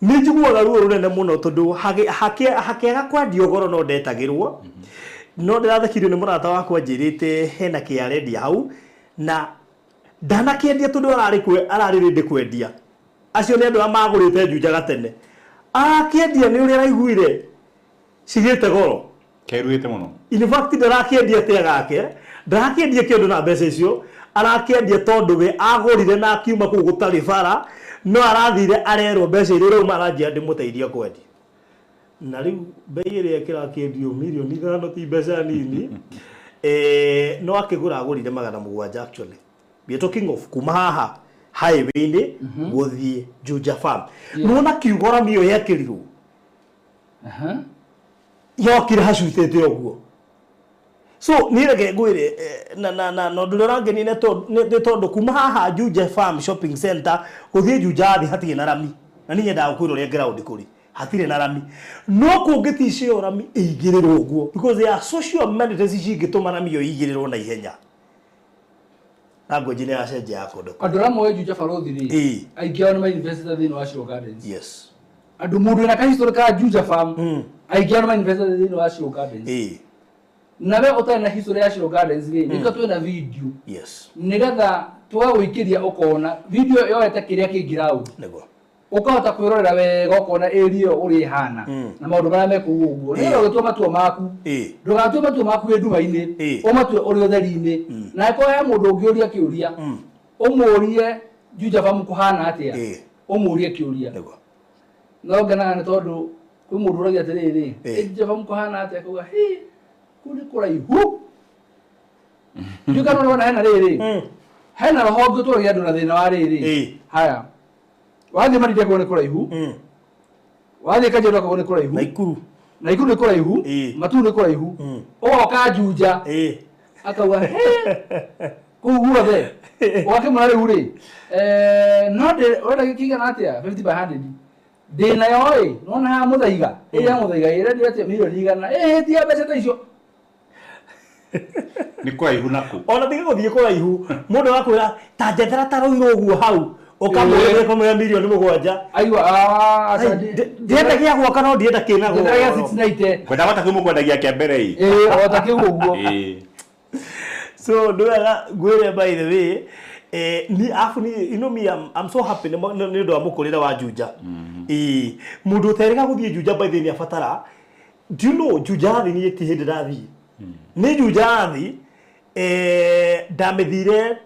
ni njiguaga ruo runene muno tondu hakiaga kwendio goro no ndetagirwo no ndirathakirio ni murata wakwa njirite hena kiarendia hau na ndanakiendia tondu arari ready kwendia acio ni andu amagurite Juja gatene akĩendia nĩ ũrĩa araiguire cigĩte goro keruĩte mũno in fact ndarakĩendia tĩa gake ndarakĩendia kĩndũ na mbeca icio arakĩendia tondũ we agũrire na akiuma kũu gũtarĩ bara no arathire arerwo mbeca iria rĩu maranjia ndĩmũteithia kwendia na rĩu bei ĩrĩa kĩrakĩendio mirioni 5 ti mbeca nini no akĩgũra agũrire 700 actually we are talking of kuma haha highway-inĩ gũthiĩ Juja Farm nona kiugora mĩo yekĩrirwo yokire hacutĩte ũguo so niĩ reke ngwĩre na ũndũ ũrĩa ũrangenia nĩ tondũ kuma haha Juja Farm shopping center gũthiĩ Juja thĩ hatirĩ na rami na niĩ nyendaga kwĩra ũrĩa ground kũrĩ hatirĩ na rami no kũngĩticio rami ĩigĩrĩrwo ũguo because there are social amenities cingĩtũma rami ĩyo ĩigĩrĩrwo na ihenya language nĩ yacenjia yakondo andũ amwe Juja Farothi aingĩ ao nĩ ma-invested thĩinĩ wa Shiro Gardens yes andũ mũndũ ena kahistory ka Juja Farm aingĩ ao nĩ ma-invested thĩinĩ wa Shiro Gardens na we ũtarĩ na history ya Shiro Gardens rĩ nĩko twĩna video yes nĩgetha twagwĩkĩria ũkona video yoete kĩrĩa kĩngĩ round nĩguo ukahota kwirorera wega ukona area uri hana na maundu maria mekuo uguo ni ugatua matua maku ndugatua matua maku nduga-ini umatue uri utheri-ini na ko ya mundu ungiuria kiuria umurie Juja Farm kuhana atia umurie kiuria no ngana ni tondu kwi mundu uragia atiriri Juja Farm kuhana atia kuga kuni kuraihu Juja no na hena riri hena rohonge turagia andu na thina wa riri haya wathi marinde ko ne kuraihu wathi kajero ko ne kuraihu na ikuru ne kuraihu matu ne kuraihu o ka Juja akawa kugura the wake mwana uri no de ora gikiga natia 50 by 100 de na yoi no na muthaiga ira muthaiga ira ndire milioni igana tia mbeca ta icio ni kuraihu naku ona tiga guthie kuraihu mundu akwira ta njethera taroirwo uguo hau ukamwire komwe milioni 7 aiywa ndienda gia gwaka no ndienda kina go ndienda 690 kwenda gata kimukwendagia kia mbere hii ota kiu uguo so ndoga gwire by the way ni afu ni you know me I'm so happy ni ndo amukurira wa Juja mundu terega guthie Juja by the way ni afatara do you know Juja ni eti hindi dathi ni Juja thi damethire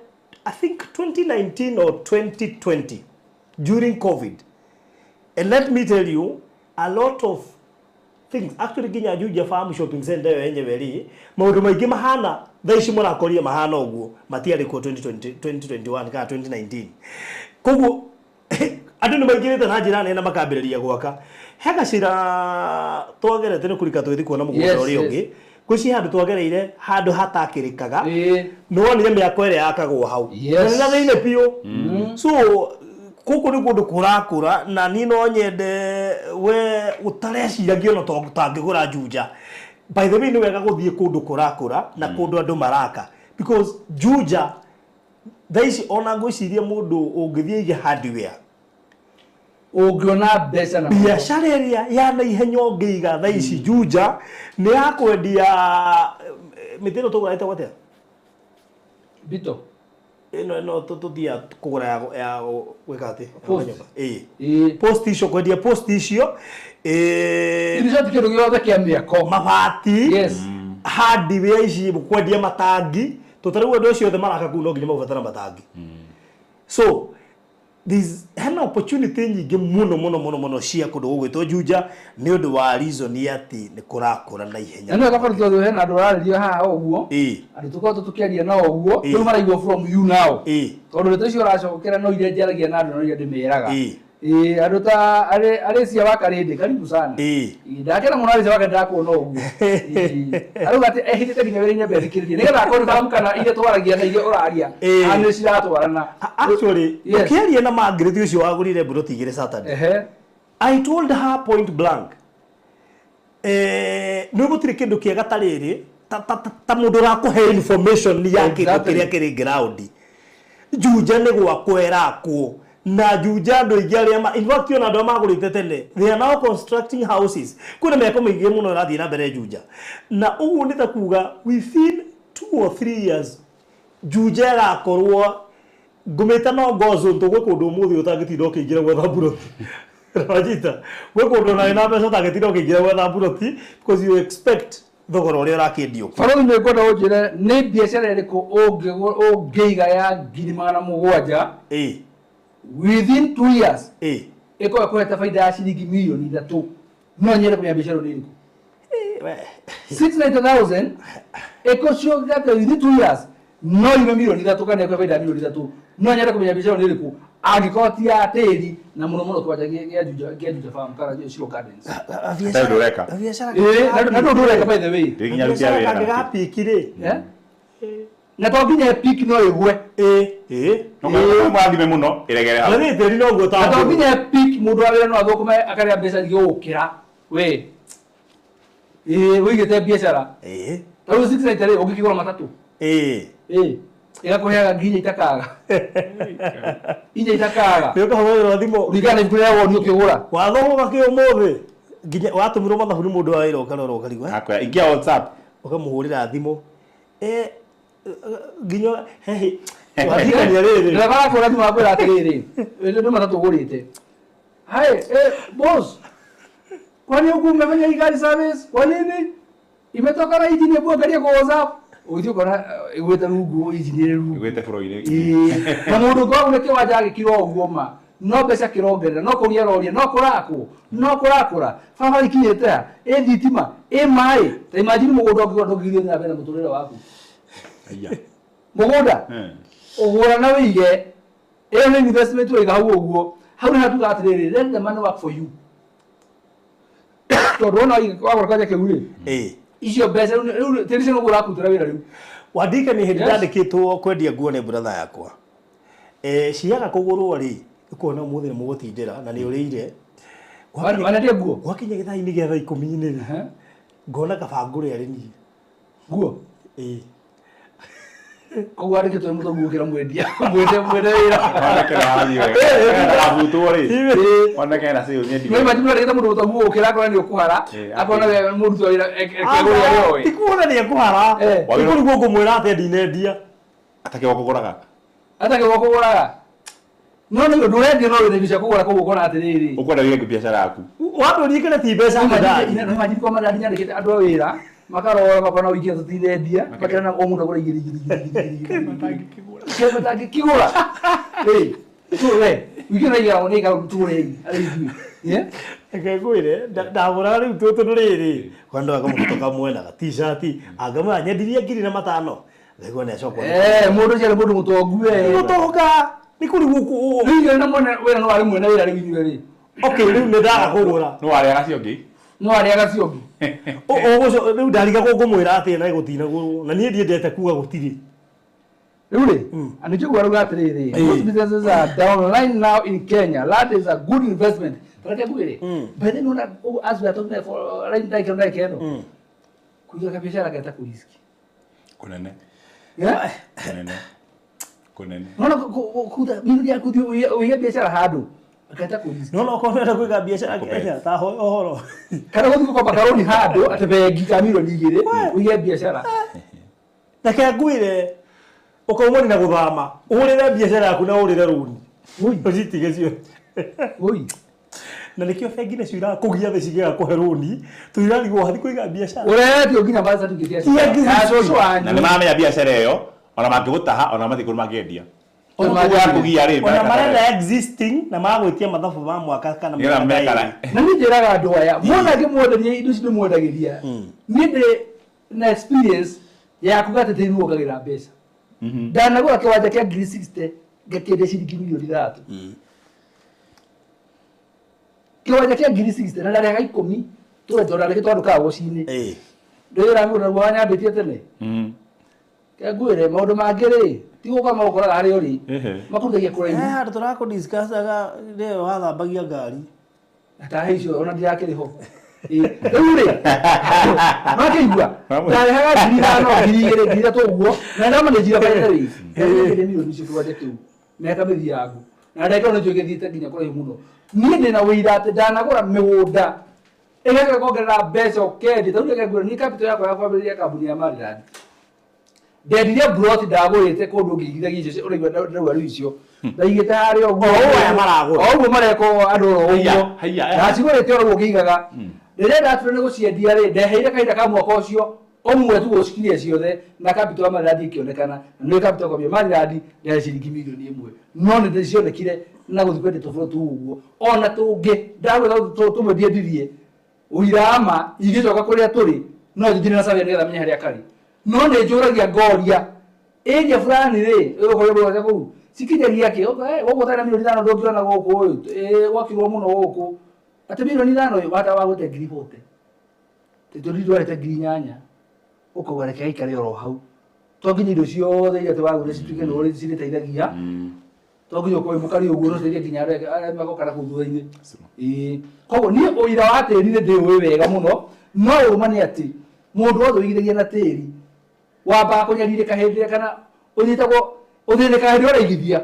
I think 2019 or 2020 during COVID. And let me tell you, a lot of things actually ginya Juja Farm shopping center yenye veri maundu maingi mahana thaici murakoria mahana uguo matiari ko 2021 ka 2019 koguo andu ni maingirite na njira nene makambiriria gwaka hega cira twagerete ni kurika twithi kuona mugunda uri ungi kuci handu twagereire handu hatakirikaga no ni miako ire yakagwo hau na thine pio so kuku ni kundu kurakura na ni no nyende we utareciria ona to tangigura Juja by the way ni wega guthie kundu kurakura na kundu andu maraka because Juja thaici ona ngwiciria mundu ungithie ige hardware ungiona mbeca na biashara ĩrĩa ya na ihenya ũngĩiga thaa ici Juja nĩ ya kwendia mĩtĩno tũgũraĩte gwatia bito ĩno tũthia kũgũra ya gwĩka atĩ post icio kwendia post icio irisati kĩndũ gĩothe kĩa mĩako mabati hardware ici kwendia matangi tũtarĩu andũ acio othe maraka kuu no nginya mabatara matangi so this hena opportunity nyingi muno cia kundu gugwitwo Juja ni undu wa reason ati ni kurakura na ihenya no gakorwo tondũ hena andu ararĩrio haha ũguo andu tukorwo tukiaria na ũguo tũ maraigua from you now tondũ rĩtũ cio ũracokera no iria njaragia na andu no iria ndĩmeraga andu ta arĩ cia wakarĩndĩ karibu sana ndakena mũno arĩ cia wakarĩndĩ ndakuona ũguo arauga atĩ ehithĩte nginya wĩra-inĩ mbethikĩrĩrie nĩgetha akonfirm kana iria twaragia na iria ũraria nĩ ciratwarana actually ũkĩaria na Margaret ũcio wagũrire mburoti igĩrĩ Saturday I told her point blank nĩ gũtirĩ kĩndũ kĩega ta rĩrĩ ta mũndũ ũrakũhe information ya kĩndũ kĩrĩa kĩrĩ ground Juja nĩ gwakwo ĩrakwo na Juja andu ingi aria in fact ona andu magurite tene they are now constructing houses kuna meko mingi muno irathii na mbere Juja na uguo ni ta kuga within 2 or 3 years Juja gakorwo ngumita no ngozo ntugwe kundu muthi utangitinda ukiingira gwetha buroti Wajita. Wewe kondo na ina pesa tagetira ukigira wetha buroti because you expect thogora uria urakendio. Farodi nĩ kwenda ũnjĩre nĩ biacara ĩrĩkũ ũngĩiga ya 700,000 within 2 years ĩkorwo ĩkũhete baida ya ciringi milioni 3 no nyende kũmenya biacara nĩ ĩrĩkũ 690,000 ĩkũcioka within 2 years no ime milioni 3 kana ĩkũhe baida ya milioni 3 no nyende kũmenya biacara nĩ ĩrĩkũ angĩkorwo ti ya tĩri na mũno kĩwanja gĩa Juja Farm kana Shiro Gardens. Na ndũreka by the way. Kangĩgapikire. Na to nginya peak no ĩgwe. No mwathime mũno ĩregere hau. Nĩ tĩri no guo ta. Na to nginya peak mũndũ wa wĩra no athũkũme akarĩa mbeca gĩgũkĩra. We. Wĩigĩte biacara. Tau 690 ũngĩkĩgũra matatũ. Ĩgakũheaga nginya itakaga. Inya itakaga. Nĩ ũkahũthĩra thimũ. Rigana ibuku rĩa woni ũkĩgũra. Wathoma kĩũmũthĩ. Nginya watũmirwo mathabu nĩ mũndũ wa wĩra ũkarora ũkarigwo. Akwa ingia WhatsApp. Ũkamũhũrĩra thimũ. Nginya hehe. Wathikania rĩrĩ. Ndĩraga kũra thimũ wakwĩra atĩrĩrĩ. Nĩ matatũ ũgũrĩte. Hai, boss. Kwani huku umefanya hii gari service? Kwa nini? Imetoka na injini hapo angalia kwa WhatsApp. Ũgĩthiĩ ũkona ĩgwĩte rungu injini rungu. Ĩgwĩte bũrũri-inĩ. Na mũndũ ũkoragwo nĩ kĩwanja gĩkirwo ũguo ma. No mbeca kĩrongerera, no kũria roria, no kũrakwo, no kũrakũra. Baba ikinyĩte ha, thitima, maĩ. Ta imagine mũgũnda ũngĩkorwo ndũngĩthiĩ na mbere na mũtũrĩre waku. Mũgũnda. Ũgũra na wĩige. Ĩyo nĩ investment wĩiga hau ũguo. Hau nĩ hatuga atĩrĩrĩ, let the money work for you. Tondũ wona wagũra kanja kĩu rĩ. Icio mbeca rĩu tĩri cio ũgũra kũruta wĩra rĩu. Wandika nĩ hĩndĩ ndandĩkĩtwo kwendia nguo nĩ brother yakwa. Ciaga kũgũrwo rĩ, ũkona ũmũthĩ nĩ mũgũtindĩra na nĩ ũrĩire. Wanendia nguo? Gwakinya gĩthai-inĩ gĩa thaa 10 rĩ. Ngona kaba ngũre arĩ niĩ. Nguo? Koguo andĩkĩtwo nĩ mũtongu gũkĩra mwendia. Mwende wĩra. Onekera wathiĩ wega. Arutwo rĩ. Onekera cio nyendi. No imagine andĩkĩte mũndũ mũtongu gũkĩra akona nĩ ũkũhara. Akona we mũrutwo wĩra ekĩgũra rĩoĩ. Tikuona nĩ ekũhara. Nĩkũrigwo ngũmwĩra atĩ ndinendia. Atakĩwa kũgũraga. Atakĩwa kũgũraga. No nĩ ndũrendia no wĩra cia kũgũra koguo ũkona atĩrĩrĩ. Ũkwenda wĩige biacara yaku. Wambũria kana ti mbeca ndani. No imagine kwa madadi nyandĩkĩte andũ a wĩra. Makarora makona wĩingĩ tũtinendia. Makĩrana o mũndũ agũra igĩrĩ. Matangĩkĩgũra. Wĩingĩ na igĩra nĩ ĩgatũgũre arĩ Ngwĩre ndagũra rĩu tũtũ rĩrĩ. Kwanda akamũtoka mwena t-shirt agama nyendirie 5,000. Ngaigua nĩ acokwo. Mũndũ ũcio nĩ mũndũ mũtongu we. Mũtonga. Nĩ kũrigwo rĩu na mwena wĩra no arĩ mwena wĩra rĩu inyuĩ rĩ. Okay, rĩu nĩ ndaga kũgũra. No arĩa gacio ngĩ. No arĩa gacio ngĩ. Rĩu ndariga kũngũmwĩra atĩ na gũtinagũrwo. Na niĩ ndiendete kuga gũtirĩ. Rĩu rĩ, anĩkĩgua rĩu atĩrĩrĩ. Most businesses are downline now in Kenya. That is a good investment. Tareke gwĩre. But then as we are talking for right like eno. Kuiga biashara kaita kuriski. Kunene. Yeah? Kunene. No kuda bili ya kuthi uiga biashara handũ. Akaita kuriski. No kwenda kuiga biashara Kenya ta horo. Kana gũthiĩ gũkomba karoni handũ atĩ bengi ka milioni 2 uiga biashara. Reke ngwĩre ũkaumani na gũthama. Ũhũrĩre biashara yaku na ũrĩre rũni. Ũcitige cio. Na nĩkĩo bengi nĩ ciũraga kũgia thĩ cigĩaga kũhe rũni. Tũirarigwo hathi kũiga biashara. Ũretio nginya basa tũkĩtia. Na nĩ maramenya biashara ĩyo ona mangĩgũtaha ona mathiĩ kũrĩ mangĩendia. Ona marenda existing na magwĩtia mathabu ma mwaka kana mwaka. Na niĩ njĩraga andũ aya mwona ngĩmwenderia indo ici ndĩmwendagĩria. Niĩ ndĩ na experience ya kuga atĩ tĩri wongagĩra mbeca. Ndanagũra kĩwanja kĩa 60 ngakĩendia ciringi milioni 3. Kiwanja kia 60 na ndarega 10 tũretwara rĩgĩ twandukaga gũcinĩ. Ndĩra mũndũ wa nyambĩtie tene. Ngwĩre maũndũ mangĩ rĩ ti gũka maũkoraga harĩa ũrĩ. Makũrutagia kũraihu. Andũ tũrakũ discussaga rĩo wathambagia ngari. Ta icio ona ndirakĩrĩ ho. Rĩu rĩ. Makĩigua. Ndarehaga 5,000 2,000 ũguo. Na ndama nĩ njira baita rĩ. Nĩ milioni icio kiwanja kĩu. Meka mĩthiangu. Na ndakĩona nĩ gĩthiĩte nginya kũraihu mũno. Niĩ ndĩ na wĩira atĩ ndanagũra mĩgũnda ĩgeka kuongerera mbeca ũkendi. Ta rĩu ngwĩra ni capital yakwa ya kwambĩrĩria kambuni ya Maryland. ndendirie broti ndagurite kundu ngigithagia icio uri ndau icio ndaigite hari ogwo aya maragura ogwo mareko andu ogwo na cigurite oro ngigaga rĩrĩa ndaturire gũciendia rĩ ndeheire kahinda ka mwaka ũcio ũmwe tu gũcikirie ciothe na capital maradi ikĩonekana nĩ capital kwa maradi ya ciringi milioni 1 no nĩ ndĩcionekire na gũthiĩ kwendia tũbũrũ tu ũguo ona tũngĩ ndagwetha tũmwendiendirie ũirama igĩcoka kũrĩa tũrĩ no thithire na sabe nĩgetha menye harĩa karĩ no nĩ njũragia ngoria ĩrĩa fulani rĩ ũgũkorwo kũu sikinyagia kĩ ũguo tana milioni 5 ndũngĩona gũkũ gwakirwo mũno gũkũ ati milioni 5 wata wa gũte ngiri 40 tũtũrirwo rete ngiri 8 ũkũgareke aikare oro hau tũnginya indo ciothe iria twagũrire cituike nĩ ũrĩ cirĩteithagia tũnginya ũkoe mũkari ũguo ũteithie nginya arĩa magokana kũu thutha-inĩ koguo niĩ ũira wa tĩri nĩ ndĩũĩ wega mũno no ũrũma nĩ atĩ mũndũ wothe ũigithagia na tĩri wambaga kũnyarirĩka hĩndĩ ĩrĩa kana ũnyitagwo ũthĩnĩka hĩndĩ ũraigithia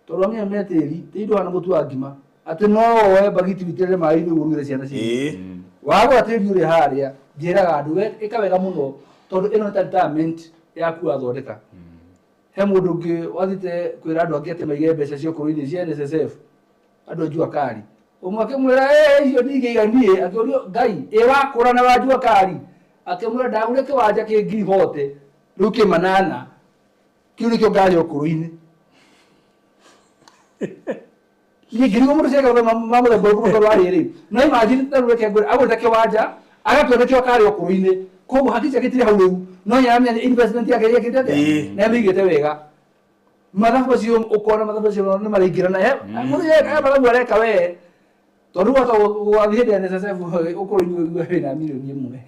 tondũ amenya nĩ tĩri ndũhana mũtu wa ngima atĩ no woe bagiti witĩrĩre maĩ-inĩ ũrugĩre ciana ciaku wagũra tĩri ũrĩ harĩa njĩraga andũ ĩka wega mũno tondũ ĩno nĩ retirement yaku wathondeka he mũndũ ũngĩ wathite kwĩra andũ angĩ atĩ maige mbeca cia ũkũrũ-inĩ cia NSSF andũ a Jua Kali ũmwe akĩmwĩra icio ndingĩiganie akĩũrio Ngai wakũra na wa Jua Kali akĩmwĩra ndagũrire kĩwanja kĩ ngiri 40 rĩu kĩ manana kĩu nĩkĩo ngarĩ ũkũrũ-inĩ ngirigo mũndũ ciake mamũthemba ũkũrũ wa rĩrĩ no imagine tarũre kĩngũrĩ agũrĩte kĩwanja agatuĩka kĩo karĩ ũkũrũ-inĩ koguo haki ciake itirĩ hau rĩu no nĩamenya investment yake ĩgĩkĩte atĩa na yamĩigĩte wega mathabu macio ũkona mathabu macio nĩ maraingĩrana mũndũ mathabu areka wee tondũ wata gũgathiĩ hĩndĩ ya NSSF ũkũrũ-inĩ wĩna milioni 1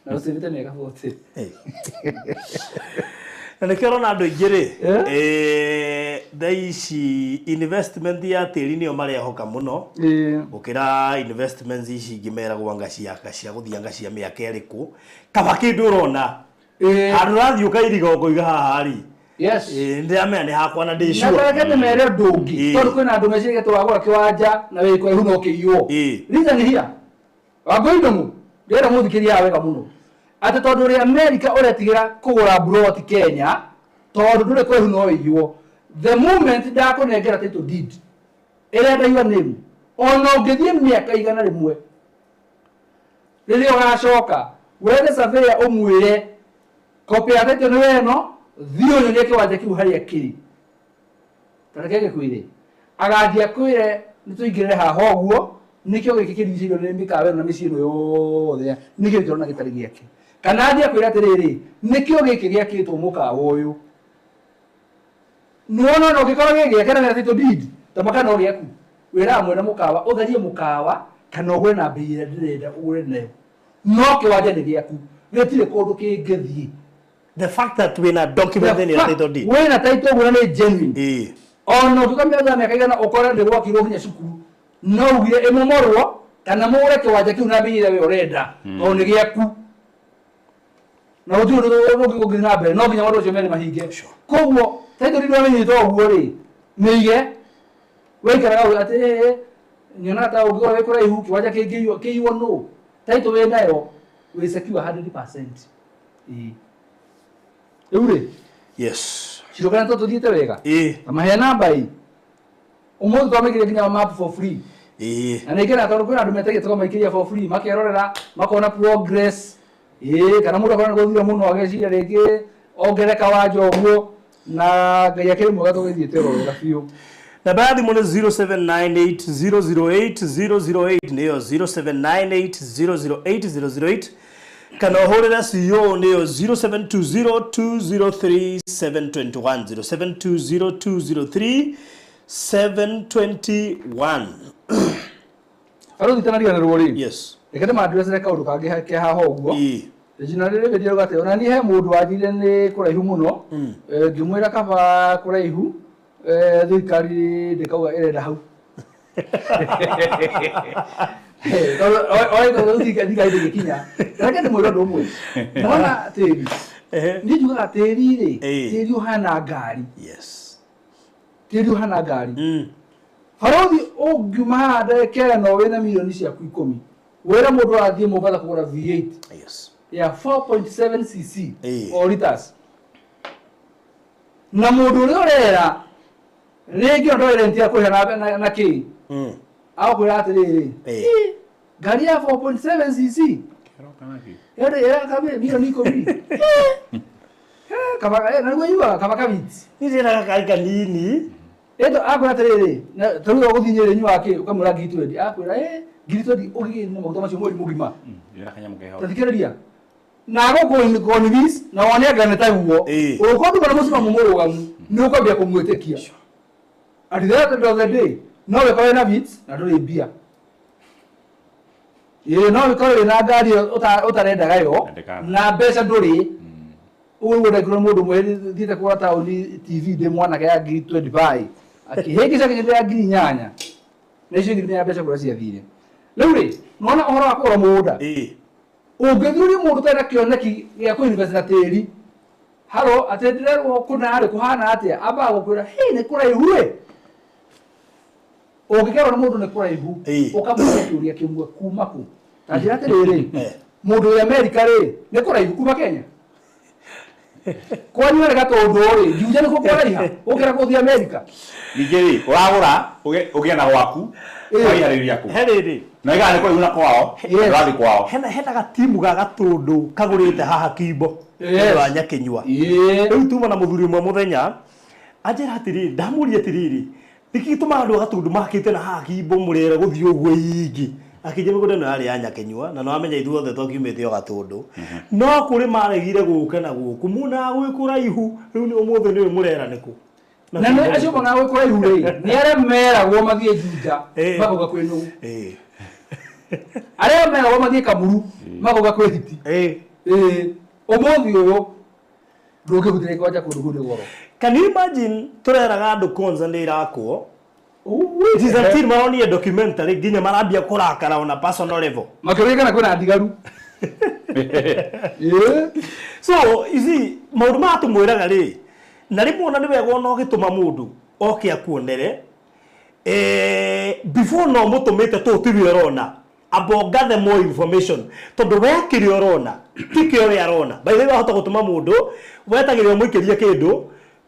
na ũcĩrĩte mĩaka 40 na nĩ kĩrona andũ aingĩ rĩ thaa ici investment ya tĩri nĩyo marehoka mũno gũkĩra investments ici ingĩ meragwo anga cia gũthiĩ anga cia mĩaka ĩrĩkũ kaba kĩndũ ũrona handũ rathiĩ ũkairiga ũkũiga haha rĩ ndĩramenya nĩ hakwa na ndĩ sure na kende mere ndũngĩ tondũ kwĩna andũ meciria twagũra kĩwanja na wĩ kwaihu no kĩiywo reason here wangũindomu ndĩrenda mũthikĩria wega mũno ati tondu ri America uretigera kugura broti Kenya tondu nduri kwehu no iywo the moment ndakunengera title deed ira ndaiwa name ono ngithie miaka igana rimwe riri ugacoka wethe surveyor umwire copy ya title weno thio nyonie kiwanja kiu haria kiri tarekege kwire agathia kwire nituingirire haha oguo nikio giki kirigicĩirio nĩ mĩkawa na mĩciĩ ĩno yothe nikio gĩkorwo na gĩtarĩ gĩake kana athia kwĩra atĩrĩrĩ nĩkĩo gĩkĩ gĩakĩtwo mũkawa ũyũ nuona no gĩkorwo gĩgĩake na title deed ta makana gĩaku wĩra mwena mũkawa ũtharie mũkawa kana ũgũre na mbei ĩrĩa ndĩrenda ũgũre nayo no kĩwanja nĩ gĩaku gĩtirĩ kũndũ kĩngĩthiĩ the fact that wĩna document in your title deed wĩna title ũguo na nĩ genuine ono tũkamĩatha mĩaka igana ũkora ndĩ gwakirwo nginya cukuru no ugire ĩmomorwo kana mũgũre kĩwanja kĩu na mbei ĩrĩa we ũrenda tondũ nĩ gĩaku na ũthiũ ũngĩgũthiĩ na mbere no nginya maũndũ acio merĩ mahinge koguo title deed wamenyete ũguo rĩ mĩige waikaraga atĩ nyona ta ũngĩgũra wĩ kũraihu kĩwanja kĩiywo no title wĩ nayo wĩ secure 100% rĩu rĩ yes cirũkana tũthiĩte wega amahe namba ĩ ũmũthĩ twamĩkĩria nginya map for free na nĩ ngena tondũ kwĩna andũ metagia tũkamaikĩria for free makerorera makona progress kana mũndũ akona gũthira mũno ageciria rĩngĩ ongereka wanja ũguo na Ngai akĩrĩ mwega tũgĩthiĩte wega biũ namba ya thimũ nĩ 0798008008 nĩyo 0798008008 kana ũhũrĩre CEO nĩyo 0720203721 0720203721 arũthi tanariganĩrwo rĩ yes rekete mandresere kaũndũ kangĩ ke haha ũguo jina rĩrĩ video gate ona ni he mũndũ wanjire nĩ kũraihu mũno ngĩmwĩra kaba kũraihu thirikari ndĩkauga ĩrenda hau oi tondũ thirikari ndĩgĩkinya reke ndĩmwĩre ũndũ ũmwe mona tĩri niĩ njugaga tĩri rĩ tĩri ũhana ngari tĩri ũhana ngari barũthi ũngiuma haha ndekera no wĩna milioni ciaku 10 wĩra mũndũ athiĩ Mombasa kũgũra V8 ya 4.7 cc or liters na mundu uri urera rĩngĩ ndo renti akũhe na kĩ akwĩra atĩrĩrĩ ngari ya 4.7 cc ya kabe milioni 10 kama na wewe kama kabiti Nĩ na gakari kanini. eto akwĩra atĩrĩrĩ tũrũga gũthinyĩrĩ nyua kĩ ũkamũra ngiri 20 akwĩra ngiri 20 ũgĩgĩ na maguta macio mweri mũgima tathikĩrĩria na gũkũnvis na wone ngane ta guo ũkũndũ kana mũcima mũmũrũgamu nĩ ũkwambia kũmwĩtĩkia at the end of the day no wekore na bits na ndũrĩ mbia no wekore na ngari ũtarendaga yo na mbeca ndũrĩ ũguo ndekĩrwo mũndũ mweri thiĩte kũgũra taũni TV ndĩ mwanake ya ngiri 25 akĩhĩngĩca kĩnyĩte ya ngiri 8 na icio ngiri ya mbeca kũrĩa ciathire rĩu rĩ nona ũhoro wa kũgũra mũgũnda ũngĩthuria mũndũ tena kĩoneki gĩa kũinvest na tĩri haro atendĩrerwo kũna arĩ kũhana atĩa ambaga gũkwĩra nĩ kũraihu rĩ ũngĩkerwo nĩ mũndũ nĩ kũraihu ũkamũria kĩũria kĩmwe kuma kũ ta njĩra atĩrĩrĩ mũndũ wĩ Amerika rĩ nĩ kũraihu kuma Kenya kwani wega tondũ rĩ ngiuja nĩ kũkũraiha ũkĩra gũthiĩ Amerika ningĩ rĩ ũragũra ũgĩe na gwaku waiyarĩria kũ Herĩrĩ na igana nĩ kũraihu na kwao ũrathiĩ kwao hena gatimu ga gatũndũ kagũrĩte haha Kimbo wa Nyakĩnyua rĩu tuma na mũthuri ũmwe mũthenya anjĩra atĩrĩrĩ ndamũria atĩrĩrĩ nĩkĩ gĩtũmaga andũ a gatũndũ makĩte na haha Kimbo mũrera gũthiĩ ũguo ingĩ akĩnjĩra mĩgũnda ĩno yarĩ ya Nyakĩnyua na nĩwamenya ithuothe tũkiumĩte o gatũndũ no kũrĩ maregire gũka na gũkũ munaga gwĩ kũraihu rĩu nĩ ũmũthĩ nĩwe mũrera nĩkũ na nĩ acio monaga gwĩ kũraihu rĩ nĩ arĩa meragwo mathiĩ Juja magoga kwĩ nũũ arĩa meragwo mathiĩ Kamuru magoga kwĩ Hiti ũmũthĩ ũyũ ndũngĩhutĩria kwanja kũndũ kũu nĩ goro. Can you imagine tũreraga andũ Konza nĩ irakwo it is until maronie documentary nginya marambia kũrakara on a personal level makĩrĩkana kwĩna ndigaru so you see maũndũ maya tũmwĩraga rĩ na rĩmwe ona nĩ wega ona ũgĩtũma mũndũ oke akuonere before no mũtũmĩte tũtiwe ũrona abo gather more information tondũ wekĩrĩa ũrona tikĩo ũrĩa arona by the way wahota gũtũma mũndũ wetagĩrĩra mũikĩria kĩndũ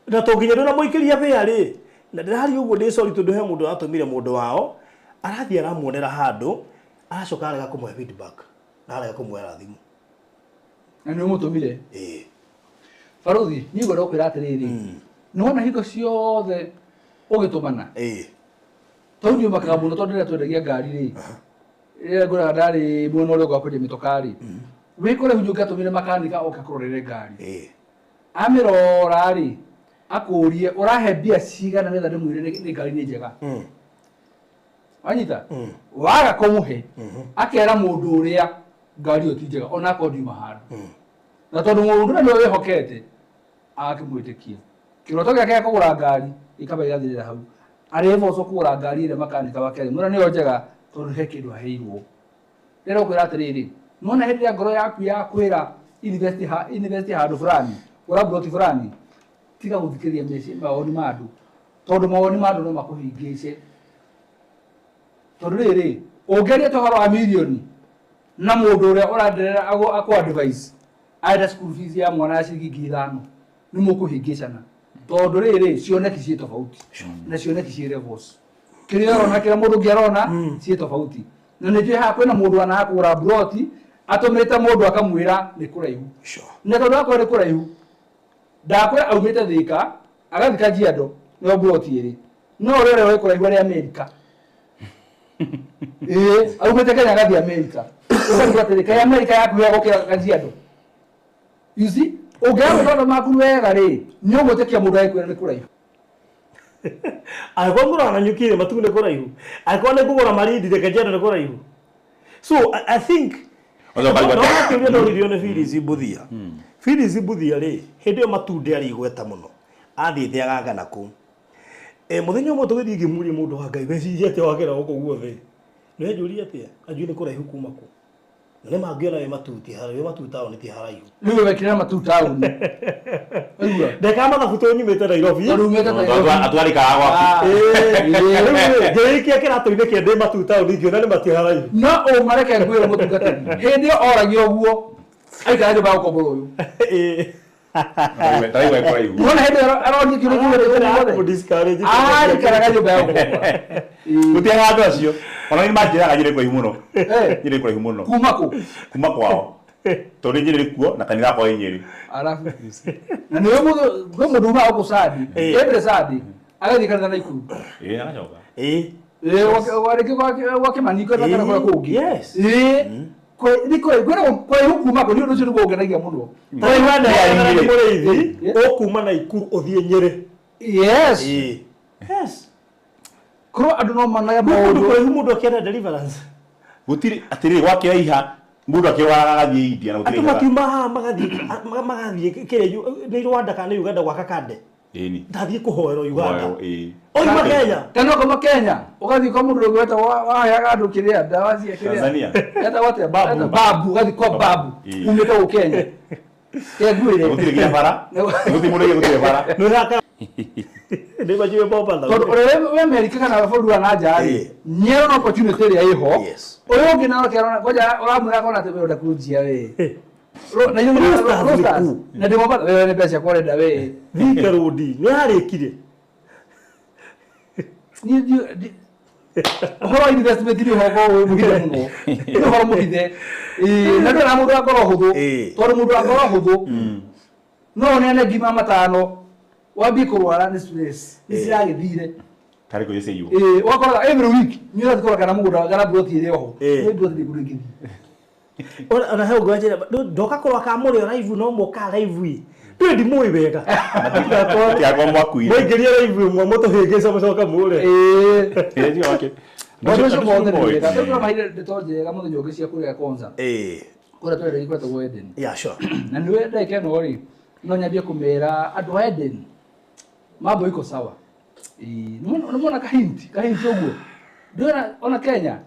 na tũnginya ndona mũikĩria bĩa rĩ na ndĩrari ũguo ndĩ sorry tondũ he mũndũ atũmire mũndũ wao arathiĩ aramuonera handũ aracoka arega kũmũhe feedback na arega kũmwĩra thimũ na nĩ ũmũtũmire Baruthi niĩ ngwenda gũkwĩra atĩrĩrĩ nĩwona hingo ciothe ũgĩtũmana tondũ ndiumakaga mũno tondũ rĩrĩa twendagia ngari rĩ rĩrĩa ngũraga ndarĩ mwena ũrĩa gwakwendia mĩtoka rĩ wĩkore hunjũ ngatũmire makanika oke kũrorere ngari amĩrora rĩ akũrie ũrahe mbia cigana nĩgetha ndĩmwĩre nĩ ngari nĩ njega wanyita waga kũmũhe akera mũndũ ũrĩa ngari ĩyo ti njega ona akorwo ndiuma handũ na tondũ mũndũ nĩwe wĩhokete agakĩmwĩtĩkia kĩroto gĩake gĩa kũgũra ngari gĩkamba gĩgathirĩra hau arĩboco kũgũra ngari ĩrĩa makanika wakerĩ mwĩra nĩyo njega tondũ he kĩndũ aheirwo rĩrĩa ũkwĩra atĩrĩrĩ nĩwona hĩndĩ ĩrĩa ngoro yaku ya kwĩra invest handũ fulani gũra ploti fulani tiga gũthikĩrĩria mawoni ma andũ tondũ mawoni ma andũ no makũhingĩce tondũ rĩrĩ ũngĩaria tohoro wa mirioni na mũndũ ũrĩa ũranderera akũ advice aida school fees ya mwana ya ciringi 5 nĩ mũkũhingĩcana tondũ rĩrĩ cioneki ciĩ tofauti na cioneki ciĩ levels kĩrĩa ũrona kĩrĩa mũndũ ũngĩ arona ciĩ tofauti na nĩnjũĩ haha kwĩna mũndũ anaga kũgũra broti atũmĩte mũndũ akamwĩra nĩ kũraihu na tondũ akorwo nĩ kũraihu ndakwĩra aumĩte Thĩka agathiĩ Kajiado nĩyo broti ĩrĩ no ũrĩa wĩ kũraihu arĩ Amerika aumĩte Kenya agathiĩ Amerika ũkaigua atĩrĩ kaĩ Amerika yakuhĩa gũkĩra Kajiado you see ũngĩaga maũndũ maku wega rĩ nĩ ũgwĩtĩkia mũndũ agĩkwĩra nĩ kũraihu angĩkorwo ngũraga na nyũkire matugu nĩ kũraihu angĩkorwo nĩ ngũgũra marindi reke Kajiado nĩ kũraihu so I think nokĩũria ndoririo nĩ Phyllis Mbuthia Phyllis Mbuthia rĩ hĩndĩ ĩyo Matude arĩ igweta mũno athiĩte agangana kũu mũthenya ũmwe tũgĩthiĩ ngĩmũria mũndũ wa Ngai meciria atĩa wakĩra gũkũ guothe nĩanjũria atĩa anjũĩ nĩ kũraihu kuma kũ na nĩ mangĩona wĩ Matuti harĩa wĩ Matuti taũni ti haraihu rĩu wekĩra Matuti taũni ndeka mathabu tũnyumĩte Nairobi atwarĩkaga gwaku ngĩrĩkia kĩratũ-inĩ kĩa ndĩ Matuti taũni ngĩona nĩ mati haraihu no ũmareke ngwĩre mũtungatĩri hĩndĩ ĩyo oragia ũguo aikara nyũmba ya gũkombora ũyũ Taraigua kwa igu. Mbona hende aronie kiugo kiugo discourage ari karaga nyumba yako Gutiaga andu acio. Ona ni manjiraga nyire kwa imuno. Eh. Nyire kwa imuno. kumako Kuma kwao. Tori nyire kuo na kanitha kwa nyiri. alafu na niwe mundu uma ako sadi every sadi agathi kanitha na ikuru Anacoka. wareke wake maniko na kana kwa kugi Yes. niko kwa hukuma ko ndio ndio ngogenagia muno Tari handa ya Nyeri. Mũrĩithi okuma na Ikuru uthie Nyeri. yes Yes. kro andu no managa Mũndũ maundu kũraihu mũndũ akĩenda deliverance. Gutiri atiri gwakira iha mundu akiwaraga gathie India na Andũ gutiri. makiuma haha magathiĩ kĩrĩa nĩ Rwanda kana nĩ Uganda gwaka kande. Ĩni. Ndathiĩ kũhoerwo Uganda. Oyo Oima Kenya. tano kama Kenya ugathi kwa mundu gweta waheaga andu kiria dawa cia kiria Tanzania. eta wate babu ugathi kwa babu umeta u Kenya ngwire Gutiri gia bara. Gutiri mundu gutiri bara. Nĩ raka. Nĩ majiwe bomba nda. tondu we America kana bũrũri wa nanja rĩ nyero na opportunity ĩrĩa ĩho Yes. ũyũ ũngĩ nao kĩarona ngoja ũramwĩra kona atĩ wĩrenda kũnjia we na yũngĩ na ndĩmomba wewe nĩ mbeca kũrenda we Thika rodi. Nĩ harĩkire. ũhoro wa investment nĩ ũhoro mũhithe mũno nĩ ũhoro mũhithe na ndĩ na mũndũ akoro hũthũ tondũ mũndũ akoro hũthũ no neane ngima matano wambie kũrwara nĩ stress nĩciragĩthire Tari ko yese yu. wakoraga every week nĩ ũrathiĩ kana mũgũnda kana broti ĩrĩ oho nĩ broti nĩ kũrĩ ngĩthi Ona he ũgwanja ndoka kũrwa ka mũrĩ live no mũka live. Ndĩ ndimũĩ wega. Tiago mwakuire. Mũingĩrie live mwa mũtũhĩngĩca mũcoka mũre. Ĩni wake. Ndio sio mothe nĩ wega tondũ mahire ndĩtonjega mũthenya ũngĩ cia kũrĩa kwanza kũrĩa twende kwetagwo Eden Yeah, sure. na nĩ wenda ikeno rĩ no nyambie kũmera andũ a Eden mambo iko sawa nĩmona kahinti ũguo ndĩona ona Kenya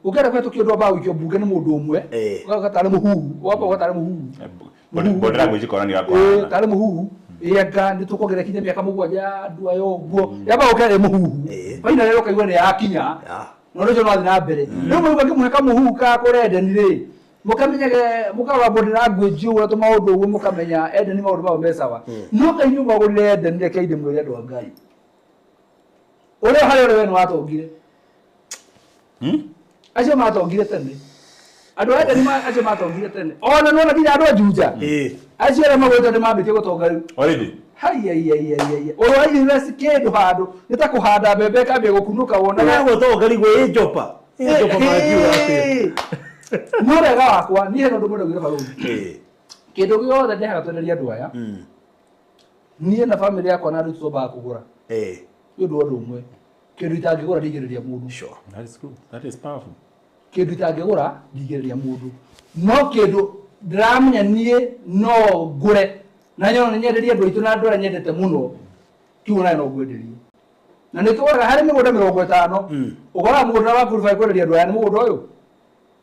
ũkĩenda kwetu kĩũndũ ambao ikio mbunge nĩ mũndũ ũmwe ũgatarĩ mũhuhu wamba ũgatarĩ mũhuhu Bodra gwici kora ni yakwa. tarĩ mũhuhu ĩanga nĩ tũkuongerera kinya mĩaka mũgwanja andũ ayo ũguo yamba ũkĩrĩ mũhuhu faina rero kaigua nĩ yakinya no rĩcio no athiĩ na mbere rĩu mũndũ angĩmũhe kamũhuhu ka kũrĩa Eden rĩ mũkamenyage mũkarora body language ũguo tũ maũndũ ũguo mũkamenya Eden maũndũ mao me sawa no kainyu magũrire Eden reke inde mwĩre andũ a Ngai ũrĩa harĩa ũrĩa we nĩ watongire acio matongire tene andũ a Eden acio matongire tene ona no nginya andũ a Juja acio arĩa magwĩtwo nĩ mambĩtie gũtonga rĩu Already. ũyũ wa invest kĩndũ handũ nĩ ta kũhanda mbembe kambia gũkunũka wonaga Nagwo tongari gwĩ njopa. Njopa mangiuga atĩ. no wega wakwa niĩ hena ũndũ mwenda gwĩra barũthi kĩndũ gĩothe ndehaga twenderia andũ aya niĩ na bamĩrĩ yakwa na andũ tũtombaga kũgũra nĩ ũndũ ũndũ ũmwe kĩndũ itangĩgũra ndingĩrĩria mũndũ That is good. That is powerful. kĩndũ itangĩgũra ndingĩrĩria mũndũ no kĩndũ ndĩramenya niĩ no ngũre na nyona nyenderie andũ aitũ na andũ arĩa nyendete mũno kiugo nayo no ngwenderie na nĩ tũgũraga harĩ mĩgũnda 50 ũkoraga mũgũnda wa kũruba kwenderia andũ aya nĩ mũgũnda ũyũ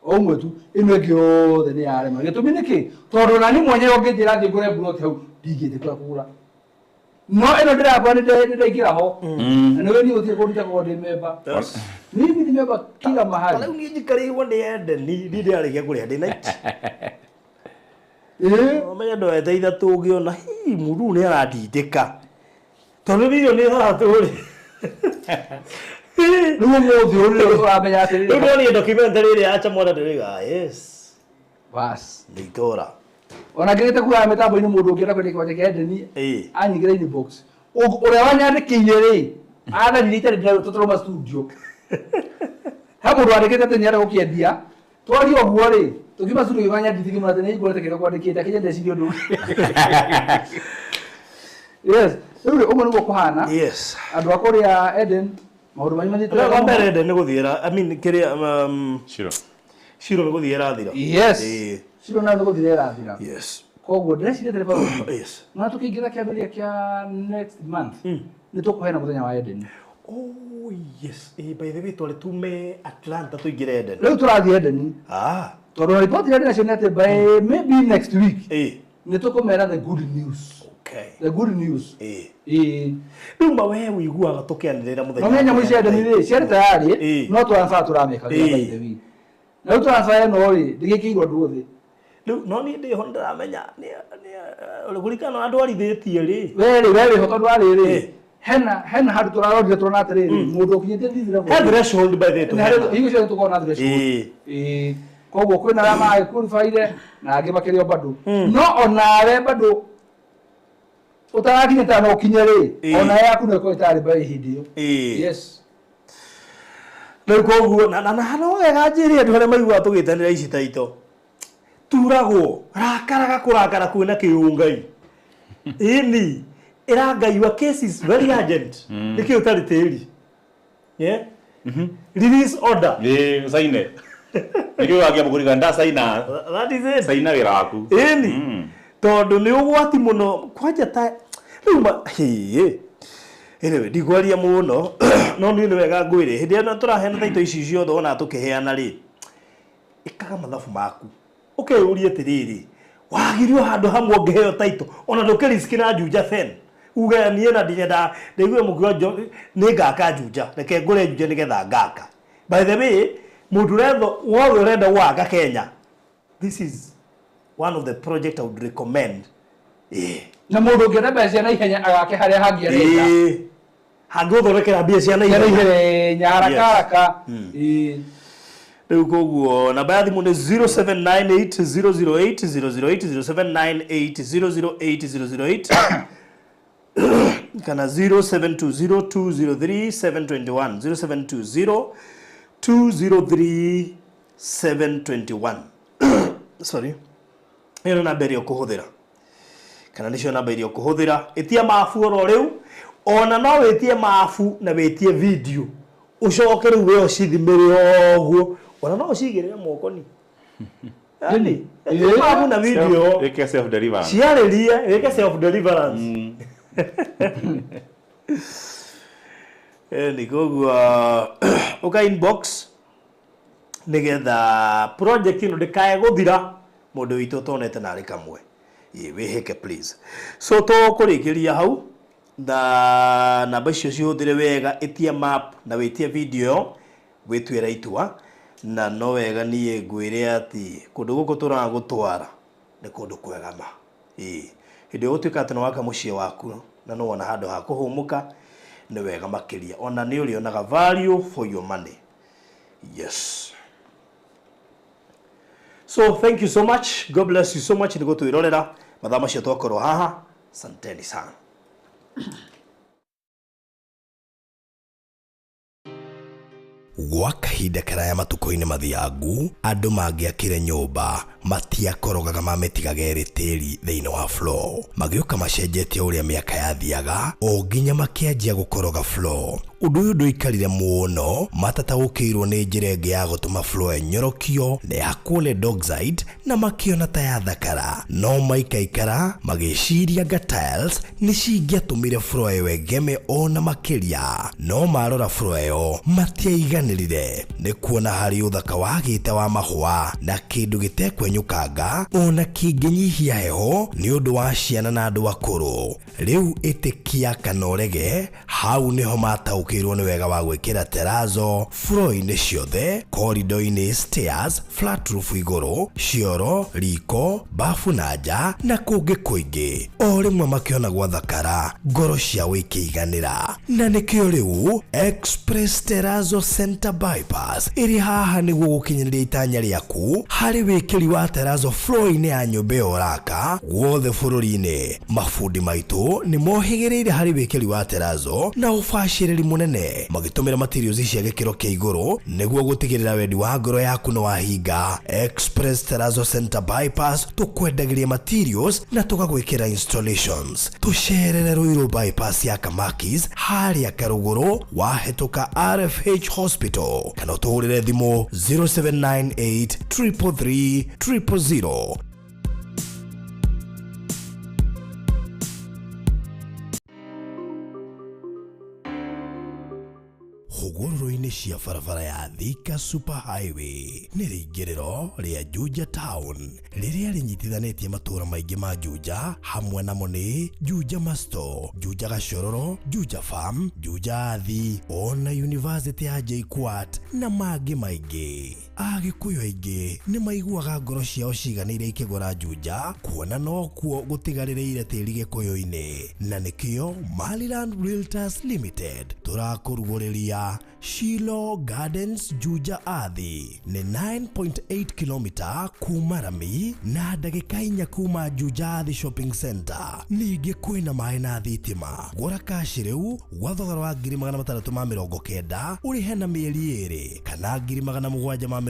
ũmwe tu ĩno ĩngĩ yothe nĩ yarema gĩtũmi nĩkĩ tondũ nani mwenyewe ũngĩnjĩra thiĩ ngũre buloti hau ndingĩtĩkĩra kũgũra no ĩno ndĩrakora nĩ ndaingĩra ho na nĩ wĩni ũthiĩ kũruta kũgũra ndĩ memba mimi ni memba kila mahali Rĩu niĩ njikarĩirwo nĩ Eden ni ndĩrarĩkia kũrĩa ndĩ night. Omenya andũ ete ithatũ ũngĩona hi mũru nĩ arandindĩka. Tondũ video nĩ haratũrĩ. rĩu ũmũthĩ ũrĩa ũramenya atĩrĩrĩ Rĩu ndĩrona documentary ĩrĩa ya Chamwada ndĩrĩga yes. bas Nĩ itũra. ona ngĩrĩte kuoya mĩtambo-inĩ mũndũ ũngĩenda kwenda kĩwanja kĩa Edeni anyingĩra inbox ũrĩa wanyandĩkĩire rĩ atharire itarĩ tũtũroma studio he mũndũ wandĩkĩte atĩ nĩarenda gũkĩendia twaria ũguo rĩ tũkiuma studio gĩkwanyandĩthi kĩmũra atĩ nĩngũrĩte kĩrĩa kwandĩkĩte akĩnya ndeciria ũndũ yes rĩu rĩ ũguo nĩguo kũhana Yes. andũ a kũrĩa Eden maũndũ manyu mathiĩte Wa mbere Eden nĩ gũthiĩra I mean kĩrĩa Sure. Shiro nĩ gũthiĩra thira. yes ciro nayo nĩ gũthira ĩrathira Yes. koguo ndĩreciria tene barũthi Yes. na tũkĩingĩra kĩambĩrĩria kĩa next month nĩ tũkũheana mũthenya wa Eden Oh yes. By the way twale tume Atlanta tuingĩre Eden. rĩu tũrathiĩ Eden tondũ na riboti ĩrĩa ndĩracio nĩ atĩ by maybe next week nĩ tũkũmera the good news the good news rĩu ma we ũiguaga tũkĩanĩrĩra mũthenya no menya mũici Eden rĩ ciarĩ tayarĩ no transfer tũrameka by the way na rĩu transfer ĩno rĩ ndĩgĩkĩirwo andũ othe no ni ndi ho ndiramenya ni kurikana andu arithitie ri wewe hoto ndwari ri hena hadu turarorire turona atiri mundu ukinyite thithira threshold by the way hiyo cio tukona threshold koguo kwina arĩa maĩ qualified na angĩ makĩrĩ o bado no onawe bado utarakinyĩte no ũkinye rĩ ona yaku no ĩkorwo ĩtarĩ mbaĩ hĩndĩ ĩyo yes rĩu koguo na no wega njĩre andũ arĩa maiguaga tũgĩtanĩra ici taito turagwo rakaraga kũrakara kwĩna kĩũngai ini ĩrangaiwa cases very urgent nĩkĩ ũtarĩ tĩri release order saine nĩkĩo wakia mũkũriga nda saina that is it saina wĩra waku ini tondũ nĩ ũgwati mũno kwanja ta rĩu anyway ndigwaria mũno no nĩ wega ngwĩre hĩndĩ ĩno tũraheana taito ici ciothe ona tũkĩheana rĩ ĩkaga mathabu maku ũkeyũria atĩrĩrĩ wagirio handũ hamwe ũngĩheo taito ona ndũkĩriski na Juja fen uge niĩ na ndinyenda ndĩigue mũkiuga nĩ ngaka Juja reke ngũre Juja nĩgetha ngaka by the way mũndũ wothe ũrenda gwaka Kenya this is one of the project I would recommend na mũndũ ũngĩenda mbeca na ihenya agake harĩa hangĩ arenda hangĩũthondekera mbia cia na ihenya haraka rĩu koguo namba ya thimũ nĩ 0798008008 kana 0720203721 0720203721 sorry ĩno namba ĩrĩa ũkũhũthĩra kana nĩcio namba ĩrĩa ũkũhũthĩra ĩtia mabu oro rĩu ona no wĩtie mabu na wĩtie video ucoke rĩu wĩyo cithimĩre ũguo ona no ũcigĩrĩre moko-inĩ yani mabu na video wĩke self deliverance ciarĩrie wĩke self deliverance ni koguo uka inbox nĩgetha project ĩno ndĩkae gũthira mũndũ witũ tonete narĩ kamwe wĩhĩke please so tũkũrĩkĩria hau na namba icio cihũthĩre wega ĩtia map na wĩtie video wĩtuĩra itua na no wega niĩ ngwĩre atĩ kũndũ gũkũ tũragũtwara nĩ kũndũ kwega ma hĩndĩ ũgũtuĩka atĩ nĩ waka mũciĩ waku na no wona handũ ha kũhũmũka nĩ wega makĩria ona nĩ ũrĩonaga value for your money yes so thank you so much God bless you so much nĩ gũtwĩrorera mathaa macio twakorwo haha santeni sana gwa kahinda karaya matukũ-inĩ mathiangu andũ mangĩakire nyũmba matiakorogaga mamĩtigaga ĩrĩ tĩri thĩinĩ wa floor magĩũka macenjetie ũrĩa mĩaka yathiaga o nginya makĩanjia gũkoroga floor ũndũ ũyũ ndũikarire mũno matataũkĩirwo nĩ njĩra ĩngĩ ya gũtũma floor enyorokio na yakwo nĩ dogside na makĩona ta yathakara no maikaikara magĩciria anga tiles nĩ cingĩatũmire floor ĩyo ĩngeme ona makĩria no marora floor ĩyo matiaiganĩrire nĩ kuona harĩ ũthaka wagĩte wa mahũa na kĩndũ gĩtekwenyũkanga ona kĩngĩnyihia heho nĩ ũndũ wa ciana na andũ akũrũ rĩu ĩtĩkia kana ũrege hau nĩho mataũkĩirwo nĩ wega wa gwĩkĩra terazo floor-inĩ ciothe corridor-inĩ stairs flat roof igũrũ cioro riko bafu na nja na kũngĩ kũingĩ o rĩmwe makĩona gwathakara ngoro ciao ikĩiganĩra na nĩkĩo rĩu Express Terrazzo Center Bypass ĩrĩ haha nĩguo gũkinyĩrĩria itanya rĩaku harĩ wĩkĩri wa terazo floor-inĩ ya nyũmba ĩyo ũraka guothe bũrũri-inĩ mabundi maitũ nĩ mohĩgĩrĩire harĩ wĩkĩri wa terazo na ũbacĩrĩri mũnene magĩtũmĩra materials cia gĩkĩro kĩa igũrũ nĩguo gũtigĩrĩra wendi wa ngoro yaku nĩ wahinga Express Terrazzo Center Bypass tũkwendagĩria materials na tũgagwĩkĩra installations tũcerere Ruiru bypass ya Kamakis harĩa Karũgũrũ wahĩtũka RFH Hospital kana ũtũhũrĩre thimũ 0798 333 000. hũgũrũrũ-inĩ cia barabara ya Thika Super Highway nĩ rĩingĩrĩro rĩa Juja Town rĩrĩa rĩnyitithanĩtie matũũra maingĩ ma Juja hamwe namo nĩ Juja Masto, Juja Gashororo, Juja Farm, Juja Athi ona University ya JKUAT na mangĩ maingĩ. Agikuyu aingĩ nĩ maiguaga ngoro ciao ciganĩire ikĩgũra Juja, kuona no kuo gũtigarĩrĩire tĩri Gĩkũyũ-inĩ, na nĩkĩo Maliland Realtors Limited tũrakũrugũrĩria Shilo Gardens Juja Athi. Nĩ 9.8 kilomita kuma Rami na ndagĩka 4 kuma Juja Athi Shopping Center. Ningĩ kwĩna maĩ na thitima. Gũra kaci rĩu gwa thogora wa 690 ũrĩhe na mĩeri 2 kana 790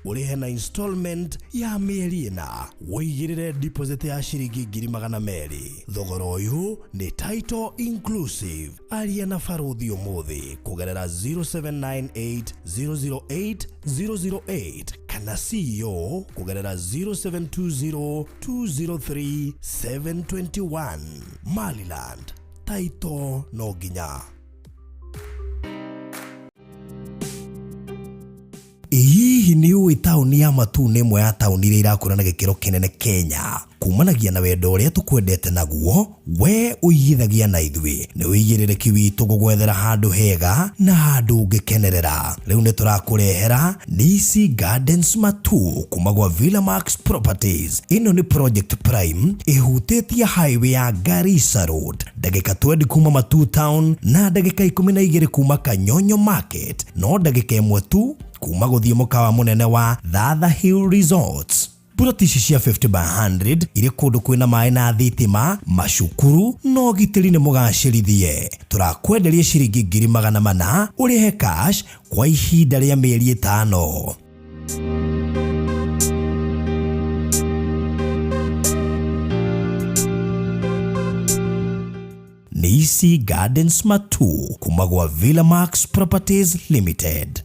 ũrĩhe na installment ya mĩeri 4. Wĩigĩrĩre deposit ya ciringi 200. Thogora ũyũ nĩ title inclusive. Aria na Baruthi ũmũthĩ kũgerera 0798008008 kana CEO kũgerera 0720203721. Maliland, title no nginya. Hihi nĩ ũĩ taũni ya Matu nĩ ĩmwe ya taũni iria irakũra na gĩkĩro kĩnene Kenya? Kumanagia na wendo ũrĩa tũkwendete naguo, we ũigithagia na ithuĩ. Nĩ ũigĩrĩrĩki witũ gũgwethera handũ hega na handũ ũngĩkenerera. Rĩu nĩ tũrakũrehera Nisi Gardens Matu kuma gwa Villamax Properties. Ĩno nĩ Project Prime ĩhutĩtie highway ya Garissa Road, ndagĩka 20 kuma Matu Town na ndagĩka 12 kuma Kanyonyo Market, no ndagĩka 1 tu kuma gũthiĩ mũkawa mũnene wa Thatha Hill Resorts. Buroti ici cia 50 by 100 irĩ kũndũ kwĩna maĩ na thitima, macukuru no gitĩri nĩ mũgacĩrithie. Tũrakwenderia ciringi 400 ũrĩhe cash kwa ihinda rĩa mĩeri 5. Nisi Gardens Matu kuma gwa Villamax Properties Limited.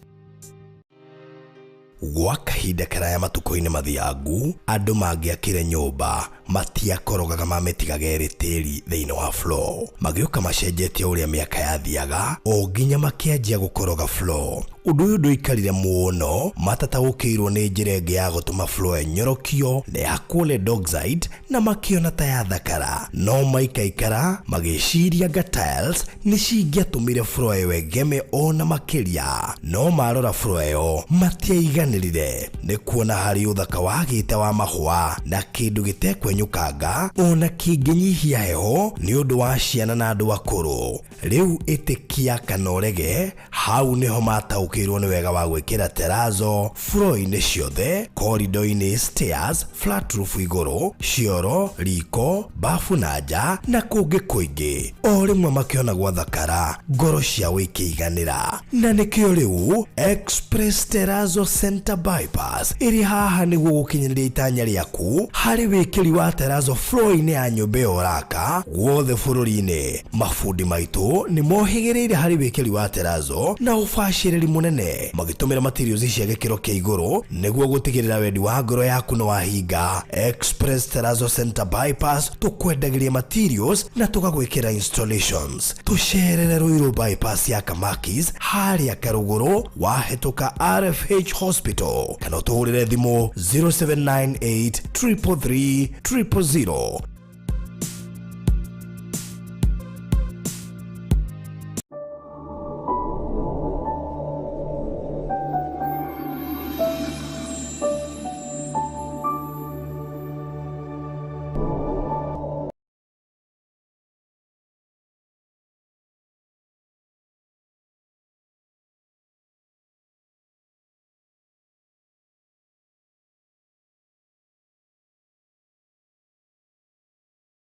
Gwa kahinda karaya matuko-inĩ mathiangu, andũ mangĩakire nyũmba matiakorogaga mamĩtigaga tĩri thĩinĩ wa floor. Magĩũka macenjetie ũrĩa mĩaka yathiaga, o nginya makĩanjia gũkoroga floor. Ũndũ ũyũ ndũikarire mũno, matataũkĩirwo nĩ njĩra ĩngĩ ya gũtũma floor enyorokio na yakwo Dockside na makĩona ta yathakara. No maikaikara magĩciria tiles nĩ cingĩatũmire floor ĩyo ĩgeme ona makĩria. No marora floor ĩyo matiaiganĩrire. Nĩ kuona harĩ ũthaka wagĩte wa mahũa na kĩndũ gĩtekwenyũkanga ona kĩngĩnyihia heho nĩ ũndũ wa ciana na andũ akũrũ. Rĩu ĩtĩkia kana ũrege, hau nĩho mataũkĩirwo nĩ wega wa gwĩkĩra terrazzo floor-inĩ ciothe, corridor-inĩ, stairs, flat roof igũrũ, cioro, riko, bafu na nja na kũngĩ kũingĩ. O rĩmwe makĩona gwathakara, ngoro ciao ikĩiganĩra. Na nĩkĩo rĩu Express Terrazzo Center Bypass ĩrĩ haha nĩguo gũkinyĩrĩria itanya rĩaku harĩ wĩkĩri wa terrazzo floor-inĩ ya nyũmba ĩyo ũraka guothe bũrũri-inĩ. Mafundi maitũ nĩ mohĩgĩrĩire harĩ wĩkĩri wa terrazzo na ũbacĩrĩri mũnene, magĩtũmĩra materials cia gĩkĩro kĩa igũrũ nĩguo gũtigĩrĩra wendi wa ngoro yaku nĩ wahinga. Express Terrazzo Center Bypass tũkwendagĩria materials na tũgagwĩkĩra installations. Tũcerere Ruiru bypass ya Kamakis harĩa Karũgũrũ wahĩtũka RFH Hospital, kana ũtũhũrĩre thimũ 0798 333 000.